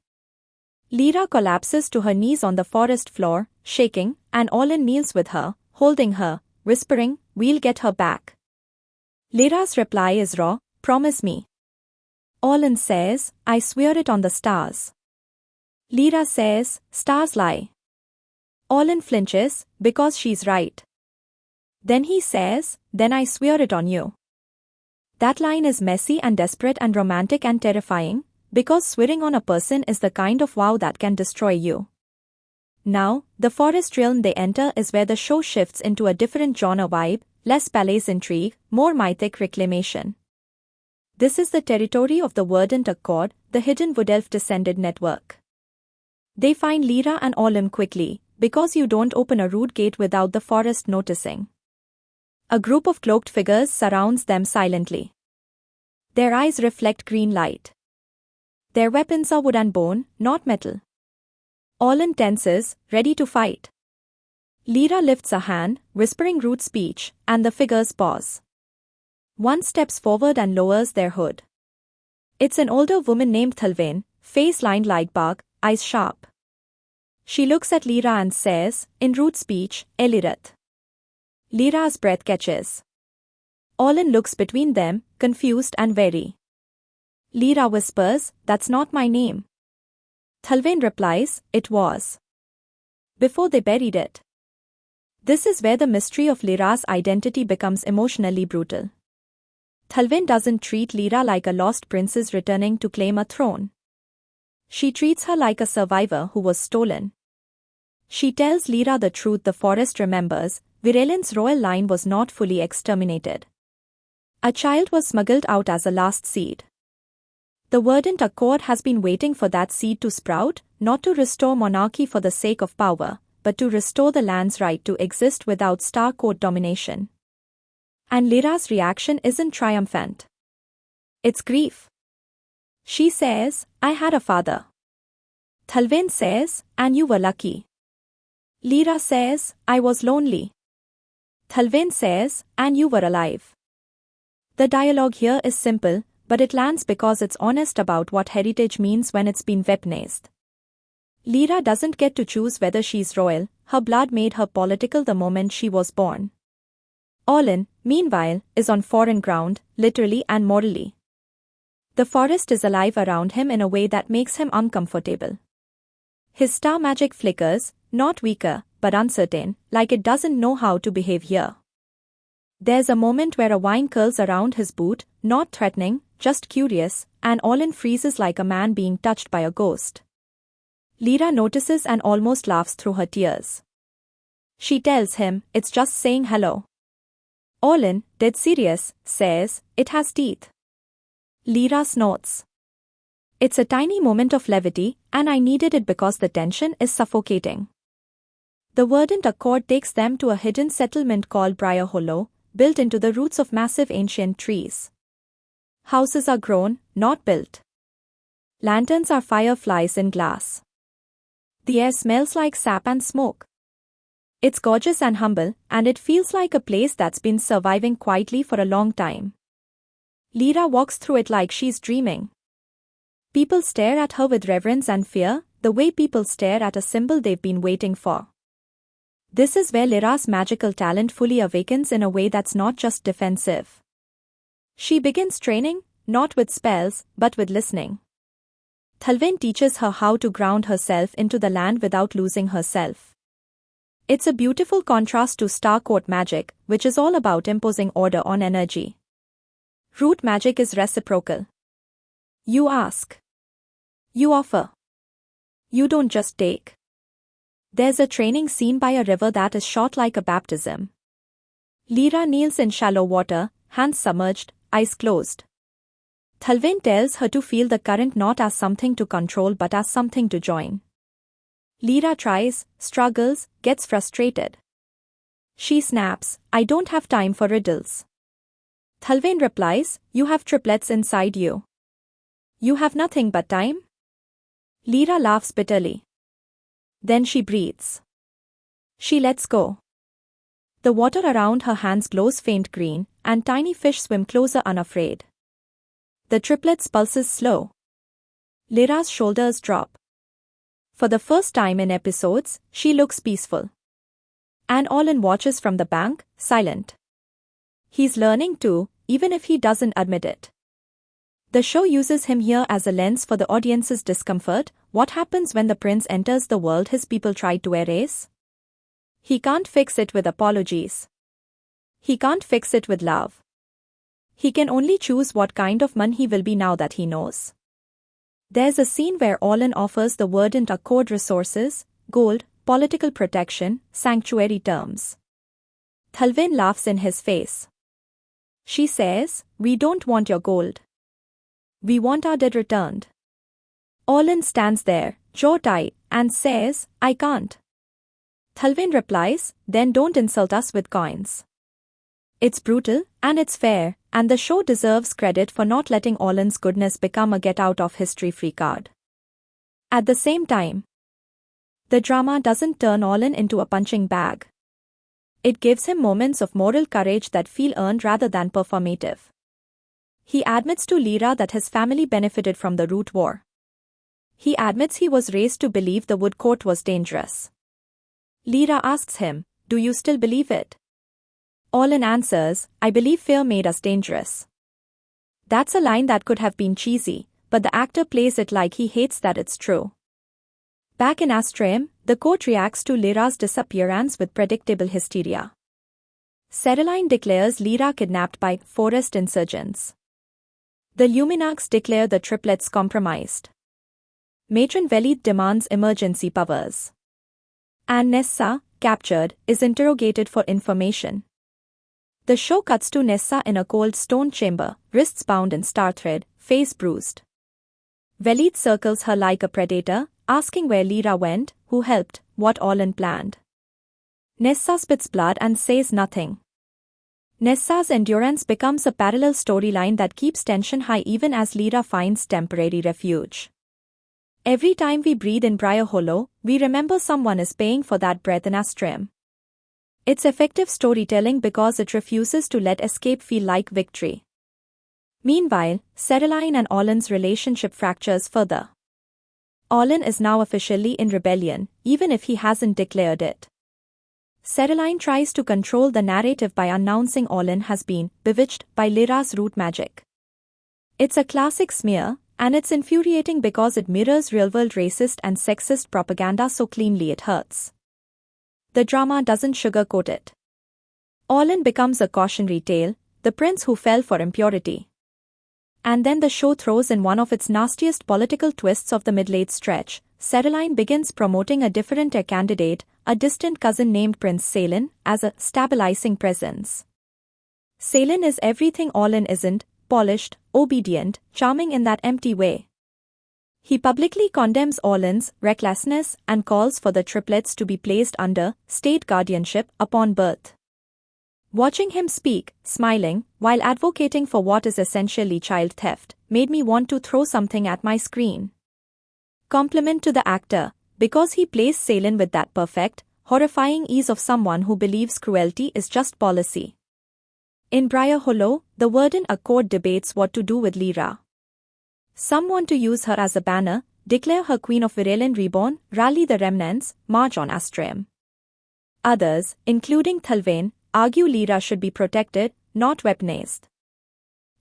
Lyra collapses to her knees on the forest floor, shaking, and Olin kneels with her, holding her, whispering, "We'll get her back." Lyra's reply is raw, "Promise me." Olin says, "I swear it on the stars." Lyra says, "Stars lie." Olin flinches, because she's right. Then he says, "Then I swear it on you." That line is messy and desperate and romantic and terrifying, because swearing on a person is the kind of vow that can destroy you. Now, the forest realm they enter is where the show shifts into a different genre vibe, less palace intrigue, more mythic reclamation. This is the territory of the Verdant Accord, the hidden Wood Elf descended network. They find Lyra and Olin quickly, because you don't open a rude gate without the forest noticing. A group of cloaked figures surrounds them silently. Their eyes reflect green light. Their weapons are wood and bone, not metal. Olin tenses, ready to fight. Lyra lifts a hand, whispering rude speech, and the figures pause. One steps forward and lowers their hood. It's an older woman named Thalvain, face lined like bark, eyes sharp. She looks at Lyra and says, in rude speech, "Elirath." Lyra's breath catches. Olin looks between them, confused and wary. Lyra whispers, "That's not my name." Thalvain replies, "It was. Before they buried it." This is where the mystery of Lyra's identity becomes emotionally brutal. Thalvain doesn't treat Lyra like a lost princess returning to claim a throne. She treats her like a survivor who was stolen. She tells Lyra the truth the forest remembers: Virelin's royal line was not fully exterminated. A child was smuggled out as a last seed. The Verdant Accord has been waiting for that seed to sprout, not to restore monarchy for the sake of power, but to restore the land's right to exist without Starcourt domination. And Lyra's reaction isn't triumphant. It's grief. She says, "I had a father." Thalvain says, "And you were lucky." Lyra says, "I was lonely." Thalvain says, "And you were alive." The dialogue here is simple, but it lands because it's honest about what heritage means when it's been weaponized. Lyra doesn't get to choose whether she's royal, her blood made her political the moment she was born. Olin, meanwhile, is on foreign ground, literally and morally. The forest is alive around him in a way that makes him uncomfortable. His star magic flickers, not weaker, but uncertain, like it doesn't know how to behave here. There's a moment where a vine curls around his boot, not threatening, just curious, and Olin freezes like a man being touched by a ghost. Lyra notices and almost laughs through her tears. She tells him, "It's just saying hello." Olin, dead serious, says, "It has teeth." Lyra snorts. It's a tiny moment of levity, and I needed it because the tension is suffocating. The Verdant Accord takes them to a hidden settlement called Briar Hollow, built into the roots of massive ancient trees. Houses are grown, not built. Lanterns are fireflies in glass. The air smells like sap and smoke. It's gorgeous and humble, and it feels like a place that's been surviving quietly for a long time. Lyra walks through it like she's dreaming. People stare at her with reverence and fear, the way people stare at a symbol they've been waiting for. This is where Lyra's magical talent fully awakens in a way that's not just defensive. She begins training, not with spells, but with listening. Thalvain teaches her how to ground herself into the land without losing herself. It's a beautiful contrast to Starcourt magic, which is all about imposing order on energy. Root magic is reciprocal. You ask. You offer. You don't just take. There's a training scene by a river that is short like a baptism. Lyra kneels in shallow water, hands submerged, eyes closed. Thalwyn tells her to feel the current not as something to control but as something to join. Lyra tries, struggles, gets frustrated. She snaps, "I don't have time for riddles." Thalwyn replies, "You have triplets inside you. You have nothing but time?" Lyra laughs bitterly. Then she breathes. She lets go. The water around her hands glows faint green, and tiny fish swim closer unafraid. The triplets' pulses slow. Lyra's shoulders drop. For the first time in episodes, she looks peaceful. And Olin watches from the bank, silent. He's learning too, even if he doesn't admit it. The show uses him here as a lens for the audience's discomfort. What happens when the prince enters the world his people tried to erase? He can't fix it with apologies. He can't fix it with love. He can only choose what kind of man he will be now that he knows. There's a scene where Olin offers the Verdant Accord resources, gold, political protection, sanctuary terms. Thalwyn laughs in his face. She says, "We don't want your gold. We want our dead returned." Olin stands there, jaw tight, and says, "I can't." Thalwyn replies, "Then don't insult us with coins." It's brutal, and it's fair, and the show deserves credit for not letting Olin's goodness become a get-out-of-history-free card. At the same time, the drama doesn't turn Olin into a punching bag. It gives him moments of moral courage that feel earned rather than performative. He admits to Lyra that his family benefited from the Root War. He admits he was raised to believe the Wood Court was dangerous. Lyra asks him, "Do you still believe it?" Olin answers, "I believe fear made us dangerous." That's a line that could have been cheesy, but the actor plays it like he hates that it's true. Back in Astrim, the court reacts to Lyra's disappearance with predictable hysteria. Cereline declares Lyra kidnapped by forest insurgents. The Luminax declare the triplets compromised. Matron Velith demands emergency powers. And Nessa, captured, is interrogated for information. The show cuts to Nessa in a cold stone chamber, wrists bound in star thread, face bruised. Velith circles her like a predator, asking where Lyra went, who helped, what Olin planned. Nessa spits blood and says nothing. Nessa's endurance becomes a parallel storyline that keeps tension high even as Lyra finds temporary refuge. Every time we breathe in Briar Hollow, we remember someone is paying for that breath in Astrim. It's effective storytelling because it refuses to let escape feel like victory. Meanwhile, Cereline and Olin's relationship fractures further. Olin is now officially in rebellion, even if he hasn't declared it. Cereline tries to control the narrative by announcing Olin has been bewitched by Lyra's root magic. It's a classic smear, and it's infuriating because it mirrors real-world racist and sexist propaganda so cleanly it hurts. The drama doesn't sugarcoat it. Olin becomes a cautionary tale, the prince who fell for impurity. And then the show throws in one of its nastiest political twists of the mid-late stretch. Cereline begins promoting a different heir candidate, a distant cousin named Prince Salen, as a stabilizing presence. Salen is everything Olin isn't, polished, obedient, charming in that empty way. He publicly condemns Olin's recklessness and calls for the triplets to be placed under state guardianship upon birth. Watching him speak, smiling, while advocating for what is essentially child theft, made me want to throw something at my screen. Compliment to the actor, because he plays Salen with that perfect, horrifying ease of someone who believes cruelty is just policy. In Briar Hollow, the Verdant Accord debates what to do with Lyra. Some want to use her as a banner, declare her Queen of Virelin reborn, rally the remnants, march on Astrim. Others, including Thalwyn, argue Lyra should be protected, not weaponized.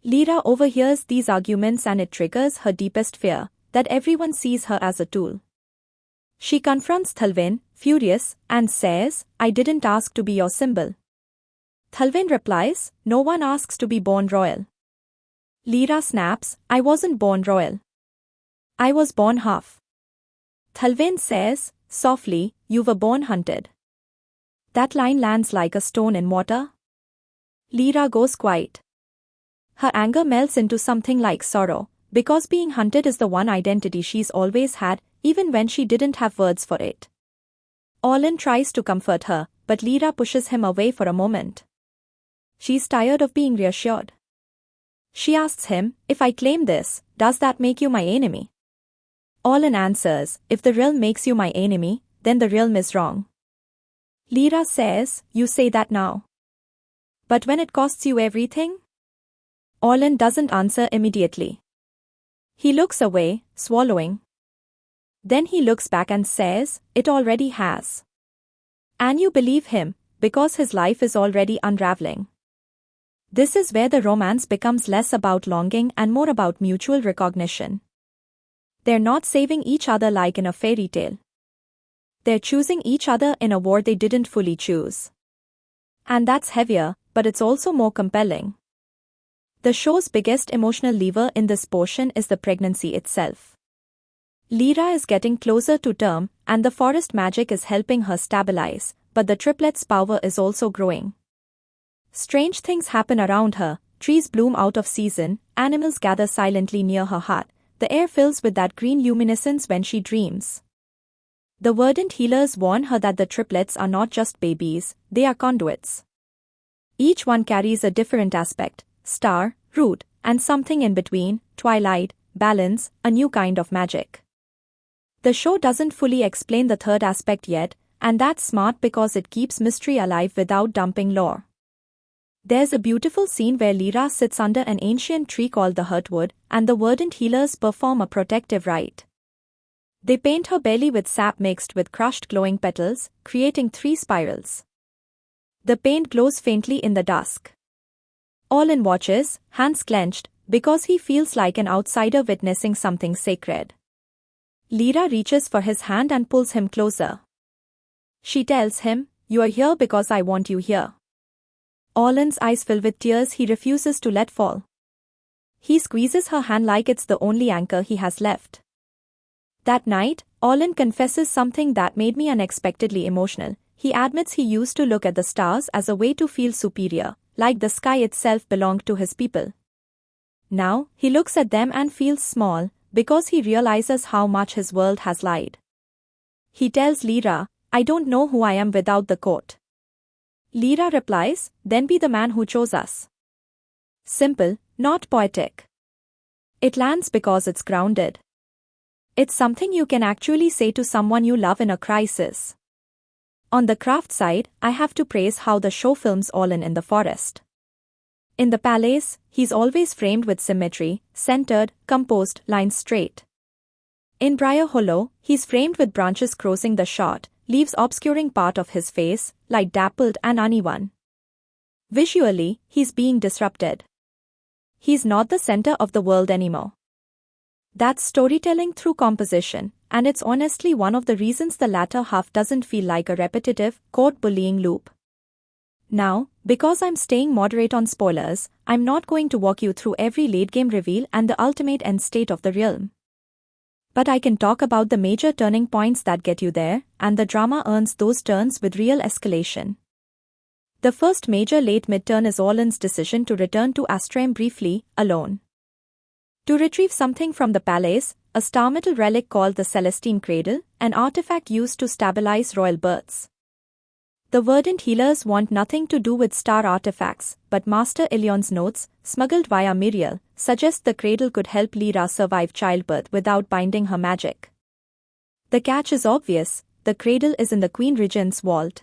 Lyra overhears these arguments and it triggers her deepest fear, that everyone sees her as a tool. She confronts Thalwyn, furious, and says, "I didn't ask to be your symbol." Thalwyn replies, "No one asks to be born royal." Lyra snaps, "I wasn't born royal. I was born half." Thalwyn says, softly, you were born hunted. That line lands like a stone in water. Lyra goes quiet. Her anger melts into something like sorrow, because being hunted is the one identity she's always had, even when she didn't have words for it. Olin tries to comfort her, but Lyra pushes him away for a moment. She's tired of being reassured. She asks him, if I claim this, does that make you my enemy? Olin answers, if the realm makes you my enemy, then the realm is wrong. Lyra says, you say that now. But when it costs you everything? Olin doesn't answer immediately. He looks away, swallowing. Then he looks back and says, it already has. And you believe him, because his life is already unraveling. This is where the romance becomes less about longing and more about mutual recognition. They're not saving each other like in a fairy tale. They're choosing each other in a war they didn't fully choose. And that's heavier, but it's also more compelling. The show's biggest emotional lever in this portion is the pregnancy itself. Lyra is getting closer to term, and the forest magic is helping her stabilize, but the triplets' power is also growing. Strange things happen around her, trees bloom out of season, animals gather silently near her heart, the air fills with that green luminescence when she dreams. The verdant healers warn her that the triplets are not just babies, they are conduits. Each one carries a different aspect, star, root, and something in between, twilight, balance, a new kind of magic. The show doesn't fully explain the third aspect yet, and that's smart because it keeps mystery alive without dumping lore. There's a beautiful scene where Lyra sits under an ancient tree called the Hurtwood, and the verdant healers perform a protective rite. They paint her belly with sap mixed with crushed glowing petals, creating 3 spirals. The paint glows faintly in the dusk. Olin watches, hands clenched, because he feels like an outsider witnessing something sacred. Lyra reaches for his hand and pulls him closer. She tells him, you are here because I want you here. Olin's eyes fill with tears he refuses to let fall. He squeezes her hand like it's the only anchor he has left. That night, Olin confesses something that made me unexpectedly emotional. He admits he used to look at the stars as a way to feel superior, like the sky itself belonged to his people. Now, he looks at them and feels small, because he realizes how much his world has lied. He tells Lyra, I don't know who I am without the court. Lyra replies, then be the man who chose us. Simple, not poetic. It lands because it's grounded. It's something you can actually say to someone you love in a crisis. On the craft side, I have to praise how the show films Olin in the forest. In the palace, he's always framed with symmetry, centered, composed, lines straight. In Briar Hollow, he's framed with branches crossing the shot, leaves obscuring part of his face, light dappled and uneven. Visually, he's being disrupted. He's not the center of the world anymore. That's storytelling through composition, and it's honestly one of the reasons the latter half doesn't feel like a repetitive, court-bullying loop. Now, because I'm staying moderate on spoilers, I'm not going to walk you through every late-game reveal and the ultimate end state of the realm. But I can talk about the major turning points that get you there, and the drama earns those turns with real escalation. The first major late mid-turn is Olin's decision to return to Astram briefly, alone. To retrieve something from the palace, a star metal relic called the Celestine Cradle, an artifact used to stabilize royal births. The verdant healers want nothing to do with star artifacts, but Master Ilion's notes, smuggled via Miriel, suggest the cradle could help Lyra survive childbirth without binding her magic. The catch is obvious, the cradle is in the Queen Regent's vault.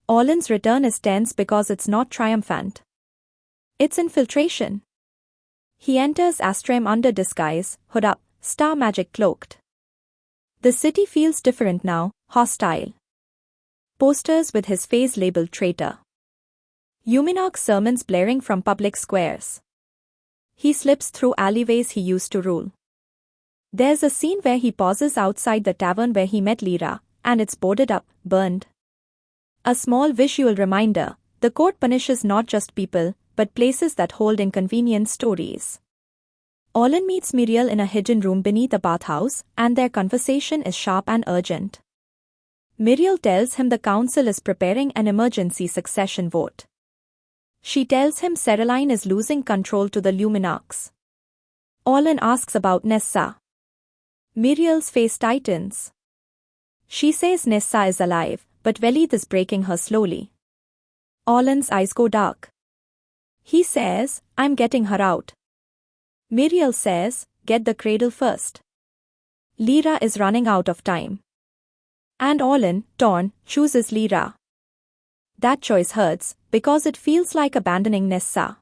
Olin's return is tense because it's not triumphant. It's infiltration. He enters Astram under disguise, hood up, star magic cloaked. The city feels different now, hostile. Posters with his face labeled traitor. Eumenarch sermons blaring from public squares. He slips through alleyways he used to rule. There's a scene where he pauses outside the tavern where he met Lyra, and it's boarded up, burned. A small visual reminder, the court punishes not just people, but places that hold inconvenient stories. Olin meets Miriel in a hidden room beneath a bathhouse, and their conversation is sharp and urgent. Miriel tells him the council is preparing an emergency succession vote. She tells him Caroline is losing control to the Luminarchs. Olin asks about Nessa. Miriel's face tightens. She says Nessa is alive, but Velith is breaking her slowly. Olin's eyes go dark. He says, I'm getting her out. Miriel says, get the cradle first. Lyra is running out of time. And Olin, torn, chooses Lyra. That choice hurts, because it feels like abandoning Nessa.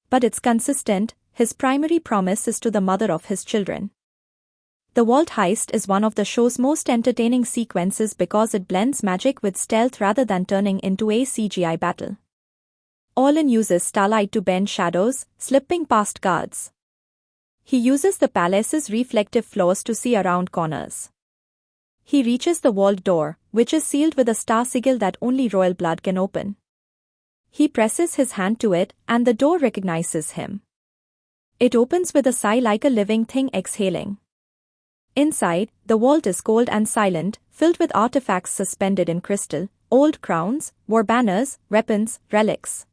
But it's consistent, his primary promise is to the mother of his children. The vault heist is one of the show's most entertaining sequences because it blends magic with stealth rather than turning into a CGI battle. Olin uses starlight to bend shadows, slipping past guards. He uses the palace's reflective floors to see around corners. He reaches the vault door, which is sealed with a star sigil that only royal blood can open. He presses his hand to it, and the door recognizes him. It opens with a sigh like a living thing exhaling. Inside, the vault is cold and silent, filled with artifacts suspended in crystal, old crowns, war banners, weapons, relics.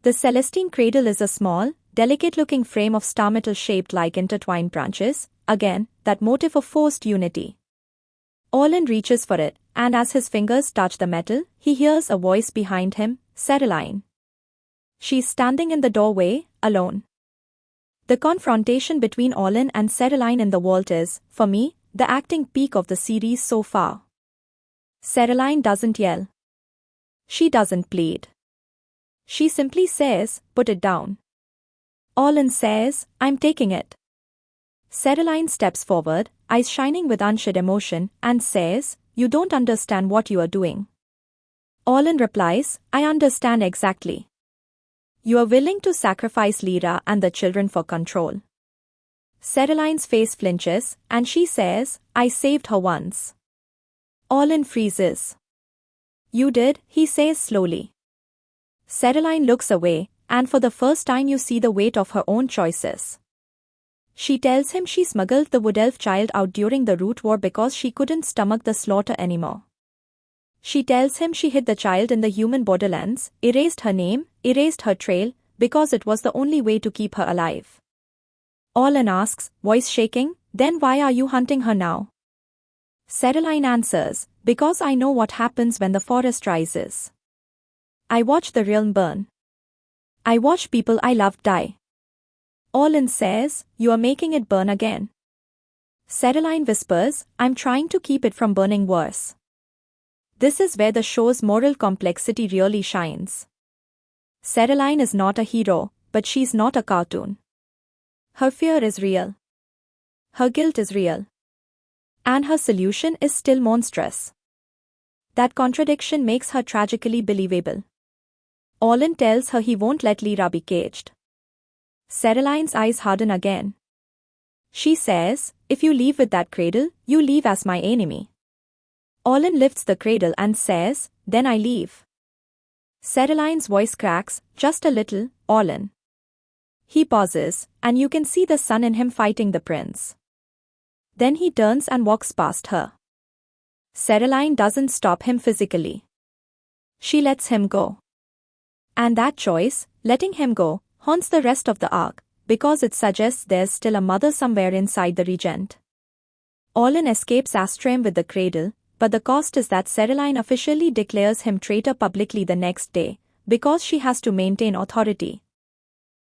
The Celestine cradle is a small, delicate-looking frame of star metal shaped like intertwined branches, again, that motif of forced unity. Olin reaches for it, and as his fingers touch the metal, he hears a voice behind him, Caroline. She's standing in the doorway, alone. The confrontation between Olin and Caroline in the vault is, for me, the acting peak of the series so far. Caroline doesn't yell. She doesn't plead. She simply says, put it down. Olin says, I'm taking it. Caroline steps forward, eyes shining with unshed emotion, and says, you don't understand what you are doing. Olin replies, I understand exactly. You are willing to sacrifice Lyra and the children for control. Caroline's face flinches, and she says, I saved her once. Olin freezes. You did, he says slowly. Caroline looks away, and for the first time you see the weight of her own choices. She tells him she smuggled the Wood Elf child out during the Root War because she couldn't stomach the slaughter anymore. She tells him she hid the child in the human borderlands, erased her name, erased her trail, because it was the only way to keep her alive. Olin asks, voice shaking, then why are you hunting her now? Caroline answers, because I know what happens when the forest rises. I watch the realm burn. I watch people I loved die. Olin says, you are making it burn again. Caroline whispers, I'm trying to keep it from burning worse. This is where the show's moral complexity really shines. Caroline is not a hero, but she's not a cartoon. Her fear is real. Her guilt is real. And her solution is still monstrous. That contradiction makes her tragically believable. Olin tells her he won't let Lyra be caged. Caroline's eyes harden again. She says, if you leave with that cradle, you leave as my enemy. Olin lifts the cradle and says, then I leave. Caroline's voice cracks, just a little, Olin. He pauses, and you can see the sun in him fighting the prince. Then he turns and walks past her. Caroline doesn't stop him physically. She lets him go. And that choice, letting him go, haunts the rest of the arc, because it suggests there's still a mother somewhere inside the regent. Olin escapes Astram with the cradle, but the cost is that Caroline officially declares him traitor publicly the next day, because she has to maintain authority.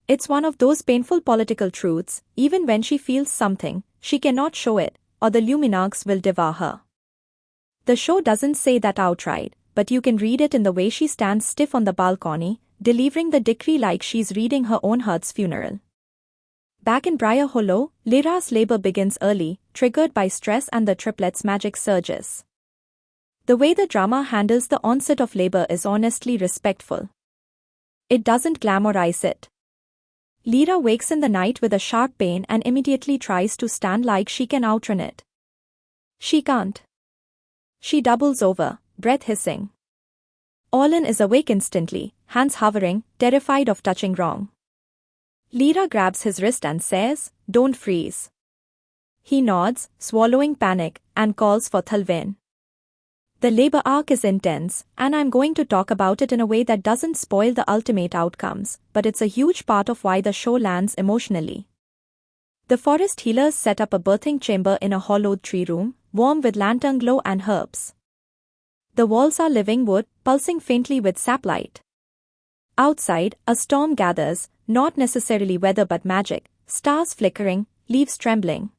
It's one of those painful political truths, even when she feels something, she cannot show it, or the Luminarchs will devour her. The show doesn't say that outright, but you can read it in the way she stands stiff on the balcony, delivering the decree like she's reading her own heart's funeral. Back in Briar Hollow, Lyra's labor begins early, triggered by stress and the triplets' magic surges. The way the drama handles the onset of labor is honestly respectful. It doesn't glamorize it. Lyra wakes in the night with a sharp pain and immediately tries to stand like she can outrun it. She can't. She doubles over, breath hissing. Olin is awake instantly, hands hovering, terrified of touching wrong. Lyra grabs his wrist and says, don't freeze. He nods, swallowing panic, and calls for Thalvin. The labor arc is intense, and I'm going to talk about it in a way that doesn't spoil the ultimate outcomes, but it's a huge part of why the show lands emotionally. The forest healers set up a birthing chamber in a hollowed tree room, warm with lantern glow and herbs. The walls are living wood, pulsing faintly with saplight. Outside, a storm gathers, not necessarily weather but magic, stars flickering, leaves trembling.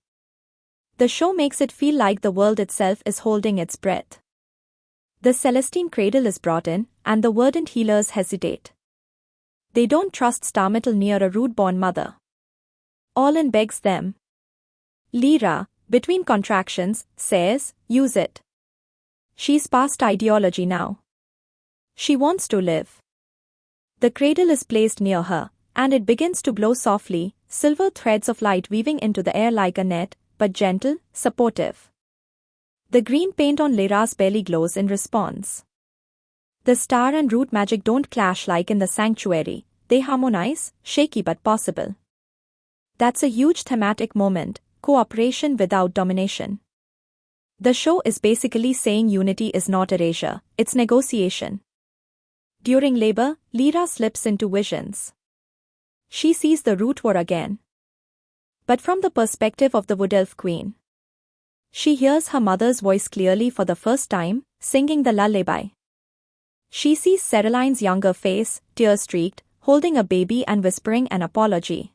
The show makes it feel like the world itself is holding its breath. The Celestine cradle is brought in, and the verdant healers hesitate. They don't trust Starmetal near a root-born mother. Olin begs them. Lyra, between contractions, says, use it. She's past ideology now. She wants to live. The cradle is placed near her, and it begins to glow softly, silver threads of light weaving into the air like a net, but gentle, supportive. The green paint on Lyra's belly glows in response. The star and root magic don't clash like in the sanctuary, they harmonize, shaky but possible. That's a huge thematic moment, cooperation without domination. The show is basically saying unity is not erasure, it's negotiation. During labor, Lyra slips into visions. She sees the root war again. But from the perspective of the Wood Elf Queen. She hears her mother's voice clearly for the first time, singing the lullaby. She sees Ceraline's younger face, tear-streaked, holding a baby and whispering an apology.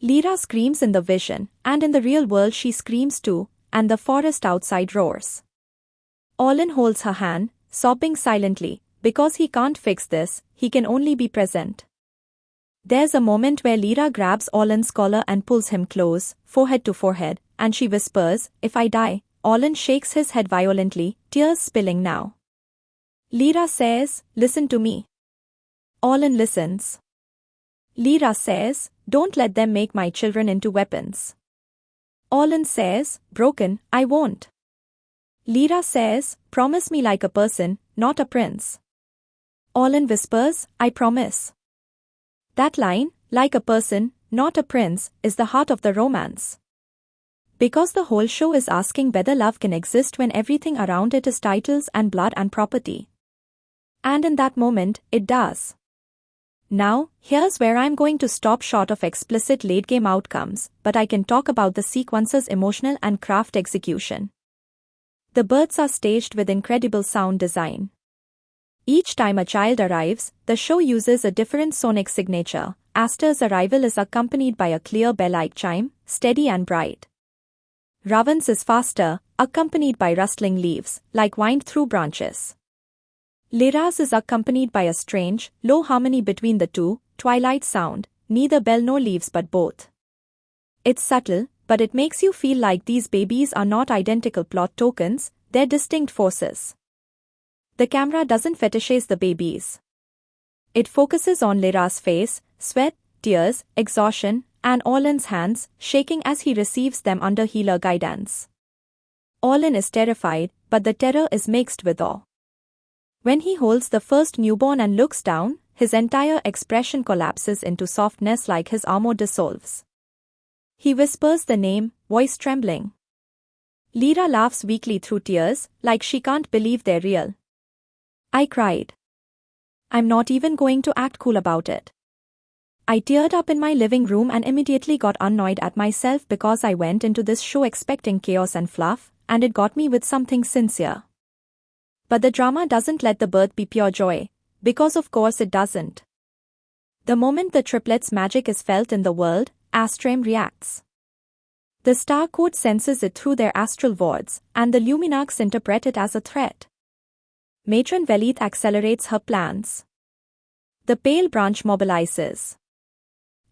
Lyra screams in the vision, and in the real world she screams too, and the forest outside roars. Olin holds her hand, sobbing silently, because he can't fix this, he can only be present. There's a moment where Lyra grabs Olin's collar and pulls him close, forehead to forehead, and she whispers, if I die. Olin shakes his head violently, tears spilling now. Lyra says, listen to me. Olin listens. Lyra says, don't let them make my children into weapons. Olin says, broken, I won't. Lyra says, promise me like a person, not a prince. Olin whispers, I promise. That line, like a person, not a prince, is the heart of the romance. Because the whole show is asking whether love can exist when everything around it is titles and blood and property. And in that moment, it does. Now, here's where I'm going to stop short of explicit late-game outcomes, but I can talk about the sequence's emotional and craft execution. The births are staged with incredible sound design. Each time a child arrives, the show uses a different sonic signature. Aster's arrival is accompanied by a clear bell-like chime, steady and bright. Ravan's is faster, accompanied by rustling leaves, like wind through branches. Lyra's is accompanied by a strange, low harmony between the two, twilight sound, neither bell nor leaves but both. It's subtle, but it makes you feel like these babies are not identical plot tokens, they're distinct forces. The camera doesn't fetishize the babies. It focuses on Lyra's face, sweat, tears, exhaustion, and Olin's hands, shaking as he receives them under healer guidance. Olin is terrified, but the terror is mixed with awe. When he holds the first newborn and looks down, his entire expression collapses into softness like his armor dissolves. He whispers the name, voice trembling. Lyra laughs weakly through tears, like she can't believe they're real. I cried. I'm not even going to act cool about it. I teared up in my living room and immediately got annoyed at myself because I went into this show expecting chaos and fluff, and it got me with something sincere. But the drama doesn't let the birth be pure joy, because of course it doesn't. The moment the triplets' magic is felt in the world, Astram reacts. The Star Code senses it through their astral wards, and the Luminarchs interpret it as a threat. Matron Velith accelerates her plans. The Pale Branch mobilizes.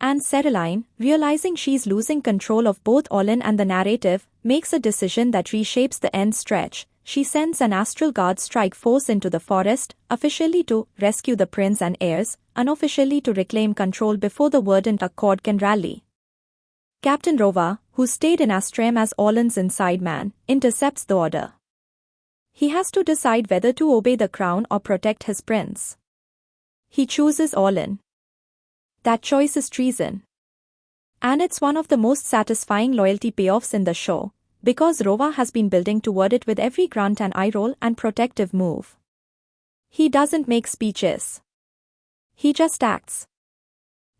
And Ceraline, realizing she's losing control of both Olin and the narrative, makes a decision that reshapes the end stretch. She sends an astral guard strike force into the forest, officially to rescue the prince and heirs, unofficially to reclaim control before the Verdant Accord can rally. Captain Rova, who stayed in Astram as Olin's inside man, intercepts the order. He has to decide whether to obey the crown or protect his prince. He chooses Olin. That choice is treason. And it's one of the most satisfying loyalty payoffs in the show, Because Rova has been building toward it with every grunt and eye roll and protective move. He doesn't make speeches. He just acts.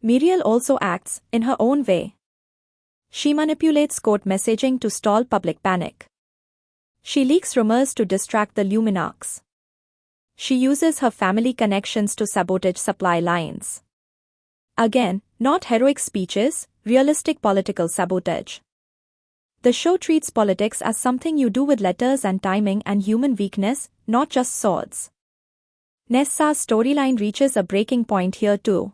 Miriel also acts, in her own way. She manipulates court messaging to stall public panic. She leaks rumors to distract the Luminarchs. She uses her family connections to sabotage supply lines. Again, not heroic speeches, realistic political sabotage. The show treats politics as something you do with letters and timing and human weakness, not just swords. Nessa's storyline reaches a breaking point here too.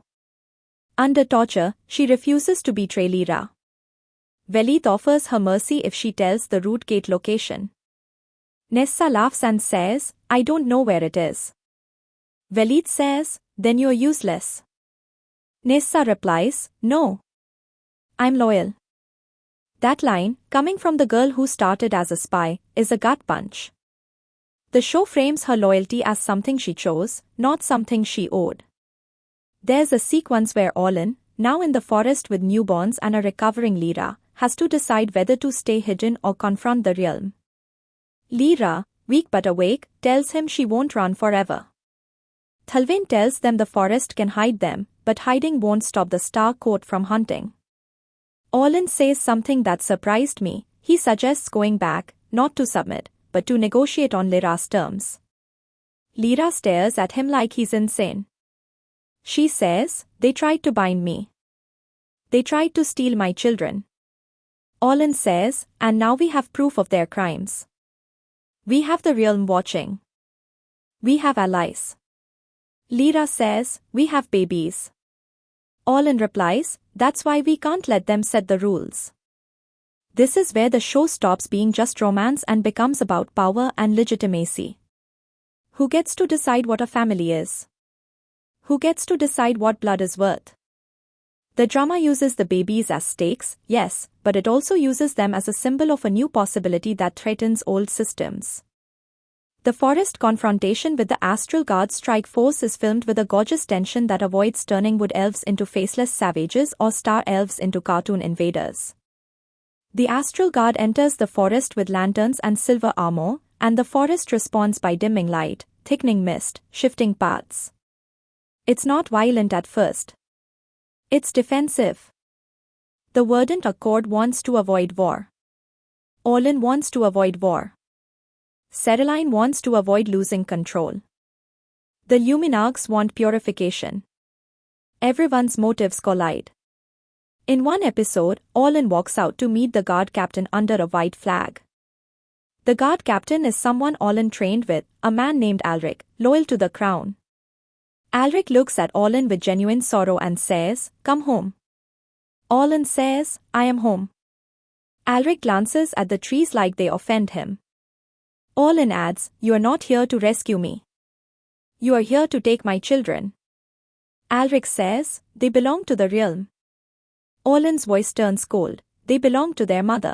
Under torture, she refuses to betray Lyra. Velith offers her mercy if she tells the root gate location. Nessa laughs and says, "I don't know where it is." Velith says, "Then you're useless." Nessa replies, "No. I'm loyal." That line, coming from the girl who started as a spy, is a gut punch. The show frames her loyalty as something she chose, not something she owed. There's a sequence where Orlin, now in the forest with newborns and a recovering Lyra, has to decide whether to stay hidden or confront the realm. Lyra, weak but awake, tells him she won't run forever. Thalvain tells them the forest can hide them, but hiding won't stop the Star Court from hunting. Orlin says something that surprised me. He suggests going back, not to submit, but to negotiate on Lyra's terms. Lyra stares at him like he's insane. She says, "They tried to bind me. They tried to steal my children." Orlin says, "And now we have proof of their crimes. We have the realm watching. We have allies." Lyra says, "We have babies." Orlin replies, "That's why we can't let them set the rules." This is where the show stops being just romance and becomes about power and legitimacy. Who gets to decide what a family is? Who gets to decide what blood is worth? The drama uses the babies as stakes, yes, but it also uses them as a symbol of a new possibility that threatens old systems. The forest confrontation with the Astral Guard strike force is filmed with a gorgeous tension that avoids turning wood elves into faceless savages or star elves into cartoon invaders. The Astral Guard enters the forest with lanterns and silver armor, and the forest responds by dimming light, thickening mist, shifting paths. It's not violent at first. It's defensive. The Verdant Accord wants to avoid war. Orlin wants to avoid war. Cereline wants to avoid losing control. The Luminarchs want purification. Everyone's motives collide. In one episode, Orlin walks out to meet the guard captain under a white flag. The guard captain is someone Orlin trained with, a man named Alric, loyal to the crown. Alric looks at Orlin with genuine sorrow and says, "Come home." Orlin says, "I am home." Alric glances at the trees like they offend him. Orlin adds, "You are not here to rescue me. You are here to take my children." Alric says, "They belong to the realm." Orlin's voice turns cold. "They belong to their mother."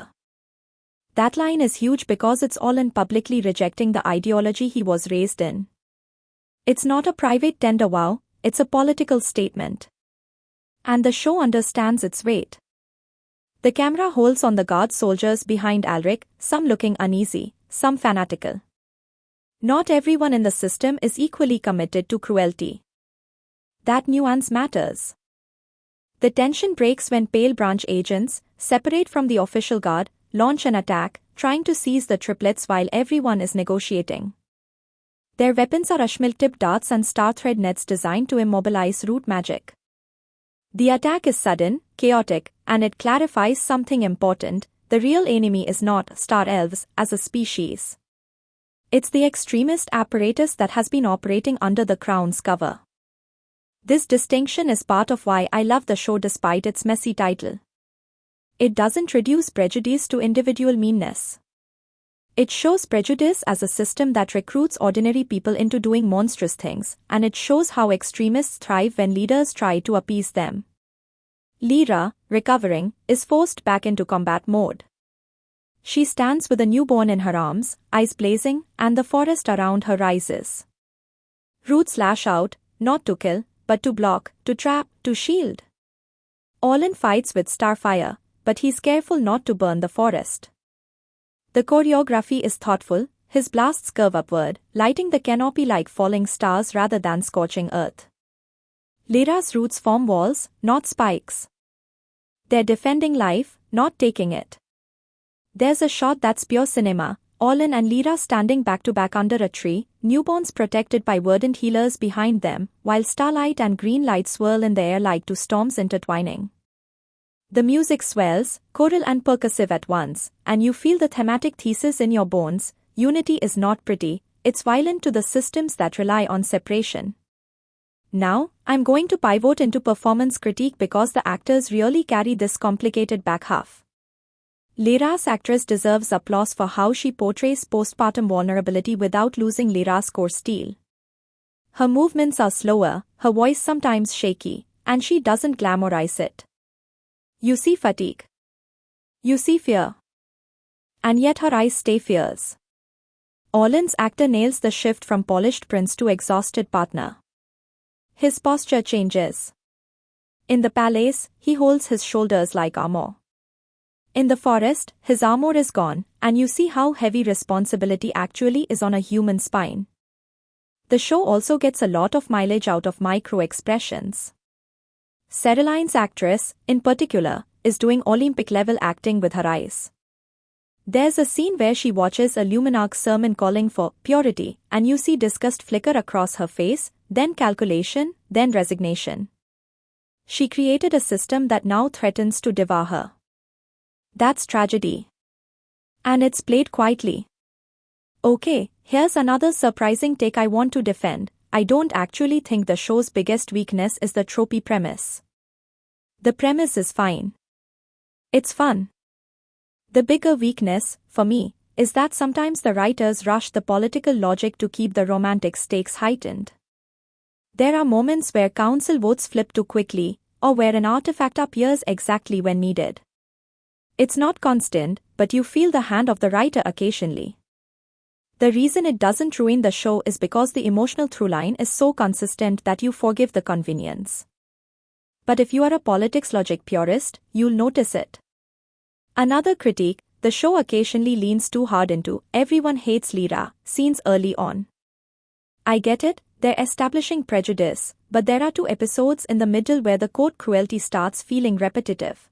That line is huge because it's Orlin publicly rejecting the ideology he was raised in. It's not a private tender vow, it's a political statement. And the show understands its weight. The camera holds on the guard soldiers behind Alric, some looking uneasy, some fanatical. Not everyone in the system is equally committed to cruelty. That nuance matters. The tension breaks when Pale Branch agents, separate from the official guard, launch an attack, trying to seize the triplets while everyone is negotiating. Their weapons are Ashmil-tipped darts and star-thread nets designed to immobilize root magic. The attack is sudden, chaotic, and it clarifies something important: the real enemy is not star elves as a species. It's the extremist apparatus that has been operating under the crown's cover. This distinction is part of why I love the show despite its messy title. It doesn't reduce prejudice to individual meanness. It shows prejudice as a system that recruits ordinary people into doing monstrous things, and it shows how extremists thrive when leaders try to appease them. Lyra, recovering, is forced back into combat mode. She stands with a newborn in her arms, eyes blazing, and the forest around her rises. Roots lash out, not to kill, but to block, to trap, to shield. Orlin fights with Starfire, but he's careful not to burn the forest. The choreography is thoughtful, his blasts curve upward, lighting the canopy like falling stars rather than scorching earth. Lyra's roots form walls, not spikes. They're defending life, not taking it. There's a shot that's pure cinema, Orlan and Lyra standing back to back under a tree, newborns protected by verdant healers behind them, while starlight and green light swirl in the air like two storms intertwining. The music swells, choral and percussive at once, and you feel the thematic thesis in your bones: unity is not pretty, it's violent to the systems that rely on separation. Now, I'm going to pivot into performance critique because the actors really carry this complicated back half. Lyra's actress deserves applause for how she portrays postpartum vulnerability without losing Lyra's core steel. Her movements are slower, her voice sometimes shaky, and she doesn't glamorize it. You see fatigue. You see fear. And yet her eyes stay fierce. Orlan's actor nails the shift from polished prince to exhausted partner. His posture changes. In the palace, he holds his shoulders like armor. In the forest, his armor is gone, and you see how heavy responsibility actually is on a human spine. The show also gets a lot of mileage out of micro-expressions. Ceraline's actress, in particular, is doing Olympic-level acting with her eyes. There's a scene where she watches a Luminarch sermon calling for purity, and you see disgust flicker across her face, then calculation, then resignation. She created a system that now threatens to devour her. That's tragedy. And it's played quietly. Okay, here's another surprising take I want to defend. I don't actually think the show's biggest weakness is the tropey premise. The premise is fine. It's fun. The bigger weakness, for me, is that sometimes the writers rush the political logic to keep the romantic stakes heightened. There are moments where council votes flip too quickly, or where an artifact appears exactly when needed. It's not constant, but you feel the hand of the writer occasionally. The reason it doesn't ruin the show is because the emotional throughline is so consistent that you forgive the convenience. But if you are a politics logic purist, you'll notice it. Another critique: the show occasionally leans too hard into "everyone hates Lyra" scenes early on. I get it, they're establishing prejudice, but there are 2 episodes in the middle where the court cruelty starts feeling repetitive.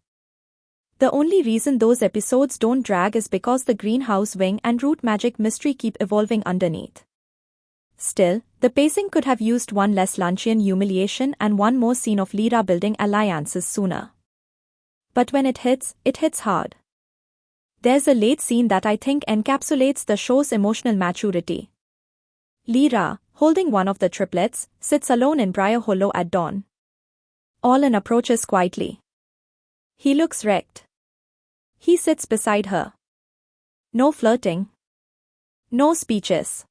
The only reason those episodes don't drag is because the greenhouse wing and root magic mystery keep evolving underneath. Still, the pacing could have used one less Luncheon humiliation and one more scene of Lyra building alliances sooner. But when it hits hard. There's a late scene that I think encapsulates the show's emotional maturity. Lyra, holding one of the triplets, sits alone in Briar Hollow at dawn. Orlan approaches quietly. He looks wrecked. He sits beside her. No flirting. No speeches.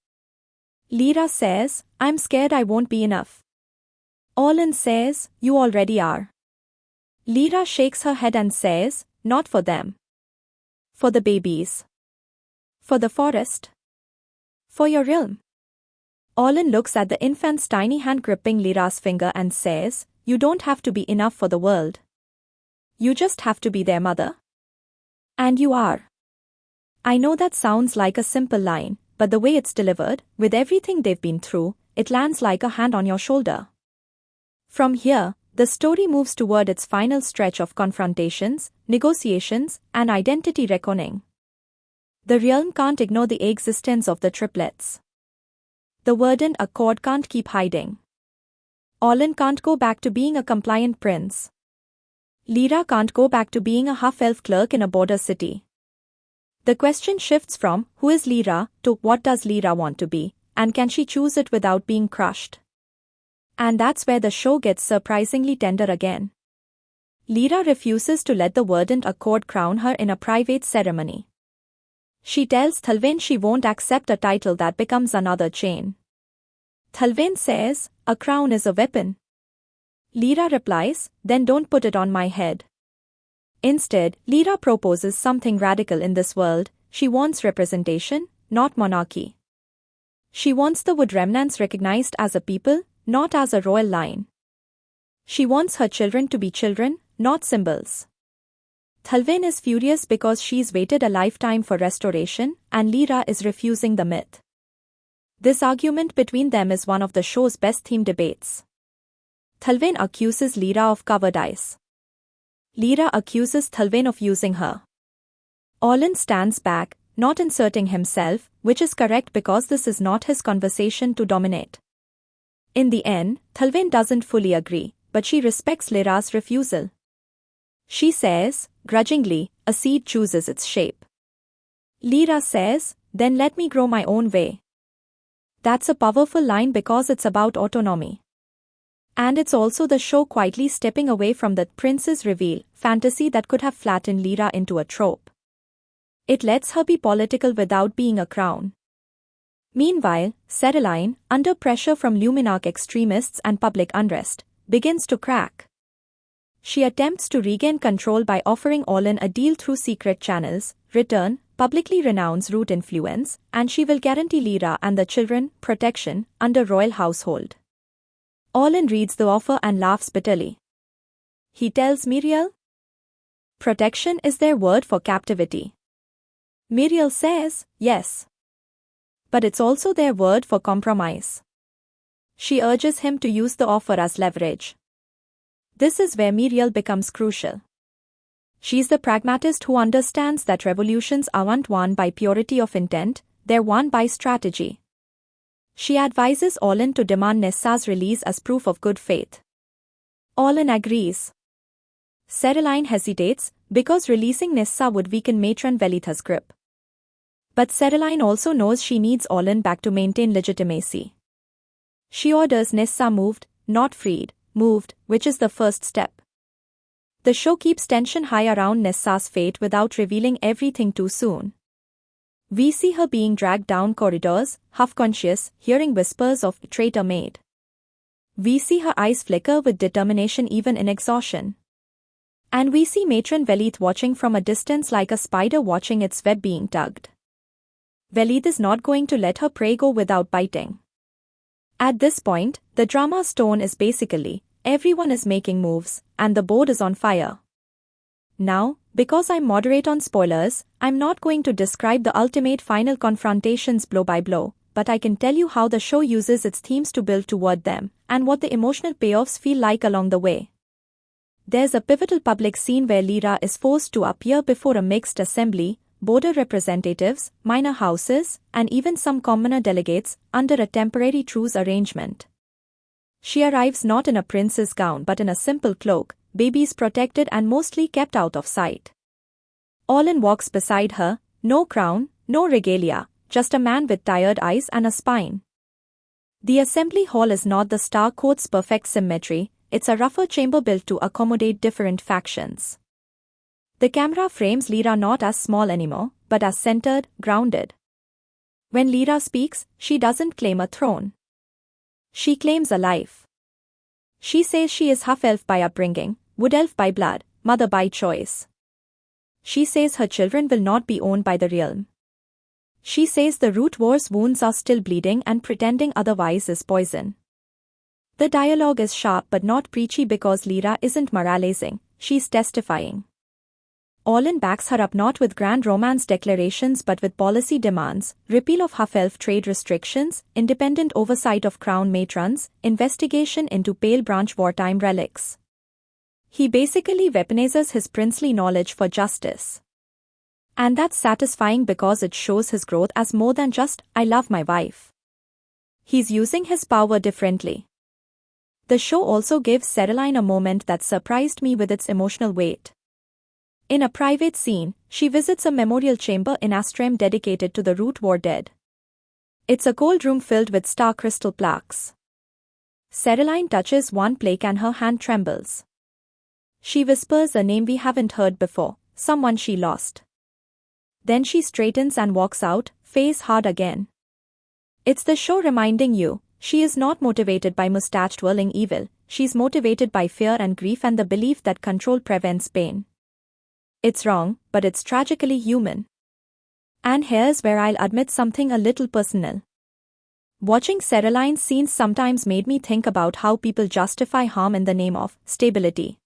Lyra says, "I'm scared I won't be enough." Orlan says, "You already are." Lyra shakes her head and says, "Not for them. For the babies. For the forest. For your realm." Orlan looks at the infant's tiny hand gripping Lyra's finger and says, "You don't have to be enough for the world. You just have to be their mother." And you are. I know that sounds like a simple line, but the way it's delivered, with everything they've been through, it lands like a hand on your shoulder. From here, the story moves toward its final stretch of confrontations, negotiations, and identity reckoning. The realm can't ignore the existence of the triplets. The verdant accord can't keep hiding. Orlan can't go back to being a compliant prince. Lyra can't go back to being a half-elf clerk in a border city. The question shifts from "who is Lyra" to "what does Lyra want to be, and can she choose it without being crushed?" And that's where the show gets surprisingly tender again. Lyra refuses to let the verdant accord crown her in a private ceremony. She tells Thalvain she won't accept a title that becomes another chain. Thalvain says, "A crown is a weapon." Lyra replies, "Then don't put it on my head." Instead, Lyra proposes something radical in this world. She wants representation, not monarchy. She wants the wood remnants recognized as a people, not as a royal line. She wants her children to be children, not symbols. Thalvin is furious because she's waited a lifetime for restoration, and Lyra is refusing the myth. This argument between them is one of the show's best-themed debates. Thalvin accuses Lyra of cowardice. Lyra accuses Thalvin of using her. Orlan stands back, not inserting himself, which is correct because this is not his conversation to dominate. In the end, Thalvin doesn't fully agree, but she respects Lyra's refusal. She says, grudgingly, a seed chooses its shape. Lyra says, then let me grow my own way. That's a powerful line because it's about autonomy. And it's also the show quietly stepping away from the prince's reveal fantasy that could have flattened Lyra into a trope. It lets her be political without being a crown. Meanwhile, Ceraline, under pressure from Luminarch extremists and public unrest, begins to crack. She attempts to regain control by offering Orlan a deal through secret channels, return, publicly renounce root influence, and she will guarantee Lyra and the children protection under royal household. Orlan reads the offer and laughs bitterly. He tells Miriel, protection is their word for captivity. Miriel says, yes. But it's also their word for compromise. She urges him to use the offer as leverage. This is where Miriel becomes crucial. She's the pragmatist who understands that revolutions aren't won by purity of intent, they're won by strategy. She advises Orlan to demand Nessa's release as proof of good faith. Orlan agrees. Ceraline hesitates, because releasing Nessa would weaken Matron Velitha's grip. But Ceraline also knows she needs Orlan back to maintain legitimacy. She orders Nessa moved, not freed, moved, which is the first step. The show keeps tension high around Nessa's fate without revealing everything too soon. We see her being dragged down corridors, half-conscious, hearing whispers of traitor maid. We see her eyes flicker with determination even in exhaustion. And we see Matron Velith watching from a distance like a spider watching its web being tugged. Velith is not going to let her prey go without biting. At this point, the drama's tone is basically, everyone is making moves, and the board is on fire. Now, because I'm moderate on spoilers, I'm not going to describe the ultimate final confrontations blow by blow, but I can tell you how the show uses its themes to build toward them, and what the emotional payoffs feel like along the way. There's a pivotal public scene where Lyra is forced to appear before a mixed assembly, border representatives, minor houses, and even some commoner delegates, under a temporary truce arrangement. She arrives not in a prince's gown but in a simple cloak, babies protected and mostly kept out of sight. Orlan walks beside her, no crown, no regalia, just a man with tired eyes and a spine. The assembly hall is not the Star Court's perfect symmetry, it's a rougher chamber built to accommodate different factions. The camera frames Lyra not as small anymore, but as centered, grounded. When Lyra speaks, she doesn't claim a throne. She claims a life. She says she is half-elf by upbringing, wood-elf by blood, mother by choice. She says her children will not be owned by the realm. She says the Root War's wounds are still bleeding and pretending otherwise is poison. The dialogue is sharp but not preachy because Lyra isn't moralizing, she's testifying. Orlan backs her up not with grand romance declarations but with policy demands, repeal of half-elf trade restrictions, independent oversight of crown matrons, investigation into Pale Branch wartime relics. He basically weaponizes his princely knowledge for justice. And that's satisfying because it shows his growth as more than just, I love my wife. He's using his power differently. The show also gives Ceraline a moment that surprised me with its emotional weight. In a private scene, she visits a memorial chamber in Astram dedicated to the Root War dead. It's a cold room filled with star crystal plaques. Ceraline touches one plaque and her hand trembles. She whispers a name we haven't heard before, someone she lost. Then she straightens and walks out, face hard again. It's the show reminding you, she is not motivated by mustache-twirling evil, she's motivated by fear and grief and the belief that control prevents pain. It's wrong, but it's tragically human. And here's where I'll admit something a little personal. Watching Ceraline's scenes sometimes made me think about how people justify harm in the name of stability.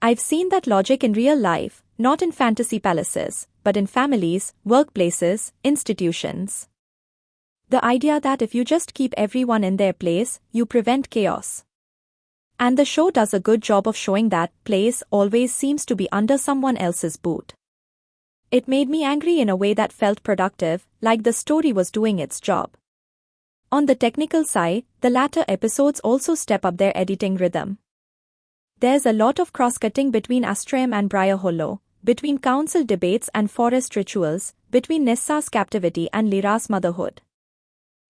I've seen that logic in real life, not in fantasy palaces, but in families, workplaces, institutions. The idea that if you just keep everyone in their place, you prevent chaos. And the show does a good job of showing that place always seems to be under someone else's boot. It made me angry in a way that felt productive, like the story was doing its job. On the technical side, the latter episodes also step up their editing rhythm. There's a lot of cross-cutting between Astrum and Briar Hollow, between council debates and forest rituals, between Nessa's captivity and Lyra's motherhood.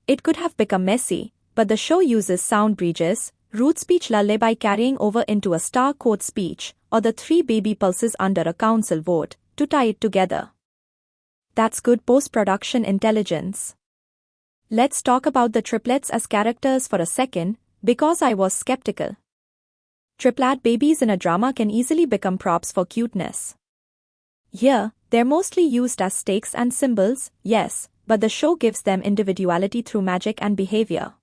It could have become messy, but the show uses sound bridges, root speech lullaby carrying over into a star court speech, or the 3 baby pulses under a council vote, to tie it together. That's good post-production intelligence. Let's talk about the triplets as characters for a second, because I was skeptical. Triplet babies in a drama can easily become props for cuteness. Here, they're mostly used as stakes and symbols, yes, but the show gives them individuality through magic and behavior.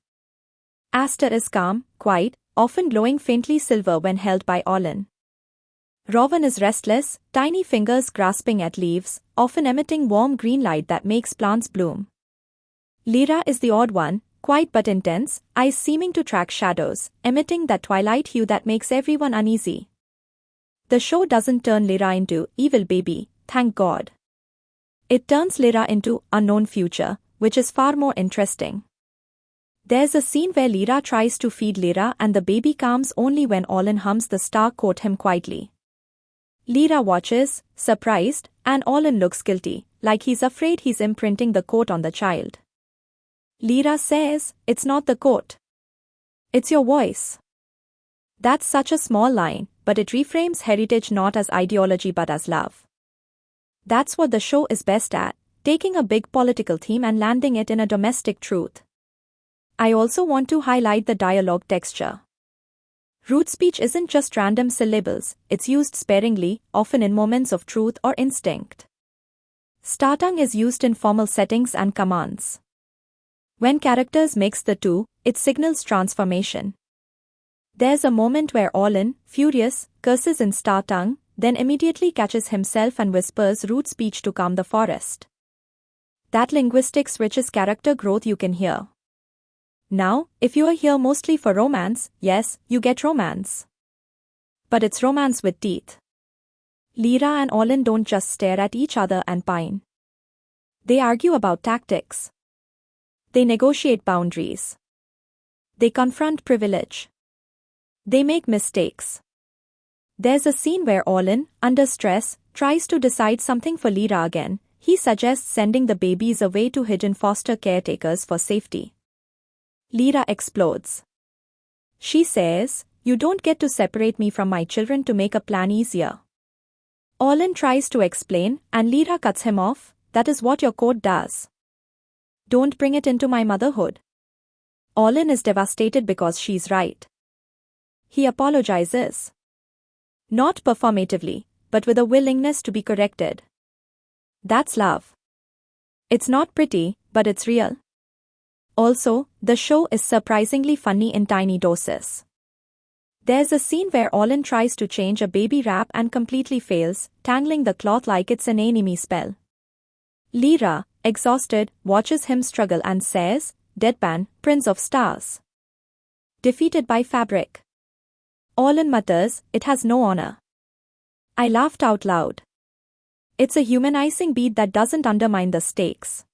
Aster is calm, quiet, often glowing faintly silver when held by Olin. Rowan is restless, tiny fingers grasping at leaves, often emitting warm green light that makes plants bloom. Lyra is the odd one, quiet but intense, eyes seeming to track shadows, emitting that twilight hue that makes everyone uneasy. The show doesn't turn Lyra into evil baby, thank God. It turns Lyra into unknown future, which is far more interesting. There's a scene where Lyra tries to feed Lyra and the baby calms only when Olin hums the star court hymn quietly. Lyra watches, surprised, and Olin looks guilty, like he's afraid he's imprinting the coat on the child. Lyra says, "It's not the coat. It's your voice." That's such a small line, but it reframes heritage not as ideology but as love. That's what the show is best at, taking a big political theme and landing it in a domestic truth. I also want to highlight the dialogue texture. Root speech isn't just random syllables, it's used sparingly, often in moments of truth or instinct. Startongue is used in formal settings and commands. When characters mix the two, it signals transformation. There's a moment where Olin, furious, curses in Startongue, then immediately catches himself and whispers root speech to calm the forest. That linguistic switch is character growth you can hear. Now, if you are here mostly for romance, yes, you get romance. But it's romance with teeth. Lyra and Olin don't just stare at each other and pine. They argue about tactics. They negotiate boundaries. They confront privilege. They make mistakes. There's a scene where Olin, under stress, tries to decide something for Lyra again. He suggests sending the babies away to hidden foster caretakers for safety. Lyra explodes. She says, "You don't get to separate me from my children to make a plan easier." Olin tries to explain, and Lyra cuts him off, "That is what your court does. Don't bring it into my motherhood." Olin is devastated because she's right. He apologizes. Not performatively, but with a willingness to be corrected. That's love. It's not pretty, but it's real. Also, the show is surprisingly funny in tiny doses. There's a scene where Olin tries to change a baby wrap and completely fails, tangling the cloth like it's an enemy spell. Lyra, exhausted, watches him struggle and says, "Deadpan, Prince of Stars. Defeated by fabric." Olin mutters, "It has no honor." I laughed out loud. It's a humanizing beat that doesn't undermine the stakes.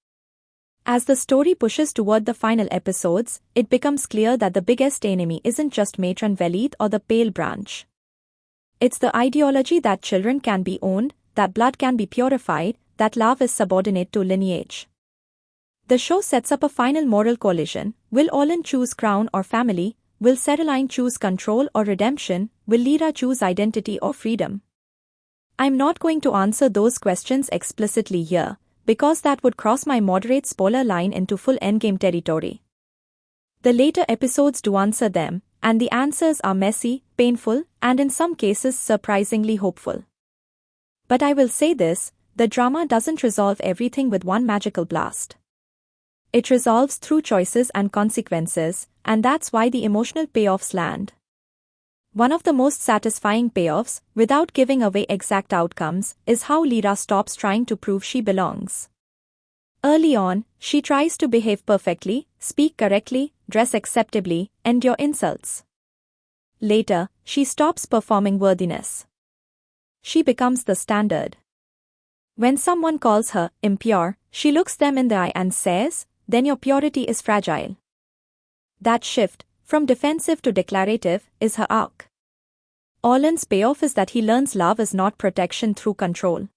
As the story pushes toward the final episodes, it becomes clear that the biggest enemy isn't just Matron Velith or the Pale Branch. It's the ideology that children can be owned, that blood can be purified, that love is subordinate to lineage. The show sets up a final moral collision. Will Olin choose crown or family? Will Cereline choose control or redemption? Will Lyra choose identity or freedom? I'm not going to answer those questions explicitly here, because that would cross my moderate spoiler line into full endgame territory. The later episodes do answer them, and the answers are messy, painful, and in some cases surprisingly hopeful. But I will say this, the drama doesn't resolve everything with one magical blast. It resolves through choices and consequences, and that's why the emotional payoffs land. One of the most satisfying payoffs, without giving away exact outcomes, is how Lyra stops trying to prove she belongs. Early on, she tries to behave perfectly, speak correctly, dress acceptably, endure insults. Later, she stops performing worthiness. She becomes the standard. When someone calls her impure, she looks them in the eye and says, "Then your purity is fragile." That shift, from defensive to declarative, is her arc. Orlan's payoff is that he learns love is not protection through control.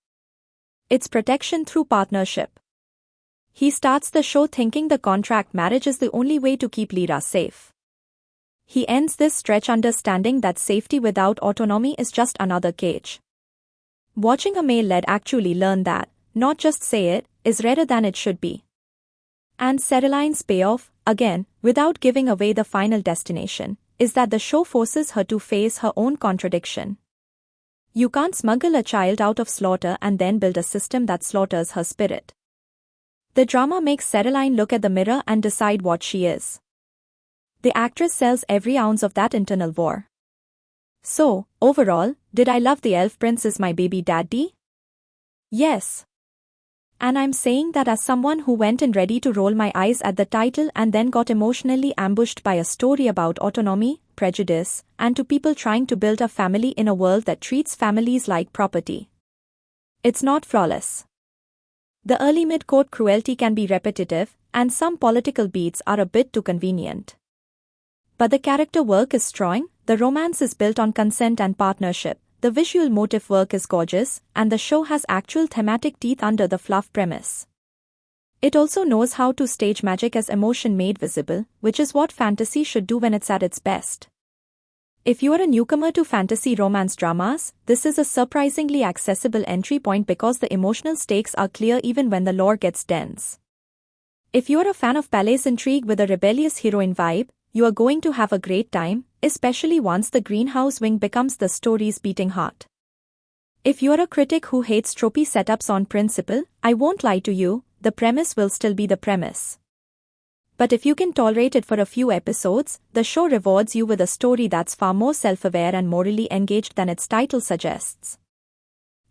It's protection through partnership. He starts the show thinking the contract marriage is the only way to keep Lyra safe. He ends this stretch understanding that safety without autonomy is just another cage. Watching a male lead actually learn that, not just say it, is rarer than it should be. And Caroline's payoff, again, without giving away the final destination, is that the show forces her to face her own contradiction. You can't smuggle a child out of slaughter and then build a system that slaughters her spirit. The drama makes Caroline look at the mirror and decide what she is. The actress sells every ounce of that internal war. So, overall, did I love The Elf Prince is My Baby Daddy? Yes. And I'm saying that as someone who went in ready to roll my eyes at the title and then got emotionally ambushed by a story about autonomy, prejudice, and to people trying to build a family in a world that treats families like property. It's not flawless. The early mid-court cruelty can be repetitive, and some political beats are a bit too convenient. But the character work is strong, the romance is built on consent and partnership, the visual motif work is gorgeous, and the show has actual thematic teeth under the fluff premise. It also knows how to stage magic as emotion made visible, which is what fantasy should do when it's at its best. If you are a newcomer to fantasy romance dramas, this is a surprisingly accessible entry point because the emotional stakes are clear even when the lore gets dense. If you are a fan of Palais intrigue with a rebellious heroine vibe, you are going to have a great time, especially once the greenhouse wing becomes the story's beating heart. If you are a critic who hates tropey setups on principle, I won't lie to you, the premise will still be the premise. But if you can tolerate it for a few episodes, the show rewards you with a story that's far more self-aware and morally engaged than its title suggests.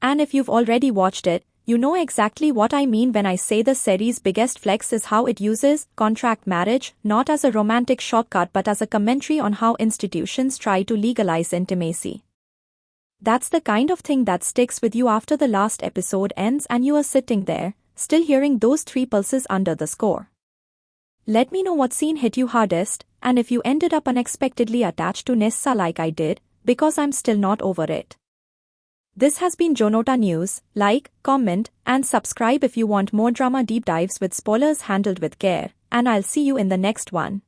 And if you've already watched it, you know exactly what I mean when I say the series' biggest flex is how it uses contract marriage, not as a romantic shortcut but as a commentary on how institutions try to legalize intimacy. That's the kind of thing that sticks with you after the last episode ends and you are sitting there, still hearing those 3 pulses under the score. Let me know what scene hit you hardest, and if you ended up unexpectedly attached to Nessa like I did, because I'm still not over it. This has been Jonota News. Like, comment, and subscribe if you want more drama deep dives with spoilers handled with care, and I'll see you in the next one.